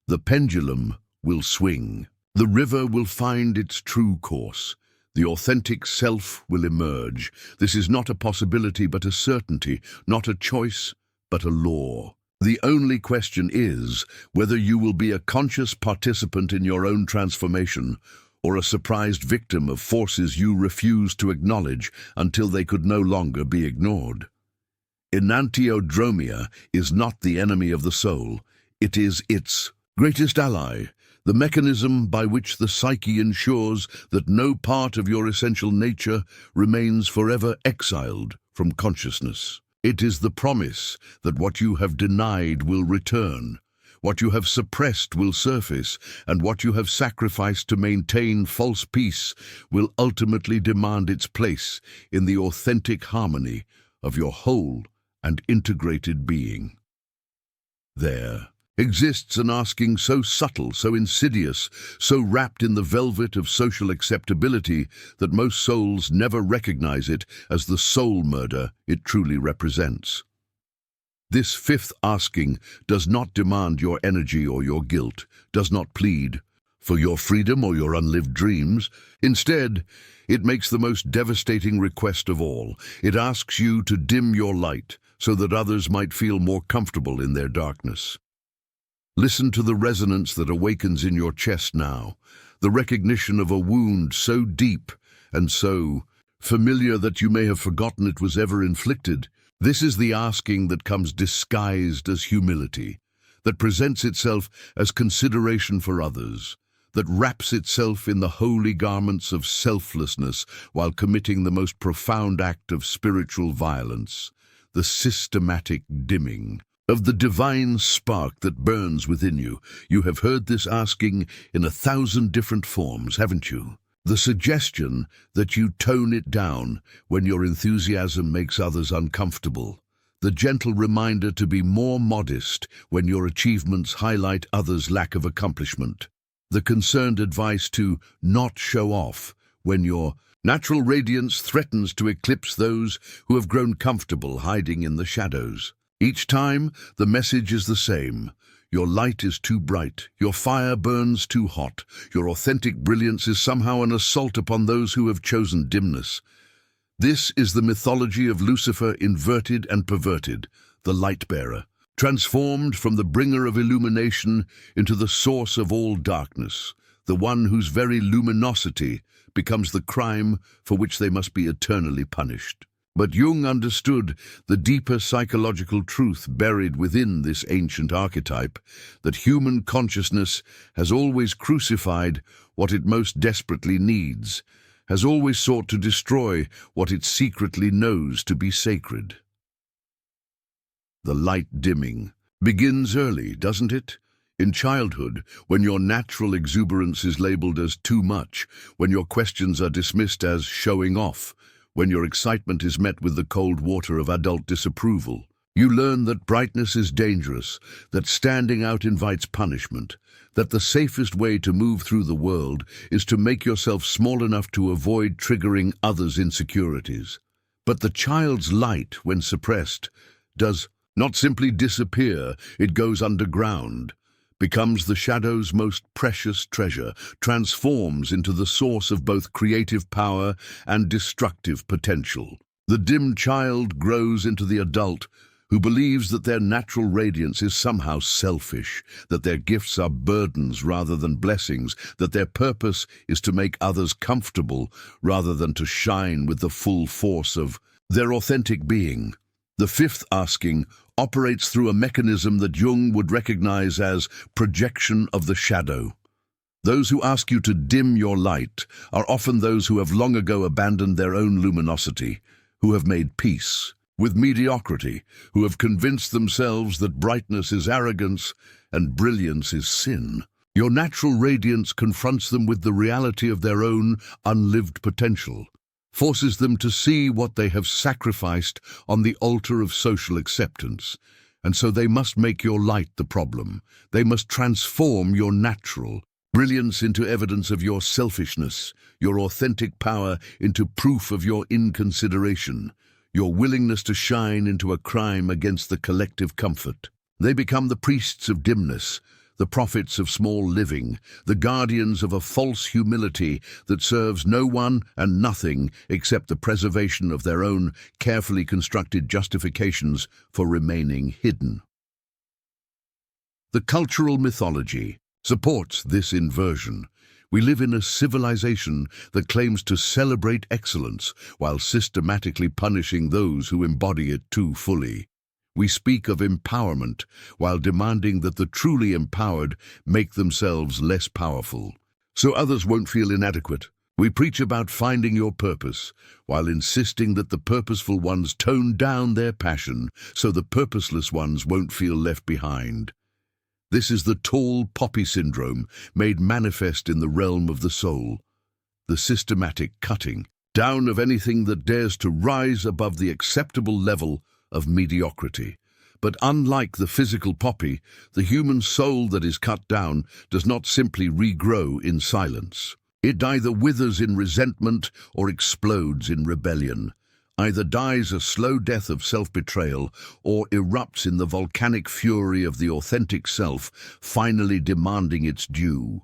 The pendulum will swing. The river will find its true course. The authentic self will emerge. This is not a possibility but a certainty, not a choice but a law. The only question is whether you will be a conscious participant in your own transformation, or a surprised victim of forces you refuse to acknowledge until they could no longer be ignored. Enantiodromia is not the enemy of the soul. It is its greatest ally, the mechanism by which the psyche ensures that no part of your essential nature remains forever exiled from consciousness. It is the promise that what you have denied will return. What you have suppressed will surface, and what you have sacrificed to maintain false peace will ultimately demand its place in the authentic harmony of your whole and integrated being. There exists an asking so subtle, so insidious, so wrapped in the velvet of social acceptability that most souls never recognize it as the soul murder it truly represents. This fifth asking does not demand your energy or your guilt, does not plead for your freedom or your unlived dreams. Instead, it makes the most devastating request of all. It asks you to dim your light so that others might feel more comfortable in their darkness. Listen to the resonance that awakens in your chest now, the recognition of a wound so deep and so familiar that you may have forgotten it was ever inflicted. This is the asking that comes disguised as humility, that presents itself as consideration for others, that wraps itself in the holy garments of selflessness while committing the most profound act of spiritual violence, the systematic dimming of the divine spark that burns within you. You have heard this asking in 1,000 different forms, haven't you? The suggestion that you tone it down when your enthusiasm makes others uncomfortable. The gentle reminder to be more modest when your achievements highlight others' lack of accomplishment. The concerned advice to not show off when your natural radiance threatens to eclipse those who have grown comfortable hiding in the shadows. Each time, the message is the same. Your light is too bright, your fire burns too hot, your authentic brilliance is somehow an assault upon those who have chosen dimness. This is the mythology of Lucifer inverted and perverted, the light-bearer, transformed from the bringer of illumination into the source of all darkness, the one whose very luminosity becomes the crime for which they must be eternally punished. But Jung understood the deeper psychological truth buried within this ancient archetype, that human consciousness has always crucified what it most desperately needs, has always sought to destroy what it secretly knows to be sacred. The light dimming begins early, doesn't it? In childhood, when your natural exuberance is labeled as too much, when your questions are dismissed as showing off, when your excitement is met with the cold water of adult disapproval. You learn that brightness is dangerous, that standing out invites punishment, that the safest way to move through the world is to make yourself small enough to avoid triggering others' insecurities. But the child's light, when suppressed, does not simply disappear, it goes underground, becomes the shadow's most precious treasure, transforms into the source of both creative power and destructive potential. The dim child grows into the adult who believes that their natural radiance is somehow selfish, that their gifts are burdens rather than blessings, that their purpose is to make others comfortable rather than to shine with the full force of their authentic being. The fifth asking operates through a mechanism that Jung would recognize as projection of the shadow. Those who ask you to dim your light are often those who have long ago abandoned their own luminosity, who have made peace with mediocrity, who have convinced themselves that brightness is arrogance and brilliance is sin. Your natural radiance confronts them with the reality of their own unlived potential, forces them to see what they have sacrificed on the altar of social acceptance. And so they must make your light the problem. They must transform your natural brilliance into evidence of your selfishness, your authentic power into proof of your inconsideration, your willingness to shine into a crime against the collective comfort. They become the priests of dimness, the prophets of small living, the guardians of a false humility that serves no one and nothing except the preservation of their own carefully constructed justifications for remaining hidden. The cultural mythology supports this inversion. We live in a civilization that claims to celebrate excellence while systematically punishing those who embody it too fully. We speak of empowerment while demanding that the truly empowered make themselves less powerful, so others won't feel inadequate. We preach about finding your purpose while insisting that the purposeful ones tone down their passion so the purposeless ones won't feel left behind. This is the tall poppy syndrome made manifest in the realm of the soul, the systematic cutting down of anything that dares to rise above the acceptable level of mediocrity. But unlike the physical poppy, the human soul that is cut down does not simply regrow in silence. It either withers in resentment or explodes in rebellion, either dies a slow death of self-betrayal or erupts in the volcanic fury of the authentic self, finally demanding its due.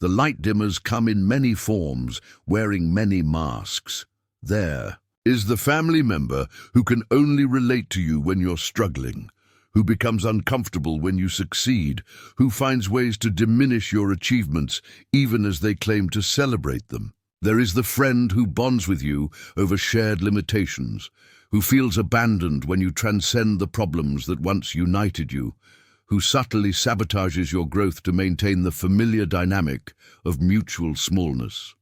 The light dimmers come in many forms, wearing many masks. There is the family member who can only relate to you when you're struggling, who becomes uncomfortable when you succeed, who finds ways to diminish your achievements even as they claim to celebrate them. There is the friend who bonds with you over shared limitations, who feels abandoned when you transcend the problems that once united you, who subtly sabotages your growth to maintain the familiar dynamic of mutual smallness.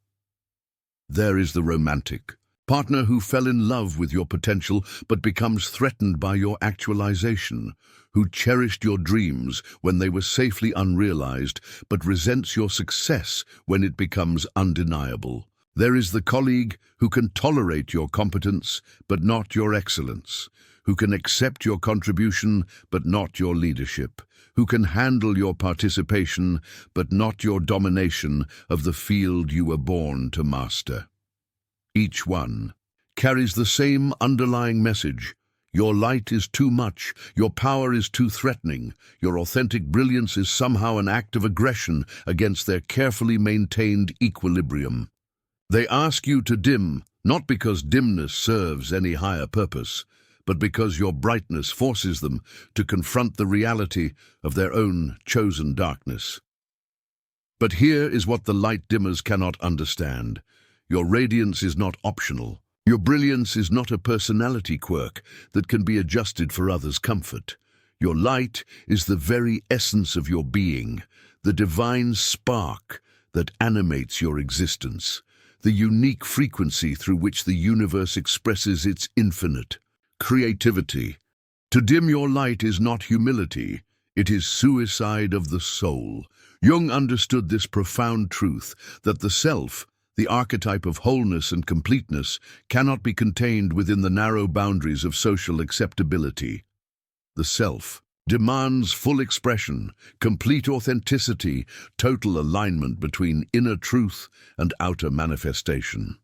There is the romantic partner who fell in love with your potential but becomes threatened by your actualization, who cherished your dreams when they were safely unrealized but resents your success when it becomes undeniable. There is the colleague who can tolerate your competence but not your excellence, who can accept your contribution but not your leadership, who can handle your participation but not your domination of the field you were born to master. Each one carries the same underlying message. Your light is too much, your power is too threatening, your authentic brilliance is somehow an act of aggression against their carefully maintained equilibrium. They ask you to dim, not because dimness serves any higher purpose, but because your brightness forces them to confront the reality of their own chosen darkness. But here is what the light dimmers cannot understand. Your radiance is not optional. Your brilliance is not a personality quirk that can be adjusted for others' comfort. Your light is the very essence of your being, the divine spark that animates your existence, the unique frequency through which the universe expresses its infinite creativity. To dim your light is not humility, it is suicide of the soul. Jung understood this profound truth, that the self, the archetype of wholeness and completeness, cannot be contained within the narrow boundaries of social acceptability. The self demands full expression, complete authenticity, total alignment between inner truth and outer manifestation.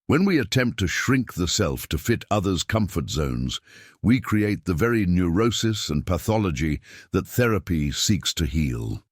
When we attempt to shrink the self to fit others' comfort zones, we create the very neurosis and pathology that therapy seeks to heal.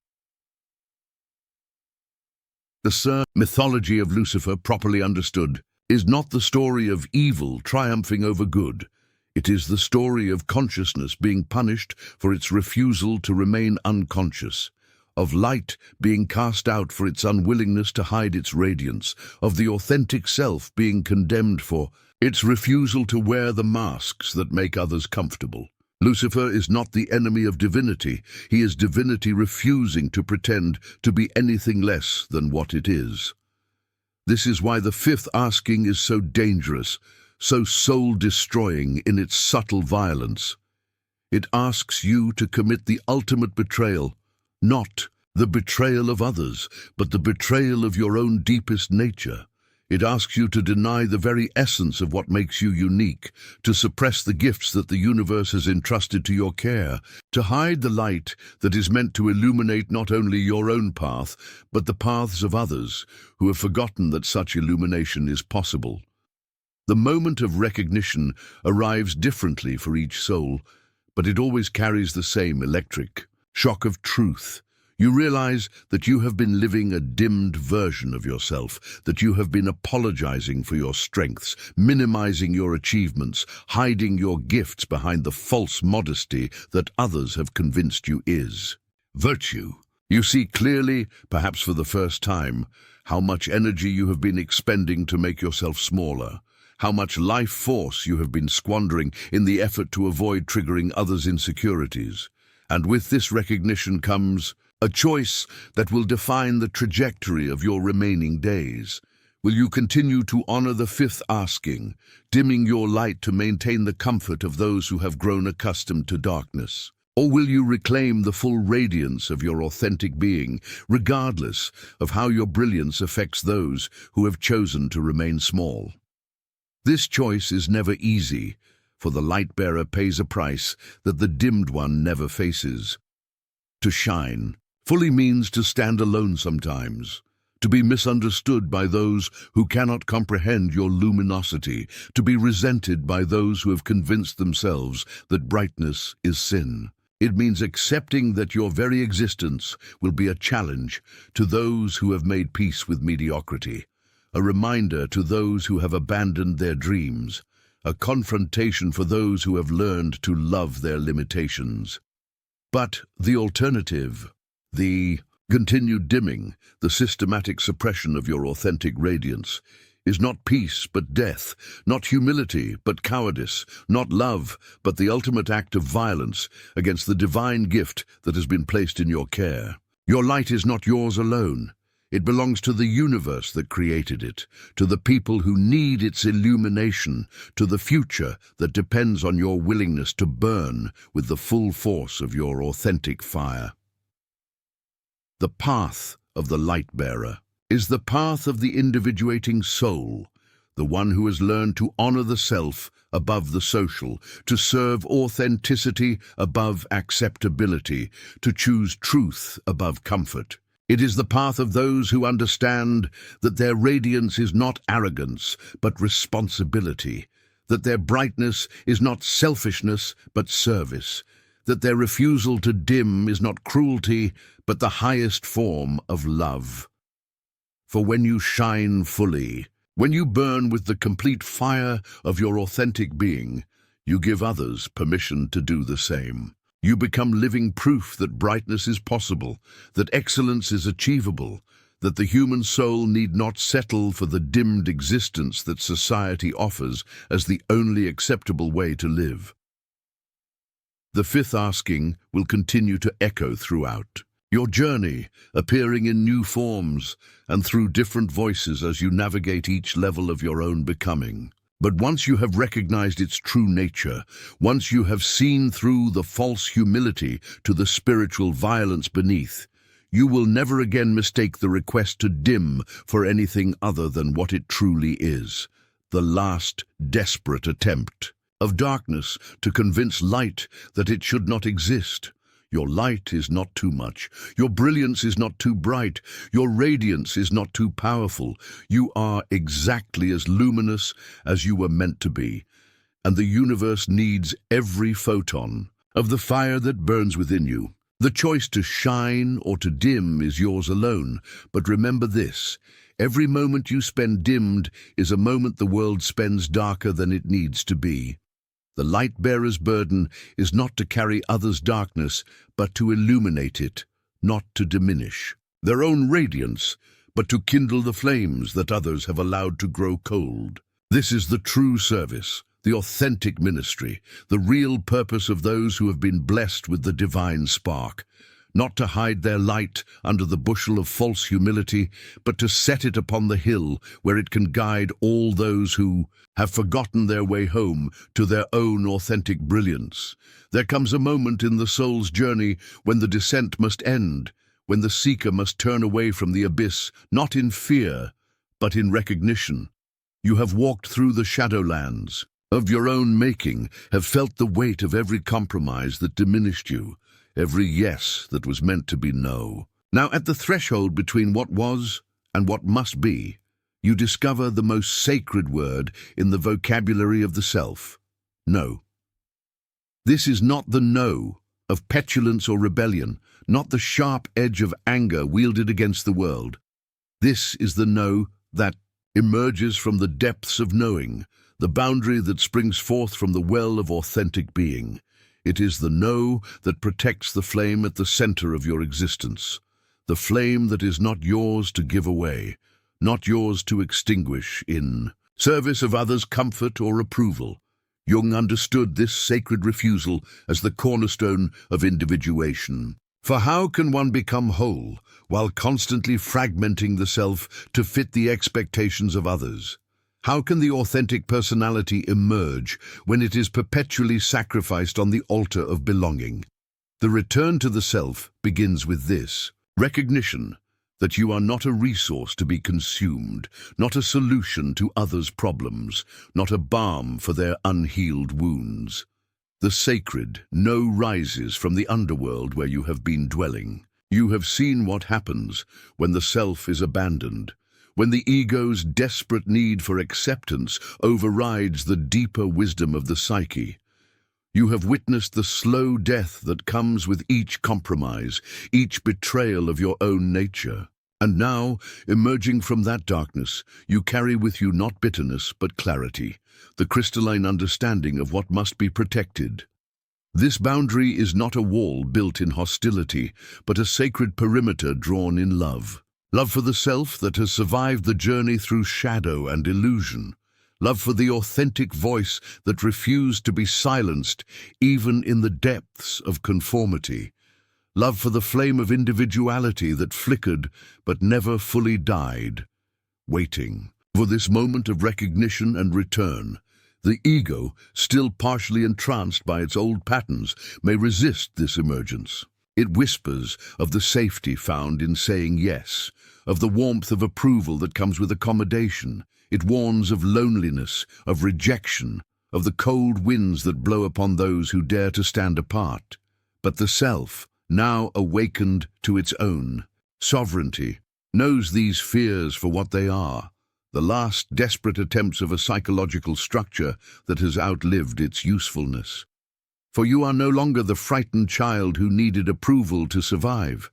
The mythology of Lucifer, properly understood, is not the story of evil triumphing over good. It is the story of consciousness being punished for its refusal to remain unconscious, of light being cast out for its unwillingness to hide its radiance, of the authentic self being condemned for its refusal to wear the masks that make others comfortable. Lucifer is not the enemy of divinity. He is divinity refusing to pretend to be anything less than what it is. This is why the fifth asking is so dangerous, so soul-destroying in its subtle violence. It asks you to commit the ultimate betrayal, not the betrayal of others, but the betrayal of your own deepest nature. It asks you to deny the very essence of what makes you unique, to suppress the gifts that the universe has entrusted to your care, to hide the light that is meant to illuminate not only your own path, but the paths of others who have forgotten that such illumination is possible. The moment of recognition arrives differently for each soul, but it always carries the same electric shock of truth. You realize that you have been living a dimmed version of yourself, that you have been apologizing for your strengths, minimizing your achievements, hiding your gifts behind the false modesty that others have convinced you is virtue. You see clearly, perhaps for the first time, how much energy you have been expending to make yourself smaller, how much life force you have been squandering in the effort to avoid triggering others' insecurities. And with this recognition comes a choice that will define the trajectory of your remaining days. Will you continue to honor the fifth asking, dimming your light to maintain the comfort of those who have grown accustomed to darkness? Or will you reclaim the full radiance of your authentic being, regardless of how your brilliance affects those who have chosen to remain small? This choice is never easy, for the light-bearer pays a price that the dimmed one never faces. To shine fully means to stand alone sometimes, to be misunderstood by those who cannot comprehend your luminosity, to be resented by those who have convinced themselves that brightness is sin. It means accepting that your very existence will be a challenge to those who have made peace with mediocrity, a reminder to those who have abandoned their dreams, a confrontation for those who have learned to love their limitations. But the alternative, the Continued dimming, the systematic suppression of your authentic radiance, is not peace but death, not humility but cowardice, not love but the ultimate act of violence against the divine gift that has been placed in your care. Your light is not yours alone. It belongs to the universe that created it, to the people who need its illumination, to the future that depends on your willingness to burn with the full force of your authentic fire. The path of the light-bearer is the path of the individuating soul, the one who has learned to honor the self above the social, to serve authenticity above acceptability, to choose truth above comfort. It is the path of those who understand that their radiance is not arrogance, but responsibility, that their brightness is not selfishness, but service, that their refusal to dim is not cruelty, but the highest form of love. For when you shine fully, when you burn with the complete fire of your authentic being, you give others permission to do the same. You become living proof that brightness is possible, that excellence is achievable, that the human soul need not settle for the dimmed existence that society offers as the only acceptable way to live. The fifth asking will continue to echo throughout your journey, appearing in new forms and through different voices as you navigate each level of your own becoming. But once you have recognized its true nature, once you have seen through the false humility to the spiritual violence beneath, you will never again mistake the request to dim for anything other than what it truly is, the last desperate attempt of darkness to convince light that it should not exist. Your light is not too much. Your brilliance is not too bright. Your radiance is not too powerful. You are exactly as luminous as you were meant to be. And the universe needs every photon of the fire that burns within you. The choice to shine or to dim is yours alone. But remember this, every moment you spend dimmed is a moment the world spends darker than it needs to be. The light-bearer's burden is not to carry others' darkness, but to illuminate it, not to diminish their own radiance, but to kindle the flames that others have allowed to grow cold. This is the true service, the authentic ministry, the real purpose of those who have been blessed with the divine spark. Not to hide their light under the bushel of false humility, but to set it upon the hill where it can guide all those who have forgotten their way home to their own authentic brilliance. There comes a moment in the soul's journey when the descent must end, when the seeker must turn away from the abyss, not in fear, but in recognition. You have walked through the shadowlands of your own making, have felt the weight of every compromise that diminished you, every yes that was meant to be no. Now, at the threshold between what was and what must be, you discover the most sacred word in the vocabulary of the self: no. This is not the no of petulance or rebellion, not the sharp edge of anger wielded against the world. This is the no that emerges from the depths of knowing, the boundary that springs forth from the well of authentic being. It is the no that protects the flame at the center of your existence, the flame that is not yours to give away, not yours to extinguish in service of others' comfort or approval. Jung understood this sacred refusal as the cornerstone of individuation. For how can one become whole while constantly fragmenting the self to fit the expectations of others? How can the authentic personality emerge when it is perpetually sacrificed on the altar of belonging? The return to the self begins with this recognition that you are not a resource to be consumed, not a solution to others' problems, not a balm for their unhealed wounds. The sacred no rises from the underworld where you have been dwelling. You have seen what happens when the self is abandoned, when the ego's desperate need for acceptance overrides the deeper wisdom of the psyche. You have witnessed the slow death that comes with each compromise, each betrayal of your own nature. And now, emerging from that darkness, you carry with you not bitterness but clarity, the crystalline understanding of what must be protected. This boundary is not a wall built in hostility, but a sacred perimeter drawn in love. Love for the self that has survived the journey through shadow and illusion. Love for the authentic voice that refused to be silenced even in the depths of conformity. Love for the flame of individuality that flickered but never fully died. Waiting for this moment of recognition and return. The ego, still partially entranced by its old patterns, may resist this emergence. It whispers of the safety found in saying yes, of the warmth of approval that comes with accommodation. It warns of loneliness, of rejection, of the cold winds that blow upon those who dare to stand apart. But the self, now awakened to its own sovereignty, knows these fears for what they are, the last desperate attempts of a psychological structure that has outlived its usefulness. For you are no longer the frightened child who needed approval to survive.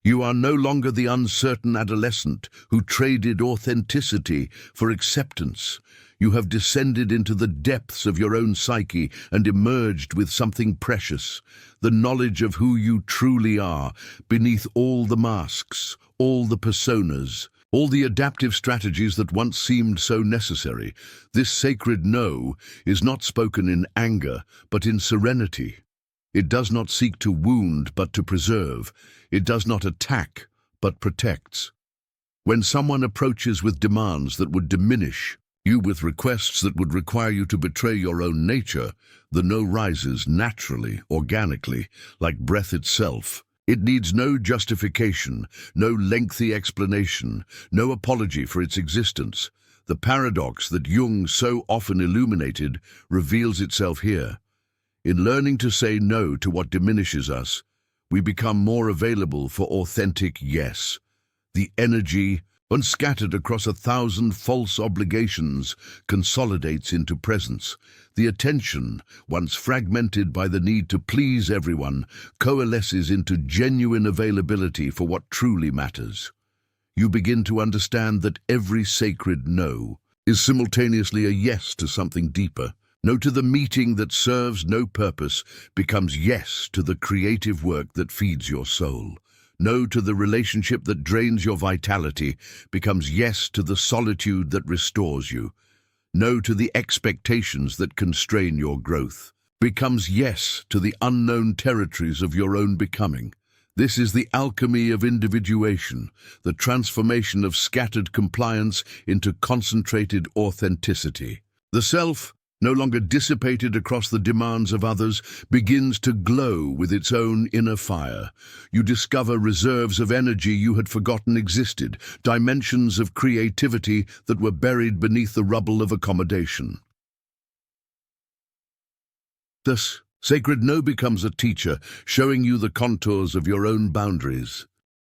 You are no longer the uncertain adolescent who traded authenticity for acceptance. You have descended into the depths of your own psyche and emerged with something precious, the knowledge of who you truly are, beneath all the masks, all the personas, all the adaptive strategies that once seemed so necessary. This sacred no is not spoken in anger, but in serenity. It does not seek to wound, but to preserve. It does not attack, but protects. When someone approaches with demands that would diminish you, with requests that would require you to betray your own nature, the no rises naturally, organically, like breath itself. It needs no justification, no lengthy explanation, no apology for its existence. The paradox that Jung so often illuminated reveals itself here. In learning to say no to what diminishes us, we become more available for authentic yes. The energy, unscattered across 1,000 false obligations, consolidates into presence. The attention, once fragmented by the need to please everyone, coalesces into genuine availability for what truly matters. You begin to understand that every sacred no is simultaneously a yes to something deeper. No to the meeting that serves no purpose becomes yes to the creative work that feeds your soul. No to the relationship that drains your vitality becomes yes to the solitude that restores you. No to the expectations that constrain your growth becomes yes to the unknown territories of your own becoming. This is the alchemy of individuation, the transformation of scattered compliance into concentrated authenticity. The self, no longer dissipated across the demands of others, begins to glow with its own inner fire. You discover reserves of energy you had forgotten existed, dimensions of creativity that were buried beneath the rubble of accommodation. Thus, sacred no becomes a teacher, showing you the contours of your own boundaries.